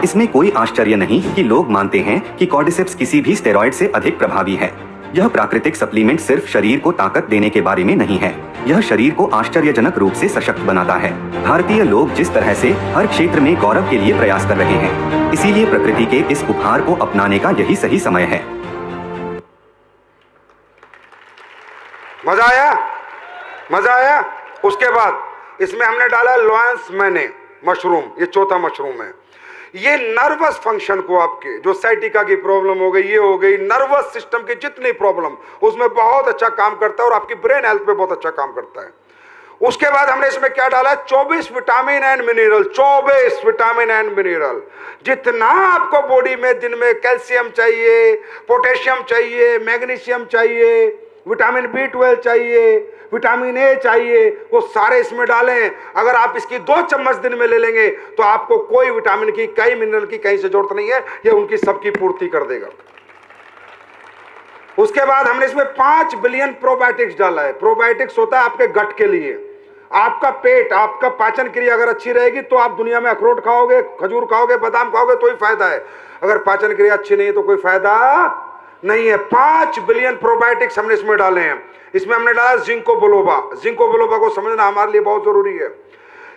इसमें कोई आश्चर्य नहीं कि लोग मानते हैं कि कॉर्डिसेप्स किसी भी स्टेरॉइड से अधिक प्रभावी है। यह प्राकृतिक सप्लीमेंट सिर्फ शरीर को ताकत देने के बारे में नहीं है, यह शरीर को आश्चर्यजनक रूप से सशक्त बनाता है। भारतीय लोग जिस तरह से हर क्षेत्र में गौरव के लिए प्रयास कर रहे हैं, इसीलिए प्रकृति के इस उपहार को अपनाने का यही सही समय है। मजा आया? मजा आया? उसके बाद इसमें हमने डाला लॉयंस मैने मशरूम, ये चौथा मशरूम है। ये नर्वस फंक्शन को, आपके जो साइटिका की प्रॉब्लम हो गई, ये हो गई, नर्वस सिस्टम की जितनी प्रॉब्लम, उसमें बहुत अच्छा काम करता है और आपकी ब्रेन हेल्थ पे बहुत अच्छा काम करता है। उसके बाद हमने इसमें क्या डाला? 24 vitamin and mineral, 24 vitamin and mineral. जितना आपको बॉडी में दिन में कैल्शियम चाहिए, पोटेशियम चाहिए, मैग्नीशियम चाहिए, विटामिन B12 चाहिए, विटामिन ए चाहिए, वो सारे इसमें डालें। अगर आप इसकी 2 चम्मच दिन में ले लेंगे तो आपको कोई विटामिन की, कई मिनरल की कहीं से जरूरत नहीं है, ये उनकी सबकी पूर्ति कर देगा। उसके बाद हमने इसमें 5 बिलियन प्रोबायोटिक्स डाला है। प्रोबायोटिक्स होता है आपके गट के लिए। आपका पेट, आपका पाचन क्रिया अगर अच्छी रहेगी तो आप दुनिया में अखरोट खाओगे, खजूर खाओगे, बादाम खाओगे तो ही फायदा है। अगर पाचन क्रिया अच्छी नहीं है तो कोई फायदा नहीं है। 5 बिलियन प्रोबायोटिक्स हमने इसमें डाले हैं। इसमें हमने डाला जिंको बिलोबा। जिंको बिलोबा को समझना हमारे लिए बहुत जरूरी है।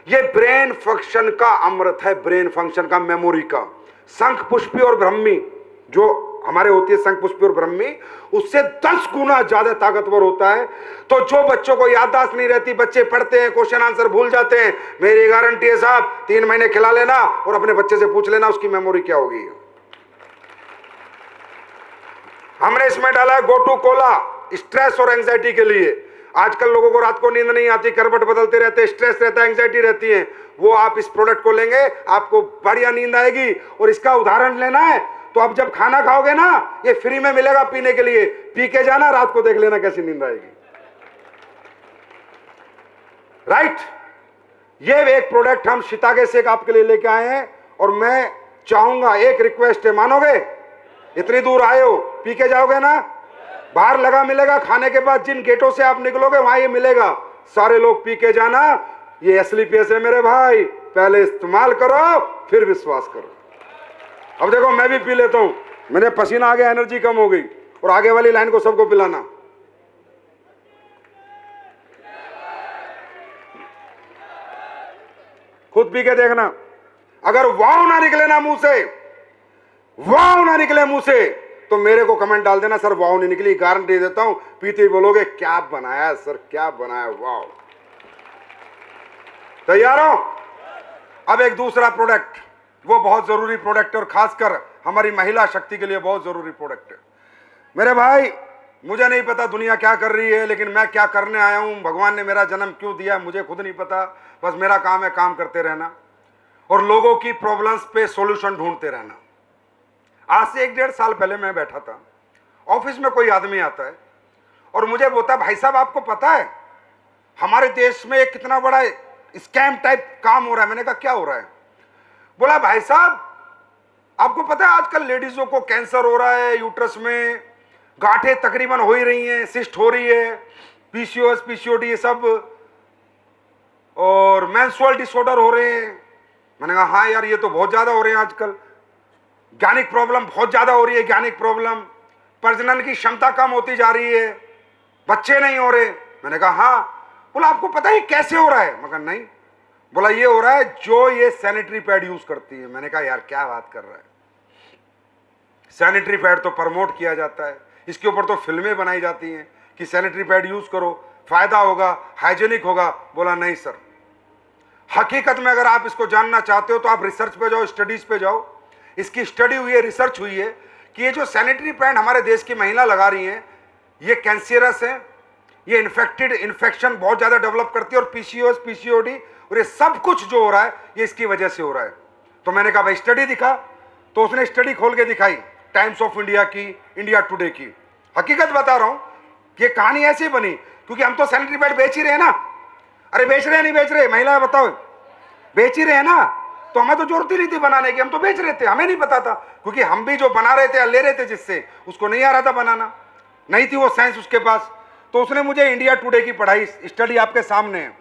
ये ब्रेन फंक्शन का अमृत है, ब्रेन फंक्शन का, मेमोरी का। शंख पुष्पी और ब्रह्मी जो हमारे होती है, शंख पुष्पी और ब्रह्मी, उससे 10 गुना ज्यादा ताकतवर होता है। तो जो बच्चों को याददाश्त नहीं रहती, बच्चे पढ़ते हैं, क्वेश्चन आंसर भूल जाते हैं, मेरी गारंटी है साहब, 3 महीने खिला लेना और अपने बच्चे से पूछ लेना उसकी मेमोरी क्या होगी। हमने इसमें डाला है गोटू कोला, स्ट्रेस और एंजाइटी के लिए। आजकल लोगों को रात को नींद नहीं आती, करवट बदलते रहते, स्ट्रेस रहता है, एंजाइटी रहती है। वो आप इस प्रोडक्ट को लेंगे आपको बढ़िया नींद आएगी। और इसका उदाहरण लेना है तो आप जब खाना खाओगे ना, ये फ्री में मिलेगा पीने के लिए, पी के जाना, रात को देख लेना कैसी नींद आएगी। राइट, ये एक प्रोडक्ट हम शितागे से आपके लिए लेके आए हैं। और मैं चाहूंगा, एक रिक्वेस्ट है, मानोगे? इतनी दूर आए हो, पी के जाओगे ना? बाहर लगा मिलेगा, खाने के बाद जिन गेटों से आप निकलोगे वहां ये मिलेगा। सारे लोग पी के जाना। ये असली पैसे मेरे भाई, पहले इस्तेमाल करो फिर विश्वास करो। अब देखो मैं भी पी लेता हूं, मेरे पसीना आ गया, एनर्जी कम हो गई। और आगे वाली लाइन को सबको पिलाना। खुद पी के देखना, अगर वाव ना निकले ना मुंह से, वाव ना निकले मुंह से, तो मेरे को कमेंट डाल देना, सर वाव नहीं निकली, गारंटी देता हूं। पीते ही बोलोगे क्या बनाया सर, क्या बनाया, वाव। तैयार हो? अब एक दूसरा प्रोडक्ट, वो बहुत जरूरी प्रोडक्ट है और खासकर हमारी महिला शक्ति के लिए बहुत जरूरी प्रोडक्ट है। मेरे भाई, मुझे नहीं पता दुनिया क्या कर रही है, लेकिन मैं क्या करने आया हूं, भगवान ने मेरा जन्म क्यों दिया मुझे खुद नहीं पता। बस मेरा काम है काम करते रहना और लोगों की प्रॉब्लम्स पे सॉल्यूशन ढूंढते रहना। आज से 1-1.5 साल पहले मैं बैठा था, ऑफिस में कोई आदमी आता है और मुझे बोलता है, भाई साहब आपको पता है हमारे देश में एक कितना बड़ा स्कैम टाइप काम हो रहा है। मैंने कहा क्या हो रहा है? बोला भाई साहब आपको पता है आजकल लेडीजों को कैंसर हो रहा है, यूट्रस में गांठें तकरीबन हो ही रही हैं, सिस्ट हो रही है, पीसीओएस पीसीओडी ये सब, और मेंस्ट्रुअल डिसऑर्डर हो रहे हैं। मैंने कहा हाँ यार ये तो बहुत ज्यादा हो रहे हैं आजकल, गैनिक प्रॉब्लम बहुत ज्यादा हो रही है, गैनिक प्रॉब्लम, प्रजनन की क्षमता कम होती जा रही है, बच्चे नहीं हो रहे। मैंने कहा हाँ। बोला आपको पता है कैसे हो रहा है? मैं कहा नहीं। बोला ये हो रहा है जो ये सैनिटरी पैड यूज करती है। मैंने कहा यार क्या बात कर रहा है, सैनिटरी पैड तो प्रमोट किया जाता है, इसके ऊपर तो फिल्में बनाई जाती हैं कि सैनिटरी पैड यूज करो फायदा होगा, हाइजीनिक होगा। बोला नहीं सर, हकीकत में अगर आप इसको जानना चाहते हो तो आप रिसर्च पे जाओ, स्टडीज पे जाओ। इसकी स्टडी हुई है, रिसर्च हुई है कि ये जो सैनिटरी पैड हमारे देश की महिला लगा रही हैं ये कैंसरस है, ये इन्फेक्शन बहुत ज्यादा डेवलप करती है, और पीसीओएस पीसीओडी और ये सब कुछ जो हो रहा है ये इसकी वजह से हो रहा है। तो मैंने कहा भाई स्टडी दिखा, तो उसने स्टडी खोल के दिखाई, टाइम्स ऑफ इंडिया की, इंडिया टुडे की। हकीकत बता रहा हूं कि ये कहानी ऐसी बनी क्योंकि हम तो सैनिटरी पैड बेच ही रहे हैं ना। अरे बेच रहे हैं नहीं बेच रहे, महिला बताओ, बेच ही रहे हैं ना, तो हमें तो जरूरत ही नहीं थी बनाने की, हम तो बेच रहे थे, हमें नहीं पता था क्योंकि हम भी जो बना रहे थे या ले रहे थे जिससे, उसको नहीं आ रहा था बनाना, नहीं थी वो साइंस उसके पास। तो उसने मुझे इंडिया टुडे की पढ़ाई, स्टडी आपके सामने है,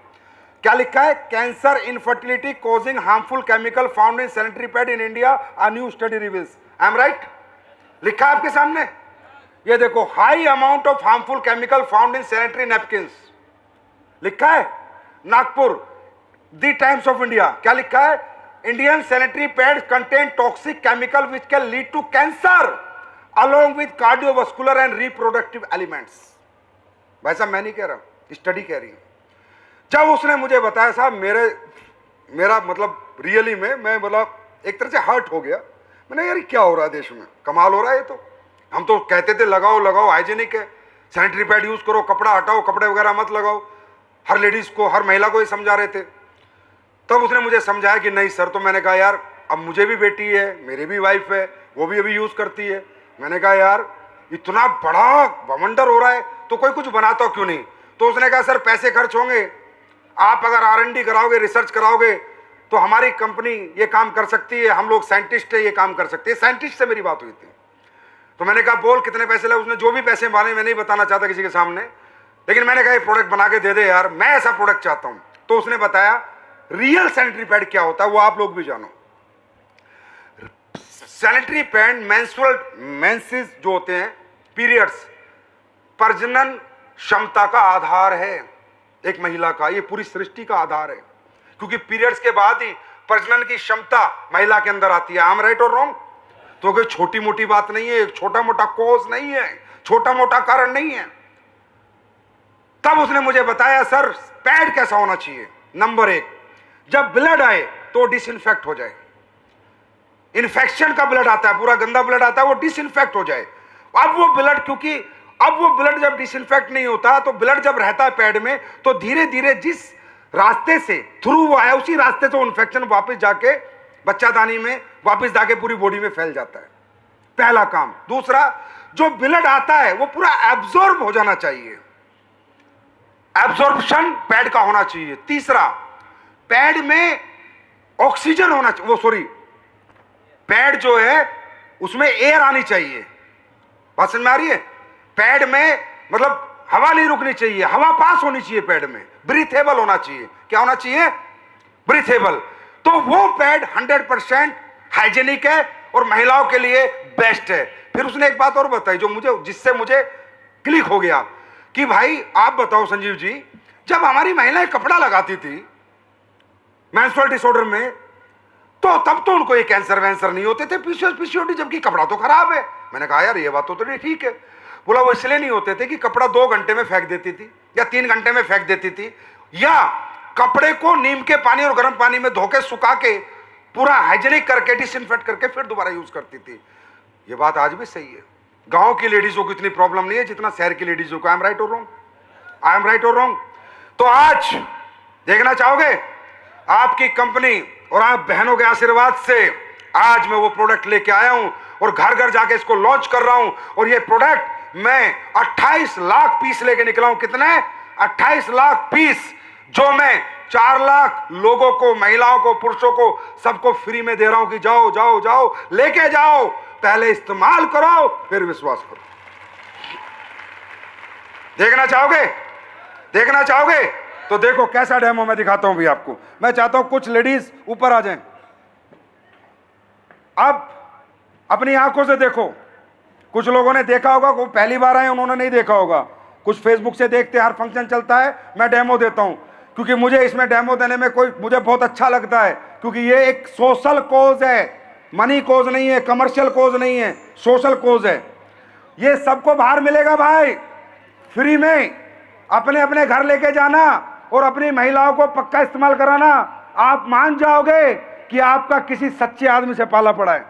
क्या लिखा है, cancer infertility causing harmful chemical found in sanitary pad in India, a new study reveals. I am right? लिखा है आपके सामने, ये देखो, high amount of harmful chemical found in sanitary napkins, लिखा है Nagpur, the Times of India. क्या लिखा है, Indian sanitary pad contain toxic chemical which can lead to cancer along with cardiovascular and reproductive elements. भाई साहब मैं नहीं कह रहा, स्टडी कह रही है। जब उसने मुझे बताया साहब मेरा मतलब रियली में मैं मतलब एक तरह से हर्ट हो गया। मैंने यार क्या हो रहा है देश में, कमाल हो रहा है ये तो। हम तो कहते थे लगाओ लगाओ, हाइजीनिक है, सैनिटरी पैड यूज करो, कपड़ा हटाओ, कपड़े वगैरह मत लगाओ, हर लेडीज को, हर महिला को ही समझा रहे थे। तब उसने मुझे समझाया कि नहीं सर। तो मैंने कहा यार अब मुझे भी बेटी है, मेरी भी वाइफ है, वो भी अभी यूज करती है। मैंने कहा यार इतना बड़ा बवंडर हो रहा है तो कोई कुछ बनाता क्यों नहीं? तो उसने कहा सर पैसे खर्च होंगे, आप अगर R&D कराओगे, रिसर्च कराओगे तो हमारी कंपनी ये काम कर सकती है, हम लोग साइंटिस्ट है, ये काम कर सकते हैं। साइंटिस्ट से मेरी बात हुई थी। तो मैंने कहा बोल कितने पैसे लगे? उसने जो भी पैसे माने, मैं नहीं बताना चाहता किसी के सामने, लेकिन मैंने कहा ये प्रोडक्ट बना के दे दे यार, मैं ऐसा प्रोडक्ट चाहता हूं। तो उसने बताया रियल सैनिटरी पैड क्या होता है वो आप लोग भी जानो। सैनिटरी पैड मेंसेस जो होते हैं, पीरियड्स, प्रजनन क्षमता का आधार है एक महिला का, ये पूरी सृष्टि का आधार है, क्योंकि पीरियड्स के बाद ही प्रजनन की क्षमता महिला के अंदर आती है। आई एम राइट और रॉन्ग? तो कोई छोटी मोटी बात नहीं है, छोटा मोटा कॉज नहीं है, छोटा मोटा कारण नहीं है। तब उसने मुझे बताया सर पैड कैसा होना चाहिए। नंबर 1, जब ब्लड आए तो डिसइंफेक्ट हो जाए। इन्फेक्शन का ब्लड आता है, पूरा गंदा ब्लड आता है, वो डिसइंफेक्ट हो जाए। अब वो ब्लड, क्योंकि अब वो ब्लड जब डिसइंफेक्ट नहीं होता तो ब्लड जब रहता है पैड में तो धीरे धीरे जिस रास्ते से थ्रू वो आया उसी रास्ते से इन्फेक्शन वापस जाके बच्चादानी में वापस जाके पूरी बॉडी में फैल जाता है। पहला काम। दूसरा, जो ब्लड आता है वो पूरा एब्जॉर्ब हो जाना चाहिए, एब्जॉर्प्शन पैड का होना चाहिए। तीसरा, पैड में ऑक्सीजन होना चाहिए, वो सॉरी पैड जो है उसमें एयर आनी चाहिए। बात समझ में आ रही है? पैड में मतलब हवा नहीं रुकनी चाहिए, हवा पास होनी चाहिए पैड में, ब्रीथेबल होना चाहिए। क्या होना चाहिए? ब्रीथेबल। तो वो पैड 100% हाइजीनिक है और महिलाओं के लिए बेस्ट है। फिर उसने एक बात और बताई जिससे मुझे क्लिक हो गया कि भाई आप बताओ संजीव जी, जब हमारी महिलाएं कपड़ा लगाती थी मेंस्ट्रुअल डिसऑर्डर में तो तब तो उनको ये कैंसर वैंसर नहीं होते थे, पीसीओएस पीसीओडी, जबकि कपड़ा तो खराब है। मैंने कहा यार ये बात तो ठीक है। बोला वो इसलिए नहीं होते थे कि कपड़ा 2 घंटे में फेंक देती थी या 3 घंटे में फेंक देती थी, या कपड़े को नीम के पानी और गर्म पानी में धो के सुखा के पूरा हाइजीनिक करके डिसइंफेक्ट करके फिर दोबारा यूज करती थी। ये बात आज भी सही है। गांव की लेडीजों को इतनी प्रॉब्लम नहीं है जितना शहर की लेडीजों को। आई एम राइट और रॉन्ग? आई एम राइट और रॉन्ग? तो आज देखना चाहोगे आपकी कंपनी और आप बहनों के आशीर्वाद से आज मैं वो प्रोडक्ट लेके आया हूं और घर घर जाके इसको लॉन्च कर रहा हूं। और ये प्रोडक्ट मैं 28 लाख पीस लेके निकला हूं। कितने? 28 लाख पीस, जो मैं 4 लाख लोगों को, महिलाओं को, पुरुषों को, सबको फ्री में दे रहा हूं कि जाओ जाओ जाओ लेके जाओ, पहले इस्तेमाल करो फिर विश्वास करो। देखना चाहोगे? देखना चाहोगे? तो देखो कैसा डेमो मैं दिखाता हूं भी आपको। मैं चाहता हूं कुछ लेडीज ऊपर आ जाएं। अब अपनी आंखों से देखो। कुछ लोगों ने देखा होगा, वो पहली बार आए उन्होंने नहीं देखा होगा, कुछ फेसबुक से देखते, हर फंक्शन चलता है मैं डेमो देता हूं, क्योंकि मुझे इसमें डेमो देने में मुझे बहुत अच्छा लगता है, क्योंकि ये एक सोशल कोज है, मनी कोज नहीं है, कमर्शियल कोज नहीं है, सोशल कोज है। ये सबको बाहर मिलेगा भाई, फ्री में। अपने अपने घर लेके जाना और अपनी महिलाओं को पक्का इस्तेमाल कराना। आप मान जाओगे कि आपका किसी सच्चे आदमी से पाला पड़ा है।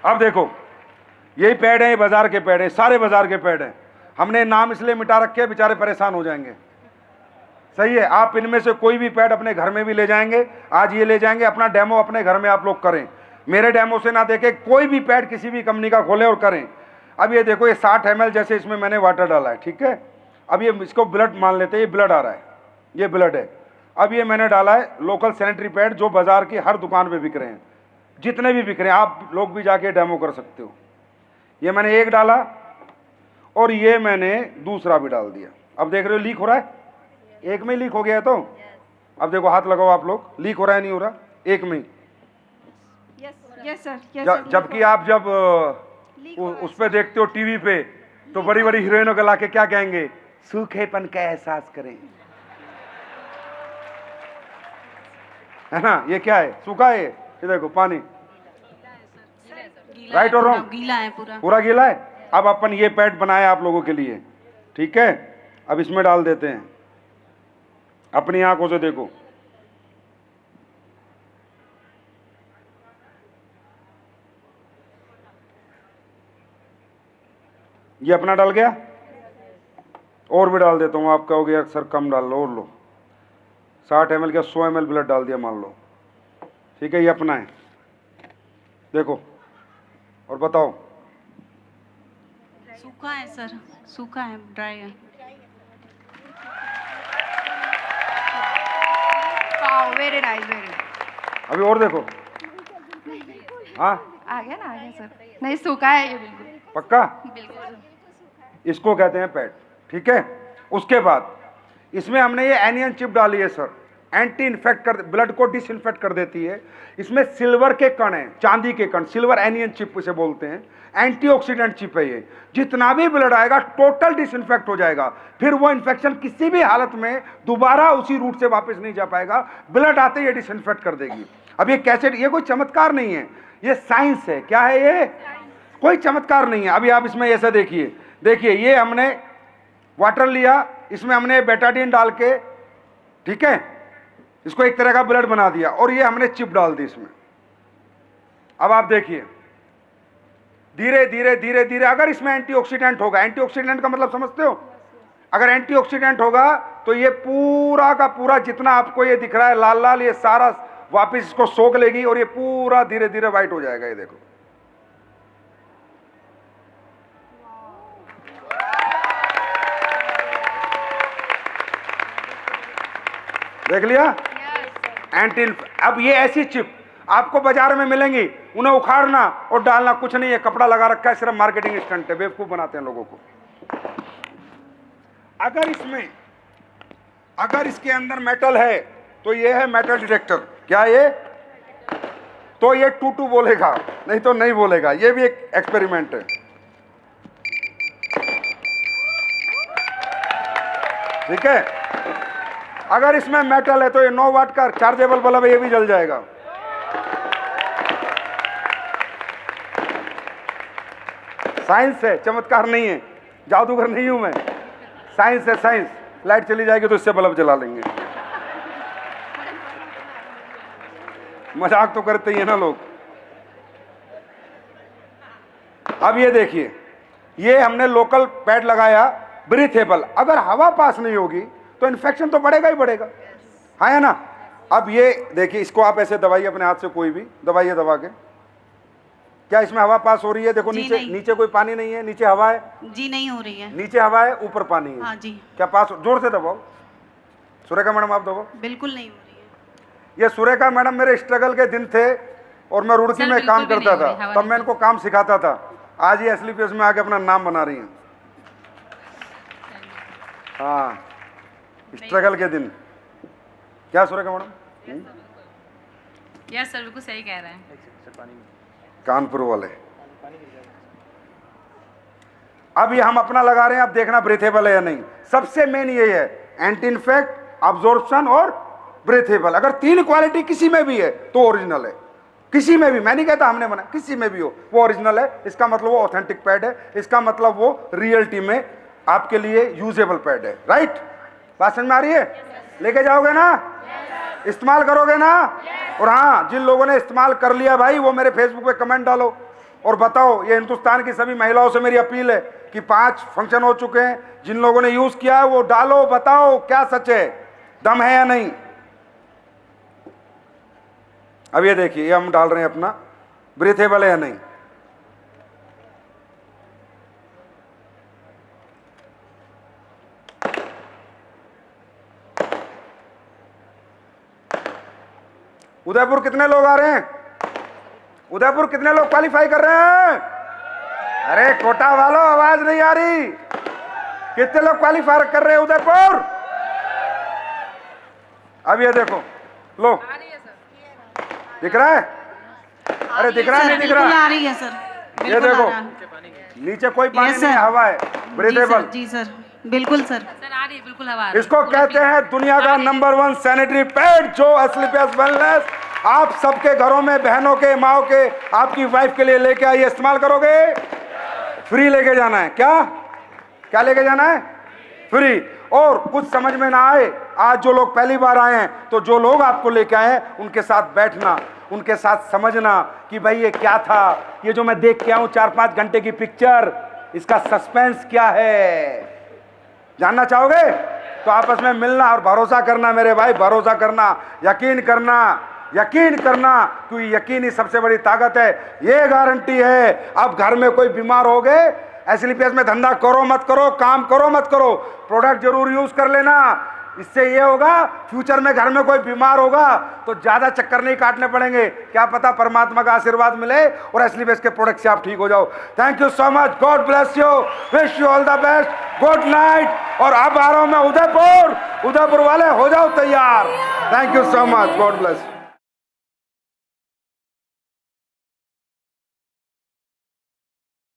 अब देखो यही पैड है, ये बाजार के पैड है, सारे बाजार के पैड हैं। हमने नाम इसलिए मिटा रखे, बेचारे परेशान हो जाएंगे। सही है, आप इनमें से कोई भी पैड अपने घर में भी ले जाएंगे। आज ये ले जाएंगे, अपना डेमो अपने घर में आप लोग करें। मेरे डेमो से ना देखे कोई भी पैड किसी भी कंपनी का खोले और करें। अब ये देखो, ये 60 ml जैसे इसमें मैंने वाटर डाला है, ठीक है। अब ये इसको ब्लड मान लेते हैं, ये ब्लड आ रहा है, ये ब्लड है। अब ये मैंने डाला है लोकल सैनिटरी पैड, जो बाजार की हर दुकान पे बिक रहे हैं, जितने भी बिक रहे हैं, आप लोग भी जाके डेमो कर सकते हो। ये मैंने एक डाला और ये मैंने दूसरा भी डाल दिया। अब देख रहे हो लीक हो रहा है, एक में लीक हो गया है। तो अब देखो, हाथ लगाओ आप लोग, लीक हो रहा है नहीं हो रहा? एक में। Yes sir. जबकि आप जब उस पे देखते हो टीवी पे, तो बड़ी बड़ी हीरोइनों को लाके क्या कहेंगे? सूखेपन का एहसास करें, है ना। ये क्या है? सूखा है। ये देखो पानी, राइट और रॉन्ग? गीला है पूरा, पूरा गीला है। अब अपन ये पैड बनाया आप लोगों के लिए, ठीक है। अब इसमें डाल देते हैं, अपनी आंखों से देखो। ये अपना डाल गया, और भी डाल देता हूं। आप कहोगे यार सर कम डाल लो, और लो। 60 ml का 100 ml ब्लड डाल दिया मान लो, ठीक है। ये अपना है, देखो और बताओ। सूखा है सर, सूखा है, ड्राई है। Very nice, very. अभी और देखो। हाँ आ गया ना, आ गया सर। नहीं सूखा है ये बिल्कुल, पक्का। बिल्कुल। इसको कहते हैं पैड, ठीक है। उसके बाद इसमें हमने ये एनियन चिप डाली है सर, एंटी इन्फेक्ट कर, ब्लड को डिसइंफेक्ट कर देती है। इसमें सिल्वर के कण हैं, चांदी के कण, सिल्वर एनियन चिप इसे बोलते हैं। एंटीऑक्सीडेंट चिप है ये, जितना भी ब्लड आएगा टोटल डिसइंफेक्ट हो जाएगा। फिर वो इन्फेक्शन किसी भी हालत में दोबारा उसी रूट से वापस नहीं जा पाएगा। ब्लड आते ही डिसइंफेक्ट कर देगी। अब ये कैसे, ये कोई चमत्कार नहीं है, ये साइंस है। क्या है ये? कोई चमत्कार नहीं है। अभी आप इसमें ऐसा देखिए, देखिए ये हमने वाटर लिया, इसमें हमने बेटाडीन डाल के, ठीक है, इसको एक तरह का ब्लड बना दिया, और ये हमने चिप डाल दी इसमें। अब आप देखिए धीरे धीरे धीरे धीरे, अगर इसमें एंटीऑक्सीडेंट होगा, एंटीऑक्सीडेंट का मतलब समझते हो? अगर एंटीऑक्सीडेंट होगा तो ये पूरा का पूरा जितना आपको ये दिख रहा है लाल लाल, ये सारा वापस इसको सोख लेगी और ये पूरा धीरे धीरे वाइट हो जाएगा। ये देखो, देख लिया? एंटी। अब ये ऐसी चिप आपको बाजार में मिलेंगी, उन्हें उखाड़ना और डालना कुछ नहीं है, कपड़ा लगा रखा है, सिर्फ मार्केटिंग स्टंट है, बेवकूफ बनाते हैं लोगों को। अगर इसके अंदर मेटल है तो ये है मेटल डिटेक्टर। क्या ये? तो ये टू बोलेगा, नहीं तो नहीं बोलेगा। ये भी एक एक्सपेरिमेंट है, ठीक है। अगर इसमें मेटल है तो ये 9 वाट का चार्जेबल बल्ब है, ये भी जल जाएगा। साइंस है, चमत्कार नहीं है, जादूगर नहीं हूं मैं। साइंस है, साइंस। लाइट चली जाएगी तो इससे बल्ब जला लेंगे। मजाक तो करते ही है ना लोग। अब ये देखिए, ये हमने लोकल पैड लगाया ब्रीथेबल, अगर हवा पास नहीं होगी तो इन्फेक्शन तो बढ़ेगा ही बढ़ेगा, है ना। अब ये देखिए, इसको आप ऐसे दबाइए अपने हाथ से, कोई भी दबाइए दबा के। क्या इसमें हवा पास हो रही है? देखो नीचे, नीचे कोई पानी नहीं है, नीचे हवा है जी, नहीं हो रही है। नीचे हवा है, ऊपर पानी है। हाँ जी। क्या पास? जोर से दबाओ। सुरेखा मैडम आप दबाओ। बिल्कुल नहीं हो रही है। ये सुरेखा मैडम मेरे स्ट्रगल के दिन थे और मैं रुड़की में काम करता था, तब मैं इनको काम सिखाता था। आज ये एसलीपीएस में आके अपना नाम बना रही हैं। हाँ, स्ट्रगल के दिन। क्या सुरेखा मैडम? यस सर, बिल्कुल सही कह रहे हैं। कानपुर वाले। अब ये हम अपना लगा रहे हैं, अब देखना ब्रीथेबल है या नहीं। सबसे मेन ये है, एंटी इन्फेक्ट, अब्जॉर्प्शन और ब्रीथेबल। अगर 3 क्वालिटी किसी में भी है तो ओरिजिनल है। किसी में भी, मैं नहीं कहता हमने बना, किसी में भी हो वो ओरिजिनल है। इसका मतलब वो ऑथेंटिक पैड है, इसका मतलब वो रियलिटी में आपके लिए यूजेबल पैड है। राइट? बात समझ में आ रही है? लेके जाओगे ना? इस्तेमाल करोगे ना? और हाँ, जिन लोगों ने इस्तेमाल कर लिया भाई, वो मेरे फेसबुक पे कमेंट डालो और बताओ। ये हिंदुस्तान की सभी महिलाओं से मेरी अपील है कि 5 फंक्शन हो चुके हैं, जिन लोगों ने यूज किया है वो डालो, बताओ क्या सच है, दम है या नहीं। अब ये देखिए, ये हम डाल रहे हैं अपना, ब्रीथेबल है या नहीं। उदयपुर कितने लोग आ रहे हैं? उदयपुर कितने लोग क्वालिफाई कर रहे हैं? अरे कोटा वालों, आवाज नहीं आ रही। कितने लोग क्वालिफाई कर रहे हैं उदयपुर? अब ये देखो, लो, दिख रहा है? अरे दिख रहा है, नहीं दिख रहा? आ रही है सर। ये देखो, नीचे कोई पानी नहीं, हवा है, ब्रीथेबल। जी सर, बिल्कुल सर। सर आ रही है, बिल्कुल हवा। इसको कहते हैं दुनिया का नंबर 1 सैनिटरी पैड, जो एस्क्लेपियस वेलनेस आप सबके घरों में, बहनों के, माओ के, आपकी वाइफ के लिए लेके आइए। इस्तेमाल करोगे? फ्री लेके जाना है। क्या क्या लेके जाना है? फ्री। और कुछ समझ में ना आए, आज जो लोग पहली बार आए हैं, तो जो लोग आपको लेके आए हैं उनके साथ बैठना, उनके साथ समझना कि भाई ये क्या था, ये जो मैं देख के आऊं 4-5 घंटे की पिक्चर, इसका सस्पेंस क्या है, जानना चाहोगे? तो आपस में मिलना और भरोसा करना मेरे भाई, भरोसा करना, यकीन करना, यकीन करना, क्योंकि यकीन ही सबसे बड़ी ताकत है। ये गारंटी है, अब घर में कोई बीमार हो गए, एस्क्लेपियस में धंधा करो मत करो, काम करो मत करो, प्रोडक्ट जरूर यूज कर लेना। इससे ये होगा, फ्यूचर में घर में कोई बीमार होगा तो ज्यादा चक्कर नहीं काटने पड़ेंगे। क्या पता परमात्मा का आशीर्वाद मिले और एस्क्लेपियस के प्रोडक्ट से आप ठीक हो जाओ। Thank you so much, God bless you, wish you all the best, good night. और अब आ रहा हूं मैं उदयपुर, उदयपुर वाले हो जाओ तैयार। Thank you so much, God bless.